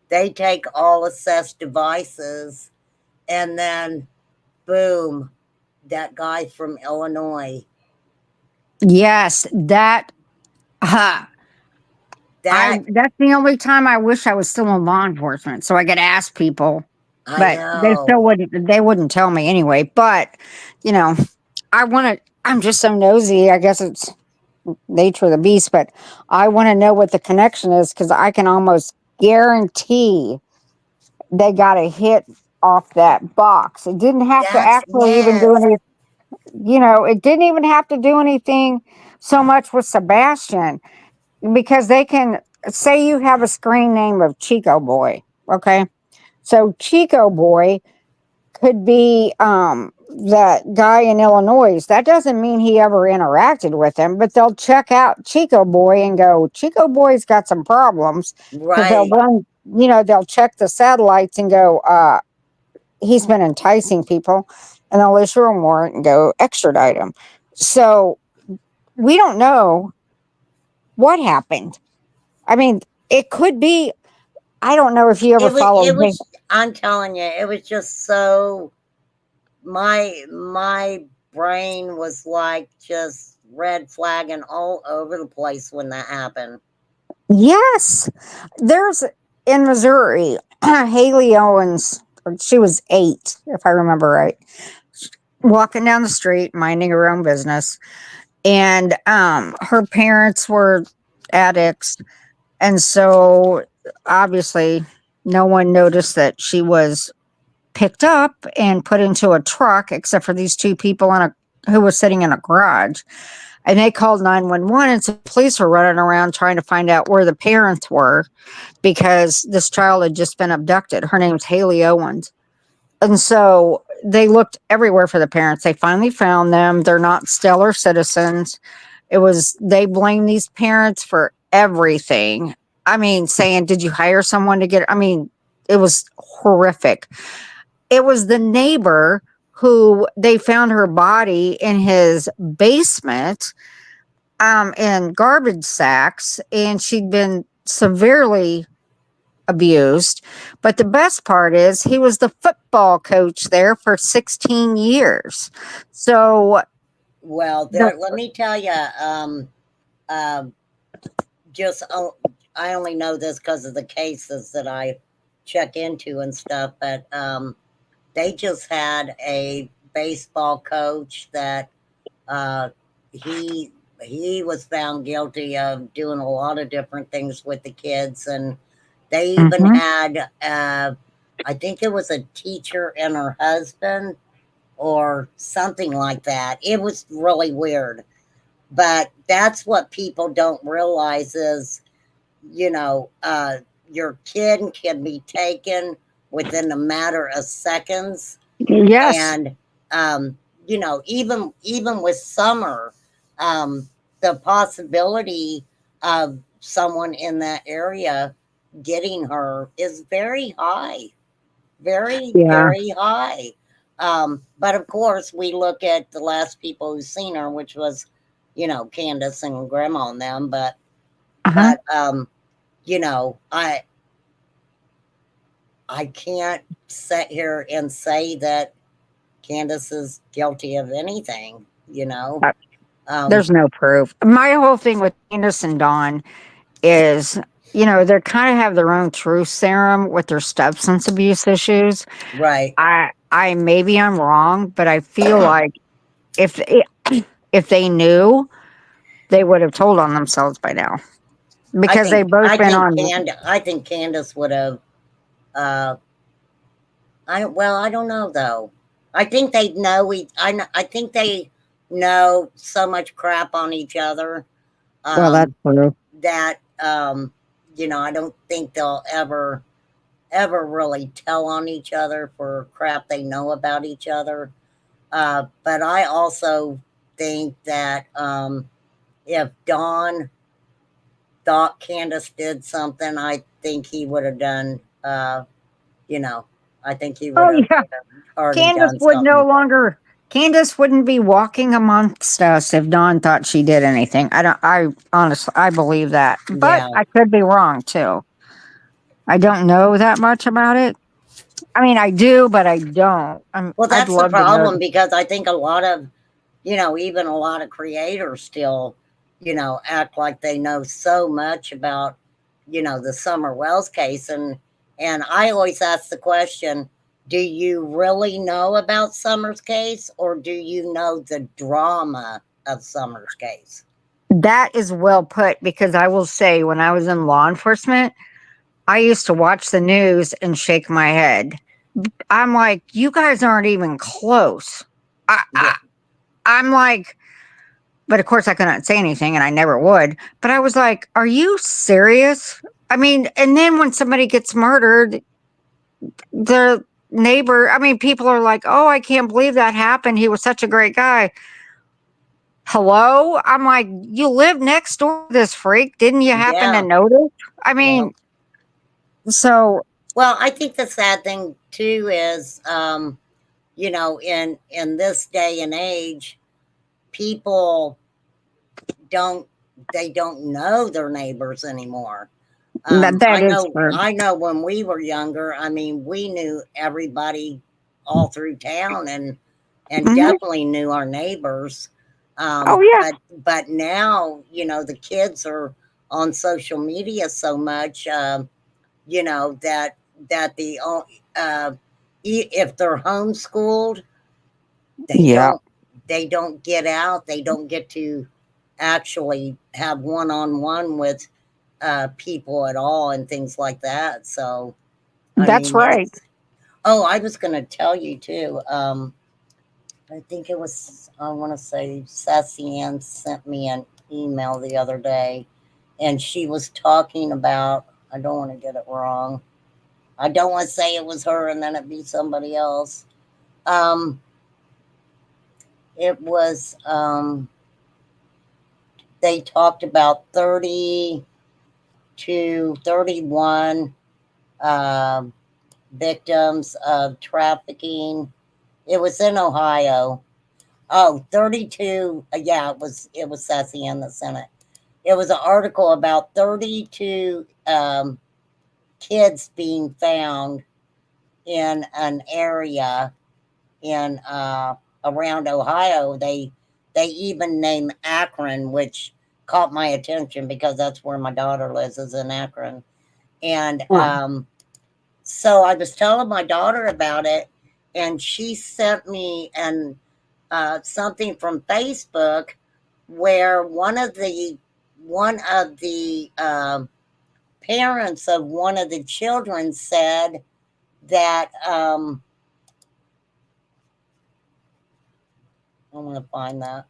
They take all assessed devices, and then boom, that guy from Illinois. Yes, that uh, That that's the only time I wish I was still in law enforcement so I could ask people. I But know. they wouldn't tell me anyway. But, you know, I'm just so nosy. I guess it's nature of the beast, but I want to know what the connection is because I can almost guarantee they got a hit off that box. It didn't have to That's actually even do yes. any, it didn't even have to do anything so much with Sebastian because they can say you have a screen name of Chico Boy. Okay. So Chico Boy could be that guy in Illinois. That doesn't mean he ever interacted with him, but they'll check out Chico Boy and go, Chico Boy's got some problems because they'll Right. run, they'll check the satellites and go, he's been enticing people, and they'll issue a warrant and go extradite him. So we don't know what happened. I mean, it could be. I don't know if you ever It followed him. was I'm telling you, it was just so my brain was like just red flagging all over the place when that happened. Yes, there's in Missouri, Haley Owens. She was 8, if I remember right, walking down the street, minding her own business, and her parents were addicts, and so obviously no one noticed that she was picked up and put into a truck, except for these two people who was sitting in a garage. And they called 911, and so police were running around trying to find out where the parents were because this child had just been abducted. Her name's Haley Owens. And so they looked everywhere for the parents. They finally found them. They're not stellar citizens. They blamed these parents for everything. I mean, saying, did you hire someone to get, I mean, it was horrific. It was the neighbor who they found her body in his basement, in garbage sacks, and she'd been severely abused. But the best part is he was the football coach there for 16 years. So Well, the, let me tell you, um, just I only know this because of the cases that I check into and stuff, but they just had a baseball coach that uh, he he was found guilty of doing a lot of different things with the kids, and they even Mhm. had I think it was a teacher and her husband or something like that. It was really weird. But that's what people don't realize is, you know, your kid can be taken within a matter of seconds. yes, And, you know, even with Summer, um, the possibility of someone in that area getting her is very high, very, yeah, very high. But of course, we look at the last people who've seen her, which was, you know, Candace and Grandma and them. uh-huh. But you know, I can't sit here and say that Candace is guilty of anything. You know, Uh, um, There's no proof. My whole thing with Candace and Dawn is, they kind of have their own truth serum with their substance abuse issues. right? I maybe I'm wrong, but I feel like if if they knew, they would have told on themselves by now because they both been on. I think Candace would have. Uh, I don't know though. I think they know I think they know so much crap on each other. Well, that's Um, true. that you know, I don't think they'll ever really tell on each other for crap they know about each other. But I also think that if Don thought Candace did something, I think he would have done. You know, I think he would Oh have yeah, already Candace done would no something. longer. Candace wouldn't be walking amongst us if Dawn thought she did anything. I don't. I honestly, I believe that, but Yeah. I could be wrong too. I don't know that much about it. I mean, I do, but I don't. Well, I'd that's the love to know. problem because I think a lot of, you know, even a lot of creators still, you know, act like they know so much about, you know, the Summer Wells case. And I always ask the question, do you really know about Summer's case or do you know the drama of Summer's case? That is well put because I will say, when I was in law enforcement, I used to watch the news and shake my head. I'm like, you guys aren't even close. I, Yeah. I, I'm like, but of course I couldn't say anything and I never would. But I was like, are you serious? I mean, and then when somebody gets murdered, the neighbor, I mean, people are like, oh, I can't believe that happened. He was such a great guy. Hello? I'm like, you live next door to this freak. Didn't you happen to Yeah. notice? I Yeah. mean, so Well, I think the sad thing too is, you know, in this day and age, people don't they don't know their neighbors anymore. that is true. I know when we were younger, I mean, we knew everybody all through town and Mhm. definitely knew our neighbors. Oh, yeah. But now, you know, the kids are on social media so much, you know, that uh, if they're homeschooled, they Yeah. don't they don't get out. They don't get to actually have one on one with people at all and things like that. So, I That's mean, right. it's. Oh, I was going to tell you too. I think it was, I want to say, Sassy Ann sent me an email the other day, and she was talking about, I don't want to get it wrong. I don't want to say it was her and then it be somebody else. Um, it was, they talked about 30 to 31 um victims of trafficking It was in Ohio. Oh, 32. Yeah, it was sassy in the Senate. It was an article about 32 kids being found in an area in around Ohio. They even named Akron, which caught my attention because that's where my daughter lives, is in Akron. And so I was telling my daughter about it, and she sent me something from Facebook where one of the parents of one of the children said that I want to find that,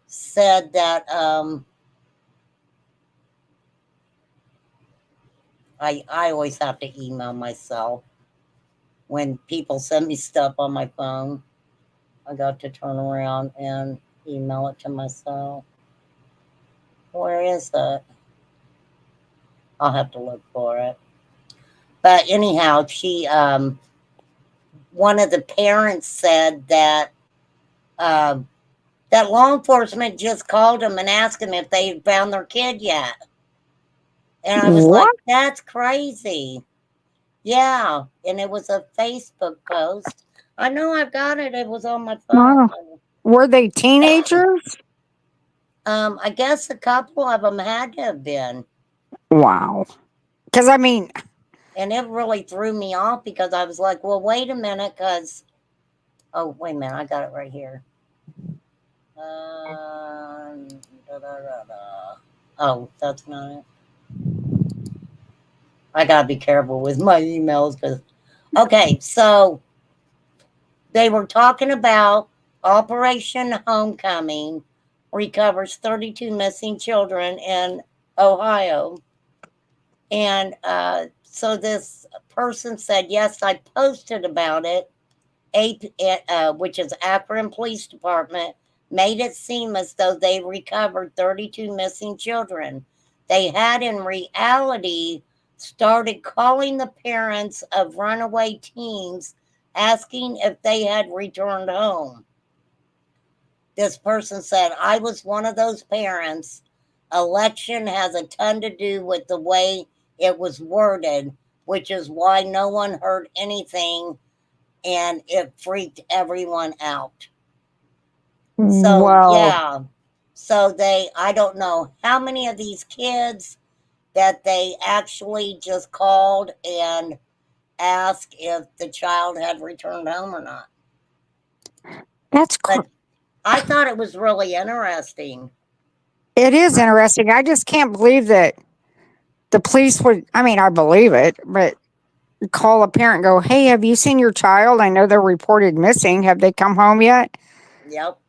said that I always have to email myself when people send me stuff on my phone. I got to turn around and email it to myself. Where is it? I'll have to look for it. But anyhow, she one of the parents said that that law enforcement just called them and asked them if they found their kid yet. And I was like, that's crazy. Yeah, and it was a Facebook post. I know I've got it. It was on my phone. Wow. Were they teenagers? I guess a couple of them had to have been. Wow. Because I mean, And it really threw me off because I was like, well, wait a minute, because oh, wait a minute, I got it right here. Oh, that's not it. I gotta be careful with my emails because okay, so they were talking about Operation Homecoming recovers 32 missing children in Ohio. And so this person said, yes, I posted about it. Which is Akron Police Department, made it seem as though they recovered 32 missing children. They had, in reality, started calling the parents of runaway teens, asking if they had returned home. This person said, I was one of those parents. Election has a ton to do with the way it was worded, which is why no one heard anything, and it freaked everyone out. So, well, yeah. So I don't know how many of these kids that they actually just called and asked if the child had returned home or not. that's But I thought it was really interesting. it is interesting. I just can't believe that the police would. I mean, I believe it, but call a parent, and go, "Hey, have you seen your child? I know they're reported missing. Have they come home yet?" Yep.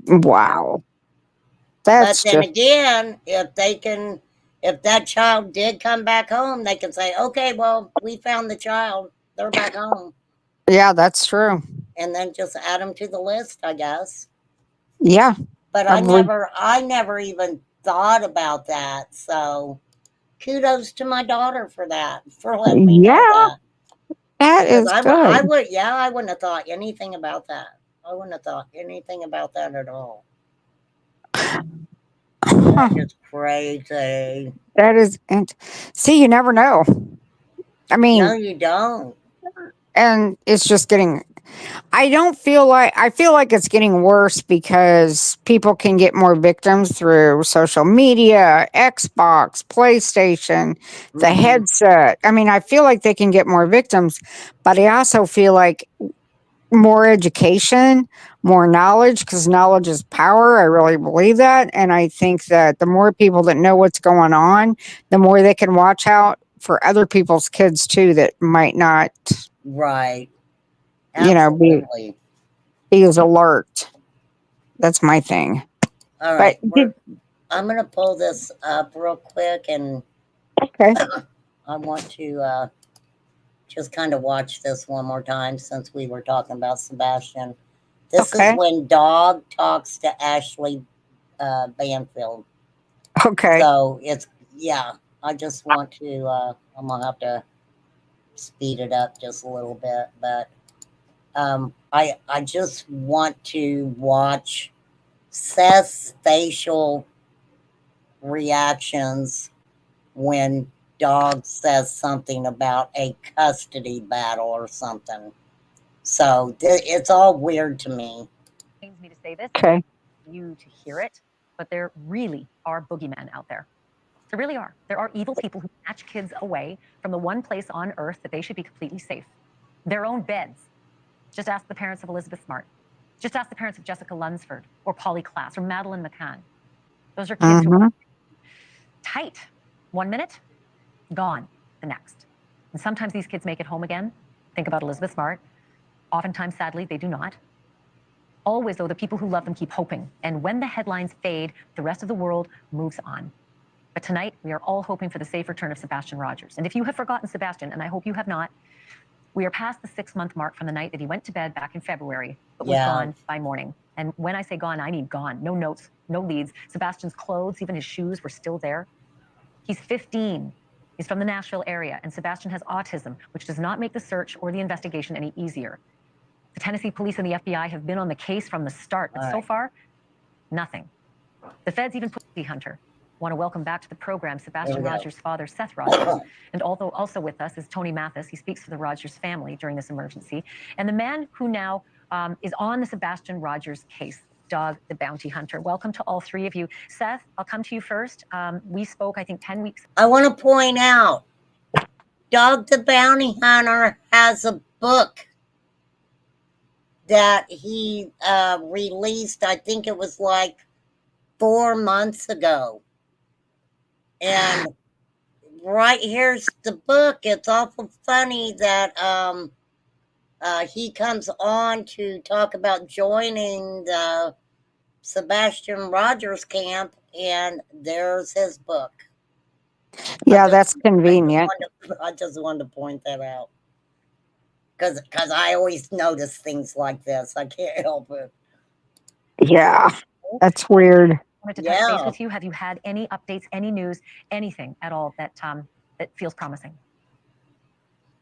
Wow, But that's then just again, if that child did come back home, they can say, okay, well, we found the child. They're back home. yeah, that's true. And then just add them to the list, I guess. Yeah, But I believe. I never even thought about that. So kudos to my daughter for that, for letting me know Yeah, that. that Because is I good. would, yeah, I wouldn't have thought anything about that. I wouldn't have thought anything about that at all. Huh, That is crazy. that is. See, you never know. I No, mean, you don't. and it's just getting. I feel like it's getting worse because people can get more victims through social media, Xbox, PlayStation, the Mm-hmm. headset. I mean, I feel like they can get more victims, but I also feel like more education, more knowledge, because knowledge is power. I really believe that. And I think that the more people that know what's going on, the more they can watch out for other people's kids too that might not, Right. you know, Absolutely. be as alert. That's my thing. All But right. I'm going to pull this up real quick, and okay. I want to just kind of watch this one more time since we were talking about Sebastian. This is Okay. when Dog talks to Ashley Banfield. Okay. So it's, yeah, I just want to, I'm going to have to speed it up just a little bit. But I just want to watch Seth's facial reactions when Dog says something about a custody battle or something. So it's all weird to me. Pains me to say this, Okay. you to hear it, but there really are boogeymen out there. There really are. There are evil people who snatch kids away from the one place on earth that they should be completely safe. Their own beds. Just ask the parents of Elizabeth Smart. Just ask the parents of Jessica Lunsford or Polly Klaas or Madeline McCann. Those are kids who are tight 1 minute, gone the next. And sometimes these kids make it home again. Think about Elizabeth Smart. Oftentimes, sadly, they do not. Always, though, the people who love them keep hoping. And when the headlines fade, the rest of the world moves on. But tonight, we are all hoping for the safe return of Sebastian Rogers. And if you have forgotten Sebastian, and I hope you have not, we are past the 6-month mark from the night that he went to bed back in February, but was gone by morning. And when I say gone, I mean gone. No notes, no leads. Sebastian's clothes, even his shoes, were still there. He's 15. He's from the Nashville area, and Sebastian has autism, which does not make the search or the investigation any easier. The Tennessee police and the FBI have been on the case from the start, but so far, nothing. The feds even put the hunter. Want to welcome back to the program Sebastian Rogers' father, Seth Rogers. And although also with us is Tony Mathis. He speaks for the Rogers family during this emergency. And the man who now is on the Sebastian Rogers case, Dog the Bounty Hunter. Welcome to all three of you. Seth, I'll come to you first. We spoke, I think, 10 weeks. I want to point out, Dog the Bounty Hunter has a book that he released, I think it was like 4 months ago. And right here's the book. It's awful funny that he comes on to talk about joining the Sebastian Rogers camp, and there's his book. Yeah, that's convenient. I just wanted to point that out. Because I always notice things like this. I can't help it. Yeah, that's weird. Wanted to touch base with you. Have you had any updates, any news, anything at all that that feels promising?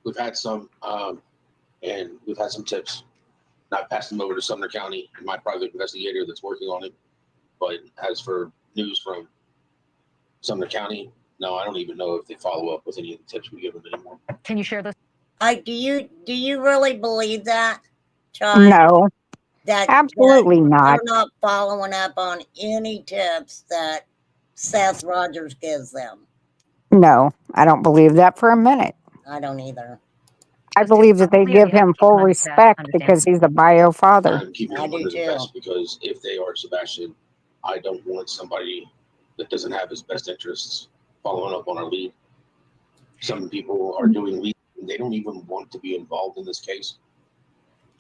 We've had some, and we've had some tips. And I've passed them over to Sumner County and my private investigator that's working on it. But as for news from Sumner County, no, I don't even know if they follow up with any of the tips we give them anymore. Can you share those? Do you really believe that, John? No. Absolutely not. They're not following up on any tips that Seth Rogers gives them. No, I don't believe that for a minute. I don't either. I believe that they give him full respect because he's a bio father. I'm keeping them under the vest because if they are Sebastian, I don't want somebody that doesn't have his best interests following up on our lead. Some people are doing lead and they don't even want to be involved in this case.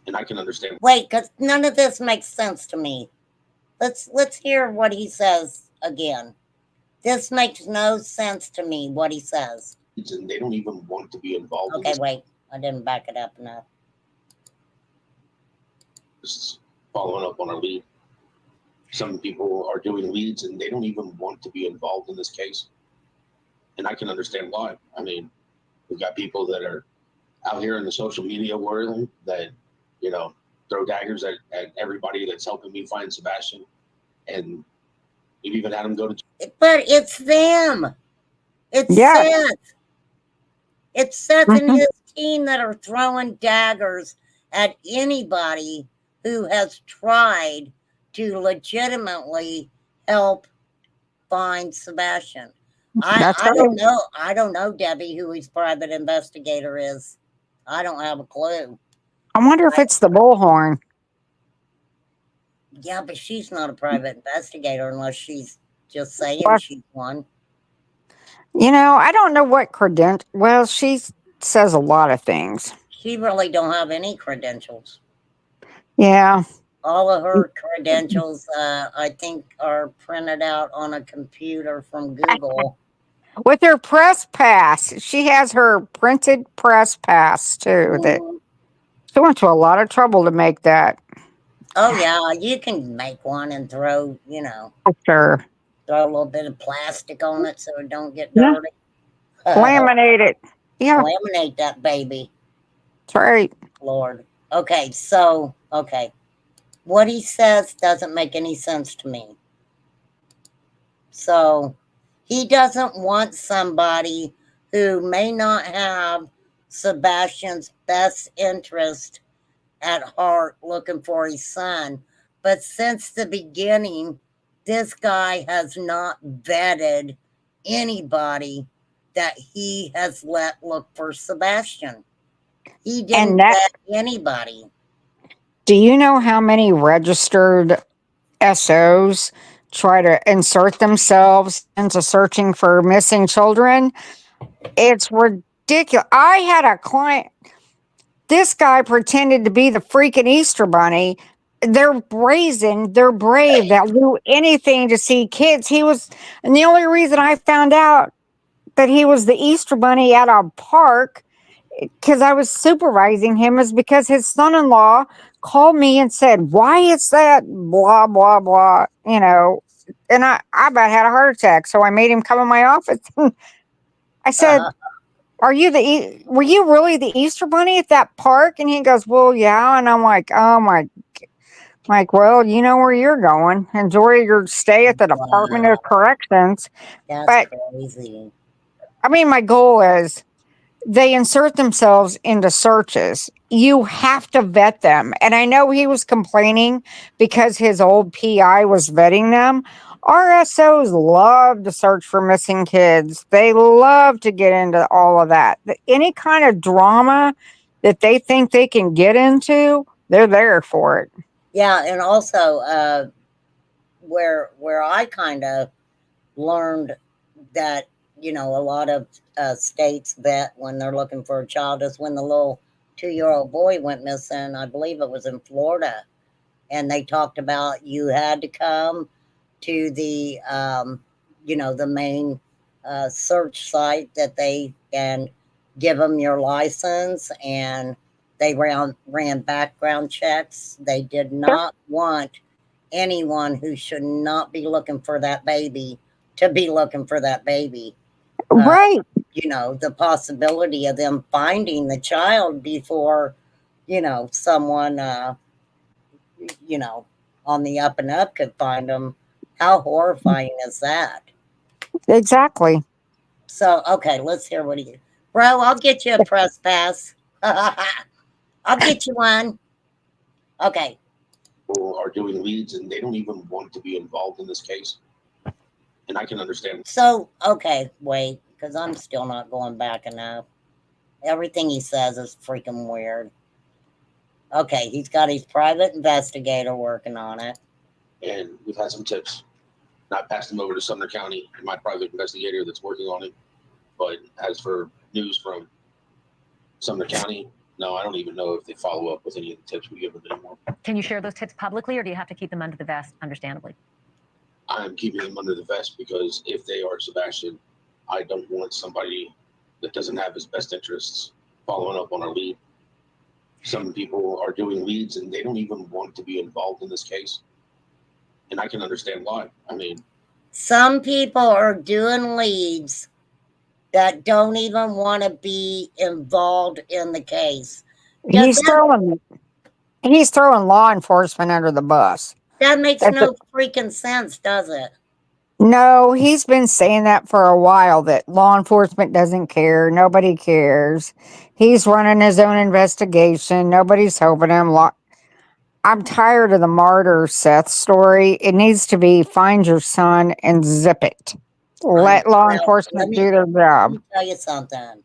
And I can understand. Wait, because none of this makes sense to me. Let's hear what he says again. This makes no sense to me, what he says. And they don't even want to be involved. Okay, wait. I didn't back it up enough. Just following up on our lead. Some people are doing leads and they don't even want to be involved in this case. And I can understand why. I mean, we've got people that are out here in the social media world that, you know, throw daggers at everybody that's helping me find Sebastian. And we've even had them go to. But it's them. It's Seth. It's Seth and his team that are throwing daggers at anybody who has tried to legitimately help find Sebastian. I don't know. I don't know, Debbie, who his private investigator is. I don't have a clue. I wonder if it's the bullhorn. Yeah, but she's not a private investigator unless she's just saying she's one. You know, I don't know what credential. Well, she says a lot of things. She really don't have any credentials. Yeah. All of her credentials, I think, are printed out on a computer from Google. With her press pass. She has her printed press pass, too. That she went to a lot of trouble to make that. Oh, yeah. You can make one and throw, you know. Sure. Throw a little bit of plastic on it so it don't get dirty. Laminate it. Yeah. Laminate that baby. That's right. Lord. Okay, so, okay. What he says doesn't make any sense to me. So he doesn't want somebody who may not have Sebastian's best interest at heart looking for his son. But since the beginning, this guy has not vetted anybody that he has let look for Sebastian. He didn't And that, vet anybody. do you know how many registered SOs try to insert themselves into searching for missing children? It's ridiculous. I had a client, this guy pretended to be the freaking Easter bunny. They're brazen, they're brave, they'll do anything to see kids. And the only reason I found out that he was the Easter bunny at a park, because I was supervising him, is because his son-in-law called me and said, "Why is that blah blah blah?" And I about had a heart attack. So I made him come in my office. I said, were you really the Easter bunny at that park?" And he goes, "Well, yeah." And I'm like, "Oh my," like, "Well, you know where you're going. Enjoy your stay at the Department of Wow, Corrections." that's But crazy. I mean, my goal is, they insert themselves into searches. You have to vet them. And I know he was complaining because his old PI was vetting them. RSOs love to search for missing kids. They love to get into all of that. Any kind of drama that they think they can get into, they're there for it. Yeah, and also where I kind of learned that a lot of states vet when they're looking for a child is when the little 2-year-old boy went missing. I believe it was in Florida, and they talked about you had to come to the the main search site that they and give them your license, and they ran background checks. They did not want anyone who should not be looking for that baby to be looking for that baby. Uh, Right. the possibility of them finding the child before, someone, you know, on the up and up could find them. How horrifying is that? Exactly. So, okay, let's hear what he. Bro, I'll get you a press pass. I'll get you one. Okay. People are doing leads and they don't even want to be involved in this case. And I can understand. So, okay, wait, because I'm still not going back enough. Everything he says is freaking weird. Okay, he's got his private investigator working on it. And we've had some tips. And I passed them over to Sumner County and my private investigator that's working on it. But as for news from Sumner County, no, I don't even know if they follow up with any of the tips we give them anymore. Can you share those tips publicly, or do you have to keep them under the vest, understandably? I'm keeping them under the vest because if they are Sebastian, I don't want somebody that doesn't have his best interests following up on our lead. Some people are doing leads and they don't even want to be involved in this case. And I can understand why. I mean, some people are doing leads that don't even want to be involved in the case. He's throwing law enforcement under the bus. That makes no freaking sense, does it? No, he's been saying that for a while, that law enforcement doesn't care. Nobody cares. He's running his own investigation. Nobody's helping him. I'm tired of the martyr Seth story. It needs to be find your son and zip it. Let law enforcement do their job. Let me tell you something.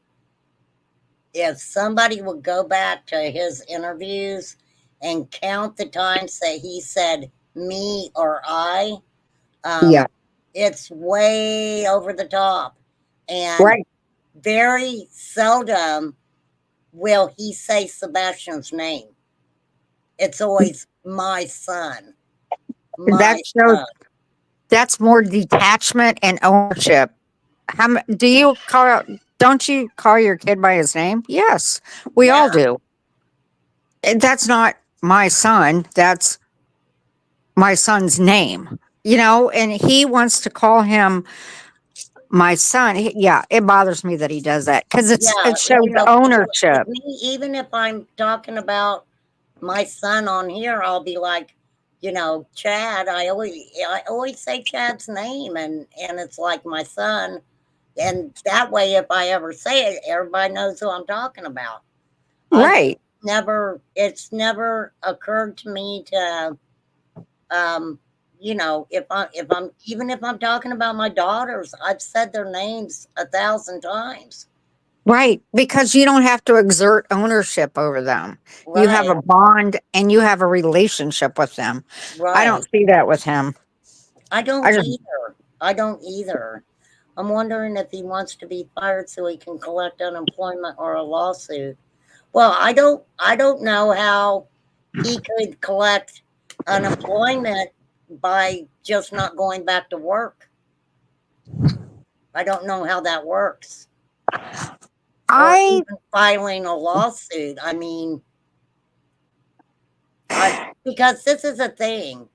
If somebody would go back to his interviews and count the times that he said me or I, Yeah. it's way over the top. And Right. very seldom will he say Sebastian's name. It's always my son. That's more detachment and ownership. Don't you call your kid by his name? Yes, we all do. That's not my son. That's my son's name, and he wants to call him my son. Yeah, it bothers me that he does that because it shows ownership. Me, even if I'm talking about my son on here, I'll be like, Chad. I always say Chad's name, and it's like my son, and that way, if I ever say it, everybody knows who I'm talking about. I Right. it's never occurred to me to, um, if I'm talking about my daughters, I've said their names 1,000 times. Right. Because you don't have to exert ownership over them. You have Right, a bond and you have a relationship with them. I right. don't see that with him. I don't I just, either. I don't either. I'm wondering if he wants to be fired so he can collect unemployment or a lawsuit. Well, I don't know how he could collect unemployment by just not going back to work. I don't know how that works. Or I, even filing a lawsuit. I mean, because this is a thing.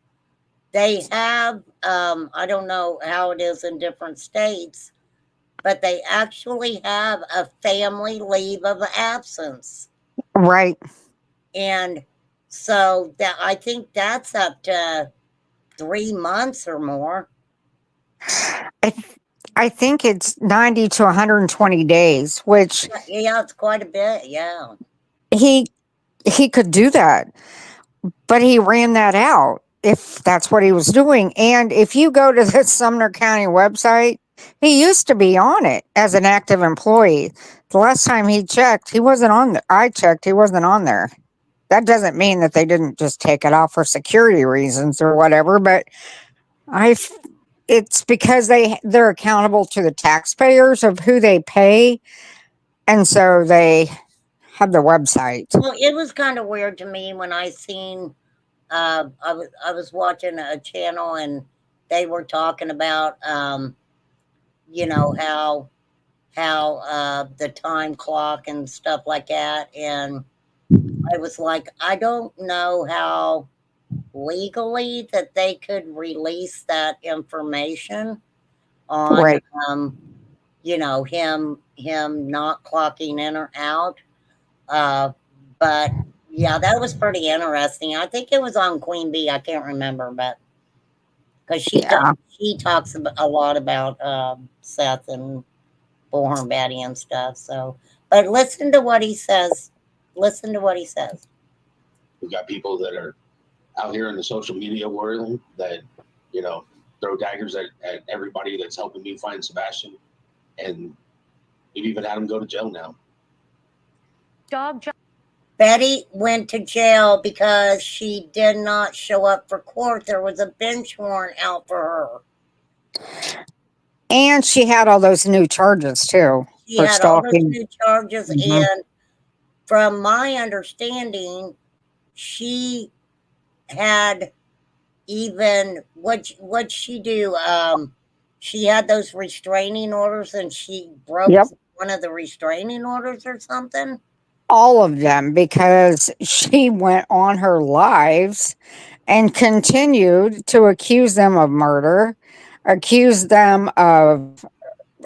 They have, I don't know how it is in different states, but they actually have a family leave of absence. right. And so that I think that's up to 3 months or more. I, I think it's 90 to 120 days, which Yeah, it's quite a bit. Yeah. he, he could do that, but he ran that out if that's what he was doing. And if you go to the Sumner County website, he used to be on it as an active employee. The last time he checked, he wasn't on there. I checked, he wasn't on there. That doesn't mean that they didn't just take it off for security reasons or whatever, but I it's because they're accountable to the taxpayers of who they pay, and so they have the website. Well, it was kind of weird to me when I seen, I was watching a channel and they were talking about, how the time clock and stuff like that, and I was like, I don't know how legally that they could release that information on, Right. um, him not clocking in or out. Uh, but yeah, that was pretty interesting. I think it was on Queen Bee. I can't remember, but because Yeah. she talks a lot about, Seth and Bullhorn Batty and stuff. So, but listen to what he says. Listen to what he says. We've got people that are out here in the social media world that, you know, throw daggers at everybody that's helping me find Sebastian. And we've even had him go to jail now. Dog Betty went to jail because she did not show up for court. There was a bench warrant out for her. And she had all those new charges too She for had all those stalking. new charges, Mhm. and from my understanding, she had even what she do. She had those restraining orders, and she broke Yep. one of the restraining orders or something. All of them, because she went on her lives and continued to accuse them of murder, accuse them of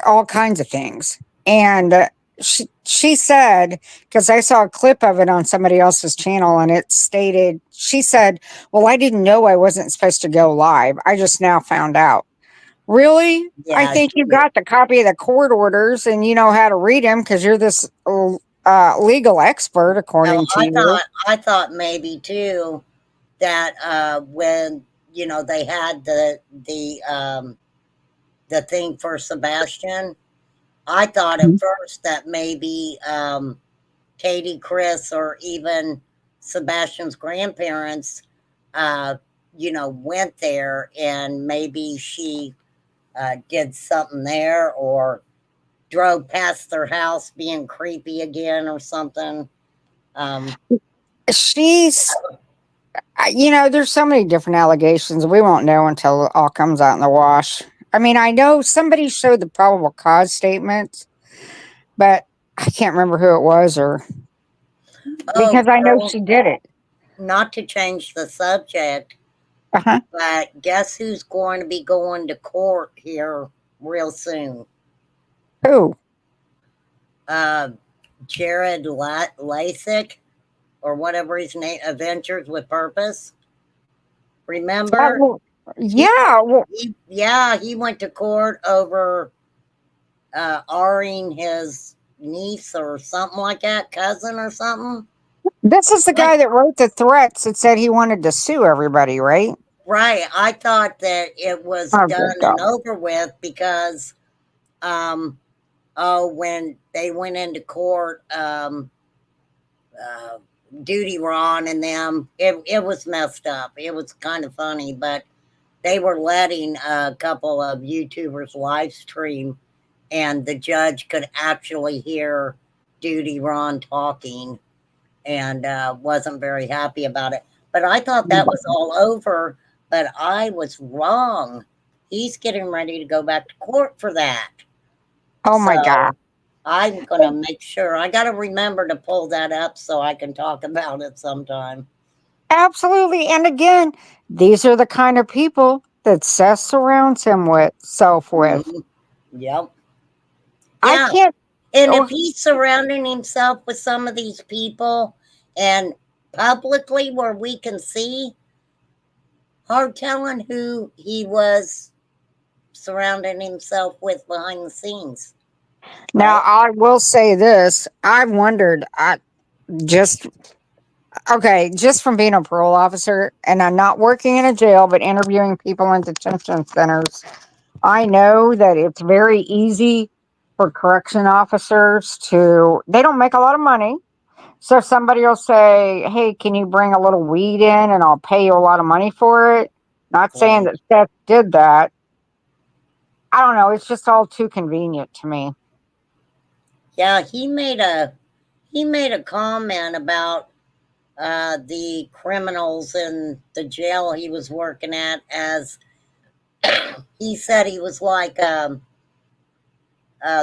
all kinds of things. And she said, because I saw a clip of it on somebody else's channel, and it stated, she said, well, I didn't know I wasn't supposed to go live. I just now found out. Really? I Yeah, think you got the copy of the court orders and you know how to read them because you're this legal expert, oh, according to I you. thought maybe too that, when they had the thing for Sebastian, I thought at Mhm. first that maybe, Katie, Chris, or even Sebastian's grandparents, went there, and maybe she, did something there, or drove past their house being creepy again or something. Um, She's, there's so many different allegations. We won't know until it all comes out in the wash. I mean, I know somebody showed the probable cause statement, but I can't remember who it was or oh, because I know girl, she did it. not to change the subject, Uh-huh. but guess who's going to be going to court here real soon? Who? Uh, Jared Lasik. or whatever his name, Adventures with Purpose. Remember? Yeah. Well, He went to court over R-ing his niece or something like that, cousin or something. this is the guy that wrote the threats that said he wanted to sue everybody, right? Right. I thought that it was Oh, done good God. and over with because, when they went into court, Duty Ron and them, it was messed up. It was kind of funny, but they were letting a couple of YouTubers live stream, and the judge could actually hear Duty Ron talking, and wasn't very happy about it. But I thought that was all over, but I was wrong. He's getting ready to go back to court for that. Oh my God. So I'm going to make sure. I got to remember to pull that up so I can talk about it sometime. Absolutely. And again, these are the kind of people that Seth surrounds himself with. Mhm. Yep. I Yeah. can't. And Oh, if he's surrounding himself with some of these people and publicly where we can see, hard telling who he was surrounding himself with behind the scenes. now, Right? I will say this. I wondered, just, okay, just from being a parole officer and I'm not working in a jail, but interviewing people in detention centers, I know that it's very easy for correction officers they don't make a lot of money. So somebody will say, hey, can you bring a little weed in and I'll pay you a lot of money for it? Not saying Right. that Seth did that. I don't know. It's just all too convenient to me. Yeah, he made a comment about the criminals in the jail he was working at, as he said he was like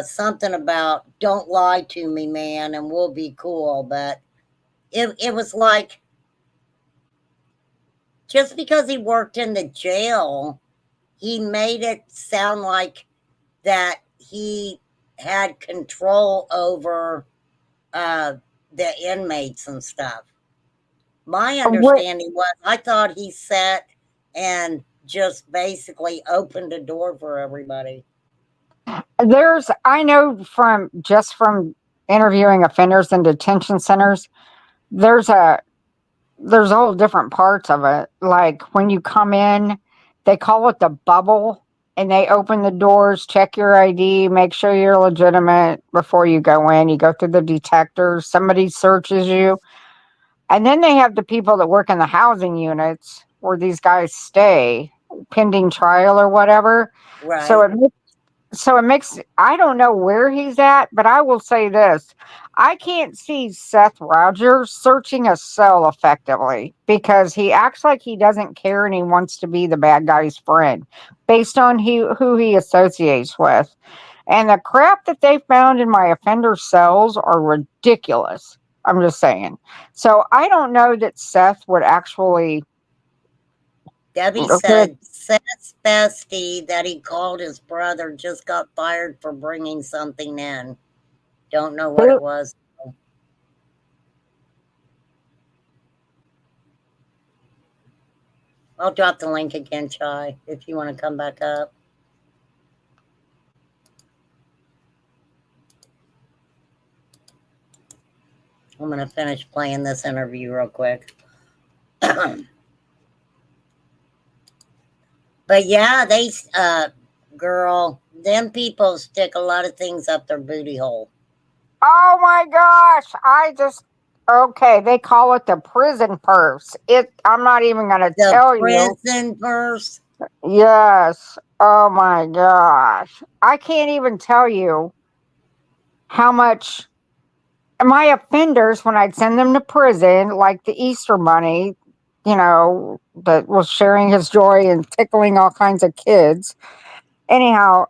something about "don't lie to me, man, and we'll be cool." But it was like, just because he worked in the jail, he made it sound like that he had control over uh, the inmates and stuff. My What understanding was, I thought he sat and just basically opened a door for everybody. I know from interviewing offenders in detention centers, there's a there's all different parts of it. Like when you come in, they call it the bubble, and they open the doors, check your ID, make sure you're legitimate before you go in. You go through the detectors, somebody searches you. And then they have the people that work in the housing units where these guys stay pending trial or whatever. So Right. it makes, I don't know where he's at, but I will say this. I can't see Seth Rogers searching a cell effectively because he acts like he doesn't care and he wants to be the bad guy's friend based on who he associates with. And the crap that they found in my offender cells are ridiculous. I'm just saying. So I don't know that Seth would actually. Debbie Okay. said Seth's bestie that he called his brother just got fired for bringing something in. Don't know what it was. I'll drop the link again, Chai, if you want to come back up. I'm going to finish playing this interview real quick. But yeah, girl, them people stick a lot of things up their booty hole. Oh my gosh. Okay, they call it the prison purse. I'm not even going to The tell you. prison purse. Yes. Oh my gosh. I can't even tell you how much my offenders, when I'd send them to prison, like the Easter Bunny, that was sharing his joy and tickling all kinds of kids. Anyhow,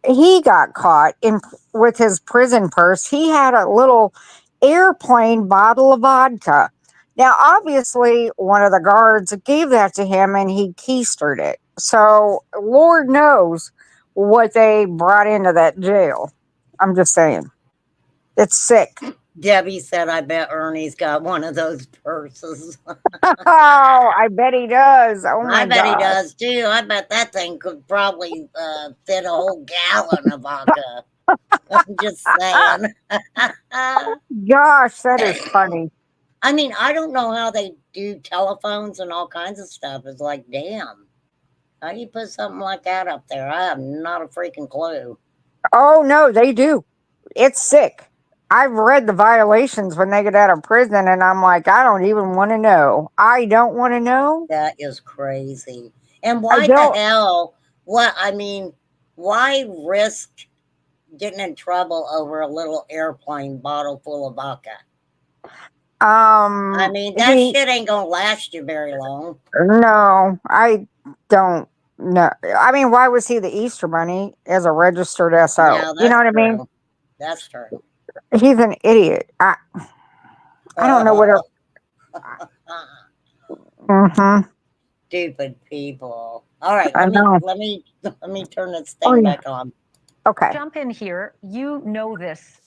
he got caught in with his prison purse. He had a little airplane bottle of vodka. Now, obviously, one of the guards gave that to him and he keistered it. So, Lord knows what they brought into that jail. I'm just saying. It's sick. Debbie said, I bet Ernie's got one of those purses. Oh, I bet he does. Oh I my bet he God. does too. I bet that thing could probably fit a whole gallon of vodka. I'm just saying. Gosh, that is funny. I mean, I don't know how they do telephones and all kinds of stuff. It's like, damn, how do you put something like that up there? I have not a freaking clue. Oh no, they do. It's sick. I've read the violations when they get out of prison, and I'm like, I don't even want to know. I don't want to know. That is crazy. And I why the don't. hell? What I mean, why risk getting in trouble over a little airplane bottle full of vodka? I mean, that shit ain't gonna last you very long. No, I don't know. I mean, why was he the Easter Bunny as a registered SO? Yeah, You know that's what I mean? true. That's true. He's an idiot. I don't know what else. Mm-hmm. Stupid people. All right, I know. let me turn this Oh, thing yeah. back on. Okay. Jump in here. You know this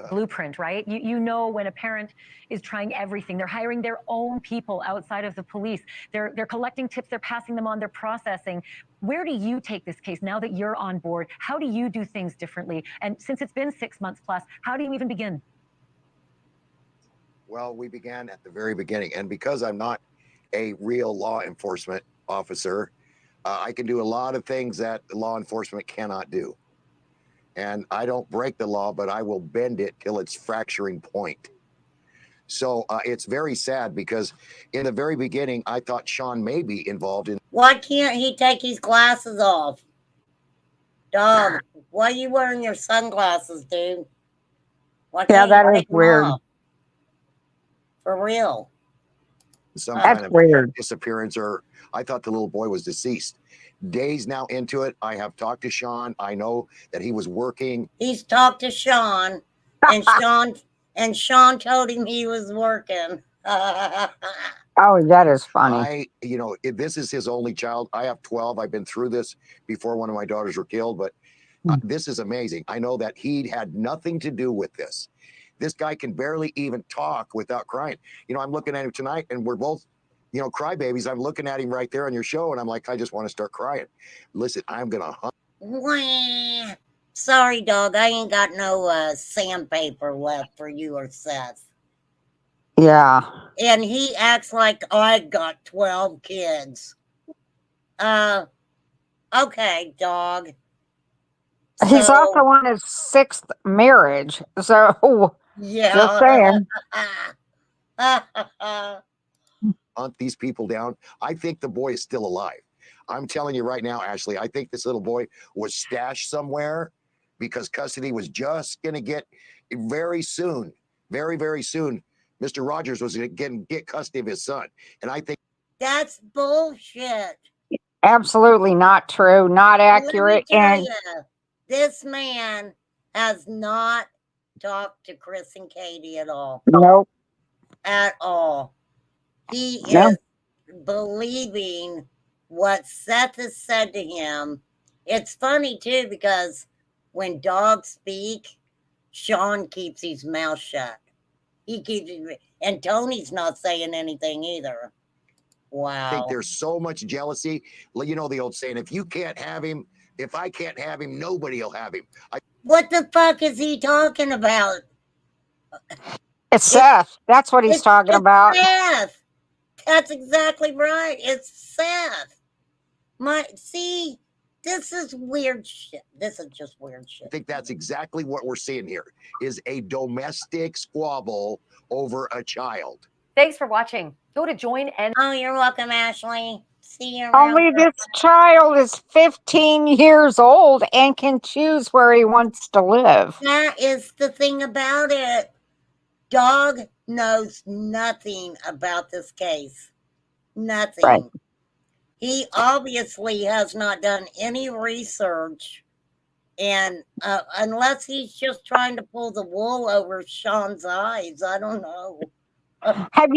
blueprint, right? You know when a parent is trying everything. They're hiring their own people outside of the police. They're collecting tips. They're passing them on. They're processing. Where do you take this case now that you're on board? How do you do things differently? And since it's been 6 months plus, how do you even begin? Well, we began at the very beginning. And because I'm not a real law enforcement officer, I can do a lot of things that law enforcement cannot do. And I don't break the law, but I will bend it till it's fracturing point. So it's very sad because in the very beginning, I thought Sean may be involved in. Why can't he take his glasses off? Dog, why are you wearing your sunglasses, dude? Why can't that you is take them weird. off? For real. Some That's kind of weird. disappearance, or I thought the little boy was deceased. Days now into it, I have talked to Sean. I know that he was working. He's talked to Sean, and Sean told him he was working. Oh, that is funny. If this is his only child. I have 12. I've been through this before one of my daughters were killed, but this is amazing. I know that he had nothing to do with this. This guy can barely even talk without crying. I'm looking at him tonight, and we're both, crybabies. I'm looking at him right there on your show, and I'm like, I just want to start crying. Listen, I'm gonna hunt. Wah. Sorry, dog. I ain't got no sandpaper left for you or Seth. Yeah. And he acts like I got 12 kids. Okay, dog. He's also on his 6th marriage. So, yeah. Just saying. Hunt these people down. I think the boy is still alive. I'm telling you right now, Ashley, I think this little boy was stashed somewhere because custody was just going to get very soon, very, very soon. Mr. Rogers was going to get custody of his son. And I think that's bullshit. Absolutely not true, not accurate. Let me tell And you, this man has not talked to Chris and Katie at all. Nope. At all. He No. is believing what Seth has said to him. It's funny too, because when dogs speak, Sean keeps his mouth shut. He keeps it, and Tony's not saying anything either. Wow. I think there's so much jealousy. You know the old saying, if you can't have him, if I can't have him, nobody will have him. What the fuck is he talking about? It's Seth. That's what he's talking about. Seth. That's exactly right. It's Seth. See, this is weird shit. This is just weird shit. I think that's exactly what we're seeing here, is a domestic squabble over a child. Thanks for watching. Go to join and. Oh, you're welcome, Ashley. See you around. Only this child is 15 years old and can choose where he wants to live. That is the thing about it. Dog knows nothing about this case. Nothing. Right. He obviously has not done any research, and unless he's just trying to pull the wool over Sean's eyes, I don't know. Has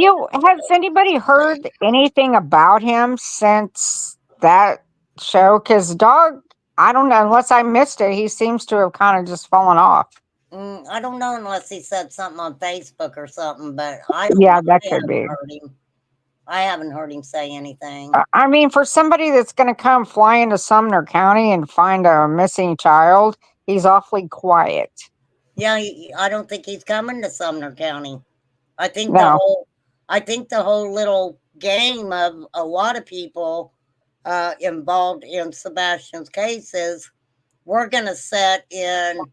anybody heard anything about him since that show? Because Dog, I don't know, unless I missed it, he seems to have kind of just fallen off. I don't know unless he said something on Facebook or something, but I don't Yeah, know. that I could haven't be. heard him. I haven't heard him say anything. I mean, for somebody that's going to come fly into Sumner County and find a missing child, he's awfully quiet. Yeah, I don't think he's coming to Sumner County. I think No, the whole little game of a lot of people involved in Sebastian's case is we're going to set in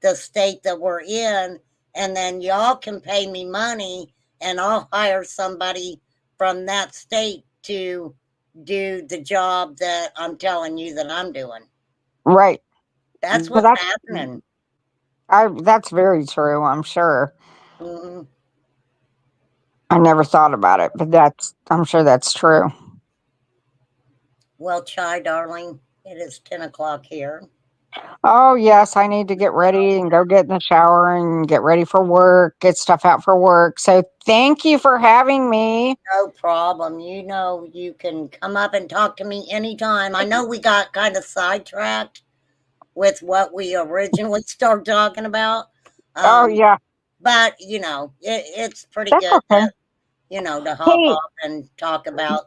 the state that we're in, and then y'all can pay me money, and I'll hire somebody from that state to do the job that I'm telling you that I'm doing. right. That's But what's happening. that's very true, I'm sure. Hmm. I never thought about it, but I'm sure that's true. Well, Chai, darling, it is 10 o'clock here. Oh, yes, I need to get ready and go get in the shower and get ready for work, get stuff out for work. So thank you for having me. No problem. You know, you can come up and talk to me anytime. I know we got kind of sidetracked with what we originally started talking about. Oh, Um, yeah, but, it's pretty that's good okay. to hop Hey, off and talk about,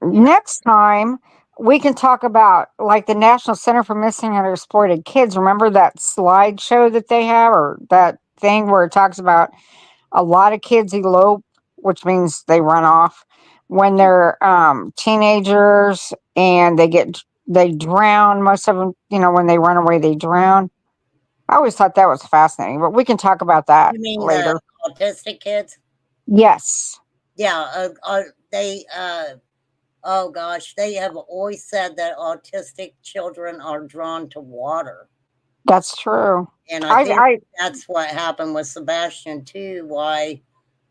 you know, next time we can talk about like the National Center for Missing and Exploited Kids. Remember that slideshow that they have, or that thing where it talks about a lot of kids elope, which means they run off when they're teenagers, and they drown. Most of them, when they run away, they drown. I always thought that was fascinating, but we can talk about that you mean the later. autistic kids? Yes, Yeah, oh gosh, they have always said that autistic children are drawn to water. that's true. And I think I that's what happened with Sebastian too, why,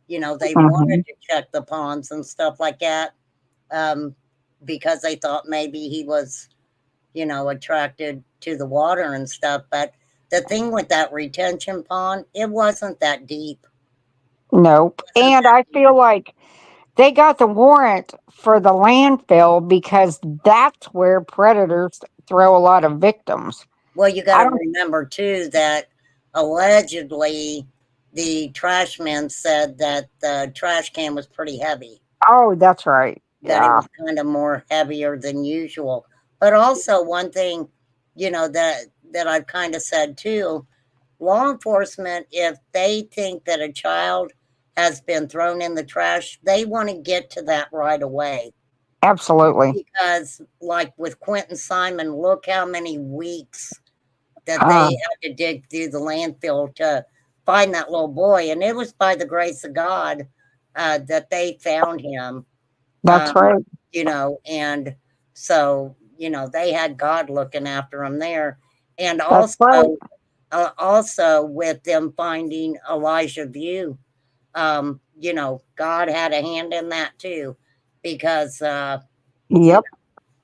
they wanted Mhm. to check the ponds and stuff like that, um, because they thought maybe he was, attracted to the water and stuff. But the thing with that retention pond, it wasn't that deep. Nope. It wasn't And that I deep. feel like they got the warrant for the landfill because that's where predators throw a lot of victims. Well, you got I to don't. remember too that allegedly the trash man said that the trash can was pretty heavy, Oh, that's right. that it Yeah, was kind of more heavier than usual. But also one thing, that I've kind of said too, law enforcement, if they think that a child has been thrown in the trash, they want to get to that right away. absolutely. Because, like with Quentin Simon, look how many weeks that they Uh, had to dig through the landfill to find that little boy. And it was by the grace of God that they found him. that's Um, right. and so, they had God looking after him there. And That's right. also with them finding Elijah View, God had a hand in that too, because, you know, Yep.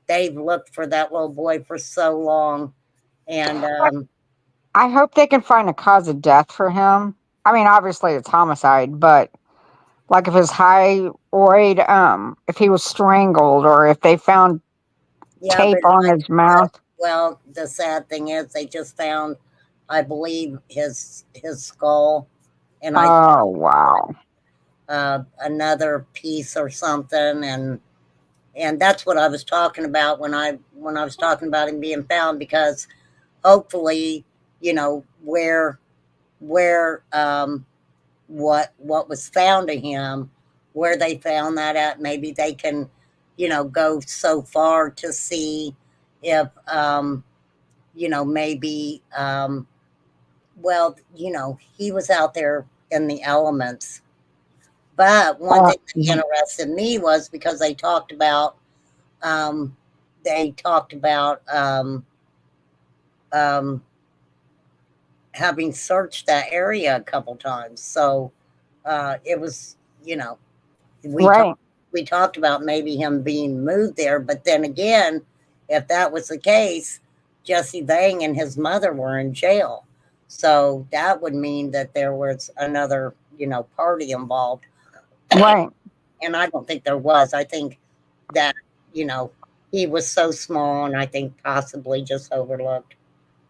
they've looked for that little boy for so long. And, I hope they can find a cause of death for him. I mean, obviously it's homicide, but like if his thyroid, if he was strangled, or if they found yeah, tape on his mouth. well, the sad thing is they just found, I believe, his skull, and I Oh, wow. another piece or something, and that's what I was talking about when I was talking about him being found, because hopefully, where what was found of him, where they found that at, maybe they can, go so far to see if maybe well, he was out there in the elements. But one thing that Mhm. interested me was because um, they talked about um, having searched that area a couple times. So it was, we talked Right. we talked about maybe him being moved there. But then again, if that was the case, Jesse Vang and his mother were in jail. So that would mean that there was another, party involved. Right. And I don't think there was. I think that, you know, he was so small and I think possibly just overlooked.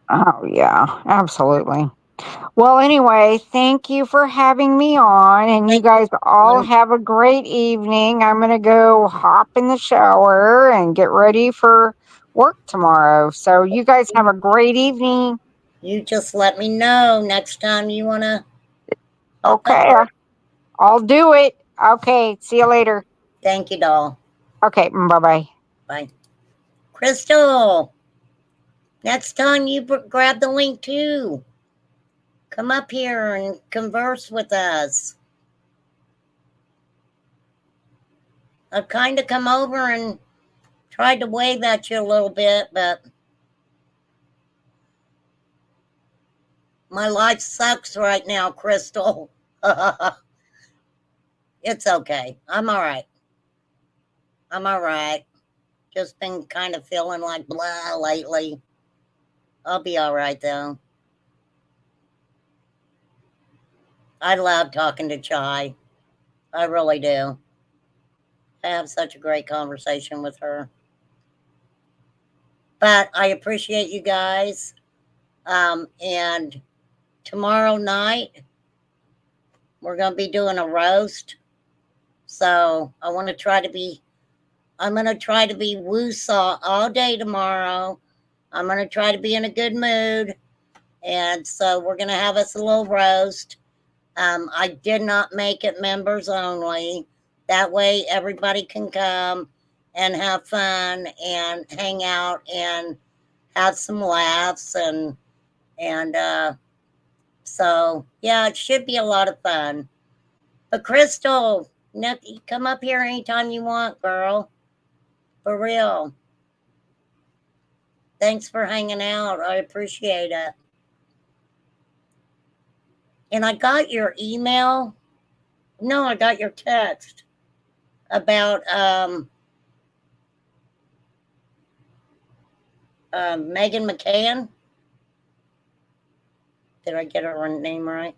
Oh, yeah, absolutely. Well, anyway, thank you for having me on, and you Thank you. guys all have a great evening. I'm going to go hop in the shower and get ready for work tomorrow. So you guys have a great evening. You just let me know next time you want to. Okay, I'll do it. Okay, see you later. Thank you, doll. Okay, bye-bye. Bye. Crystal, next time you grab the link too. Come up here and converse with us. I've kind of come over and tried to wave at you a little bit, but my life sucks right now, Crystal. It's okay. I'm all right. I'm all right. Just been kind of feeling like blah lately. I'll be all right, though. I love talking to Chai. I really do. I have such a great conversation with her. But I appreciate you guys. And tomorrow night, we're going to be doing a roast. So I'm going to try to be woo-saw all day tomorrow. I'm going to try to be in a good mood. And so we're going to have us a little roast. I did not make it members only. That way everybody can come and have fun and hang out and have some laughs and so yeah, it should be a lot of fun. But Crystal, come up here anytime you want, girl. For real. Thanks for hanging out. I appreciate it. And I got your email. No, I got your text about Megan McCann. Did I get her name right?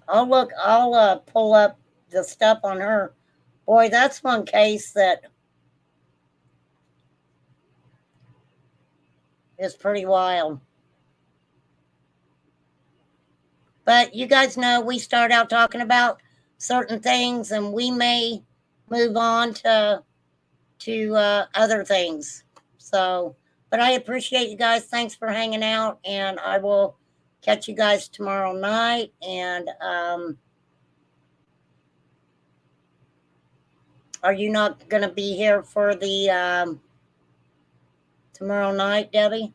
I'll pull up the stuff on her. Boy, that's one case that is pretty wild. But you guys know we start out talking about certain things and we may move on to other things. So, but I appreciate you guys. Thanks for hanging out, and I will catch you guys tomorrow night. And are you not going to be here for the tomorrow night, Debbie?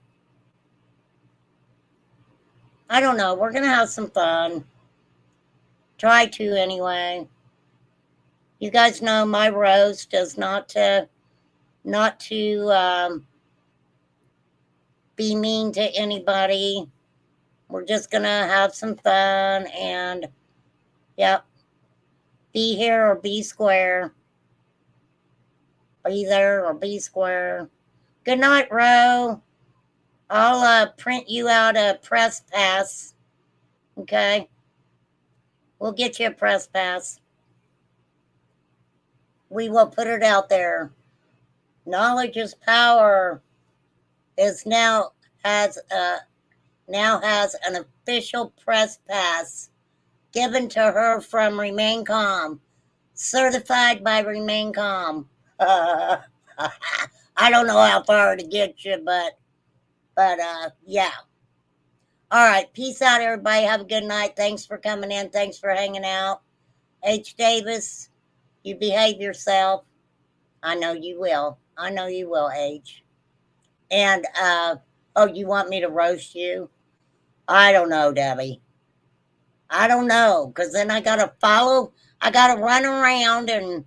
I don't know. We're going to have some fun. Try to anyway. You guys know my roast is not to be mean to anybody. We're just going to have some fun and, yep, be here or be square. Be there or be square. Good night, Ro. I'll print you out a press pass. Okay? We'll get you a press pass. We will put it out there. Knowledge is power now has an official press pass given to her from Remain Calm, certified by Remain Calm. I don't know how far to get you, but yeah. All right, peace out, everybody. Have a good night. Thanks for coming in. Thanks for hanging out. H. Davis, you behave yourself. I know you will. I know you will, H. And oh, you want me to roast you? I don't know, Debbie. I don't know, because then I gotta run around and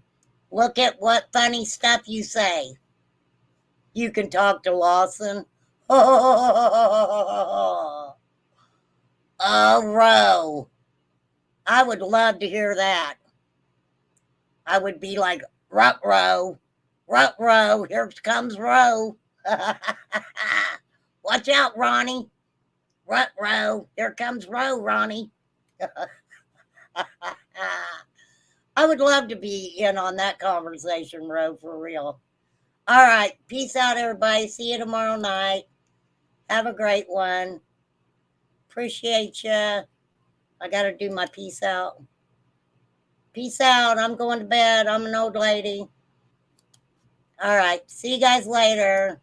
look at what funny stuff you say. You can talk to Lawson. Oh, Ro. I would love to hear that. I would be like, Rut-row, here comes Ro. Watch out, Ronnie. Rut-row, here comes Ro, Ronnie. I would love to be in on that conversation, Ro, for real. All right, peace out, everybody. See you tomorrow night. Have a great one. Appreciate you. I got to do my peace out. Peace out. I'm going to bed. I'm an old lady. All right. See you guys later.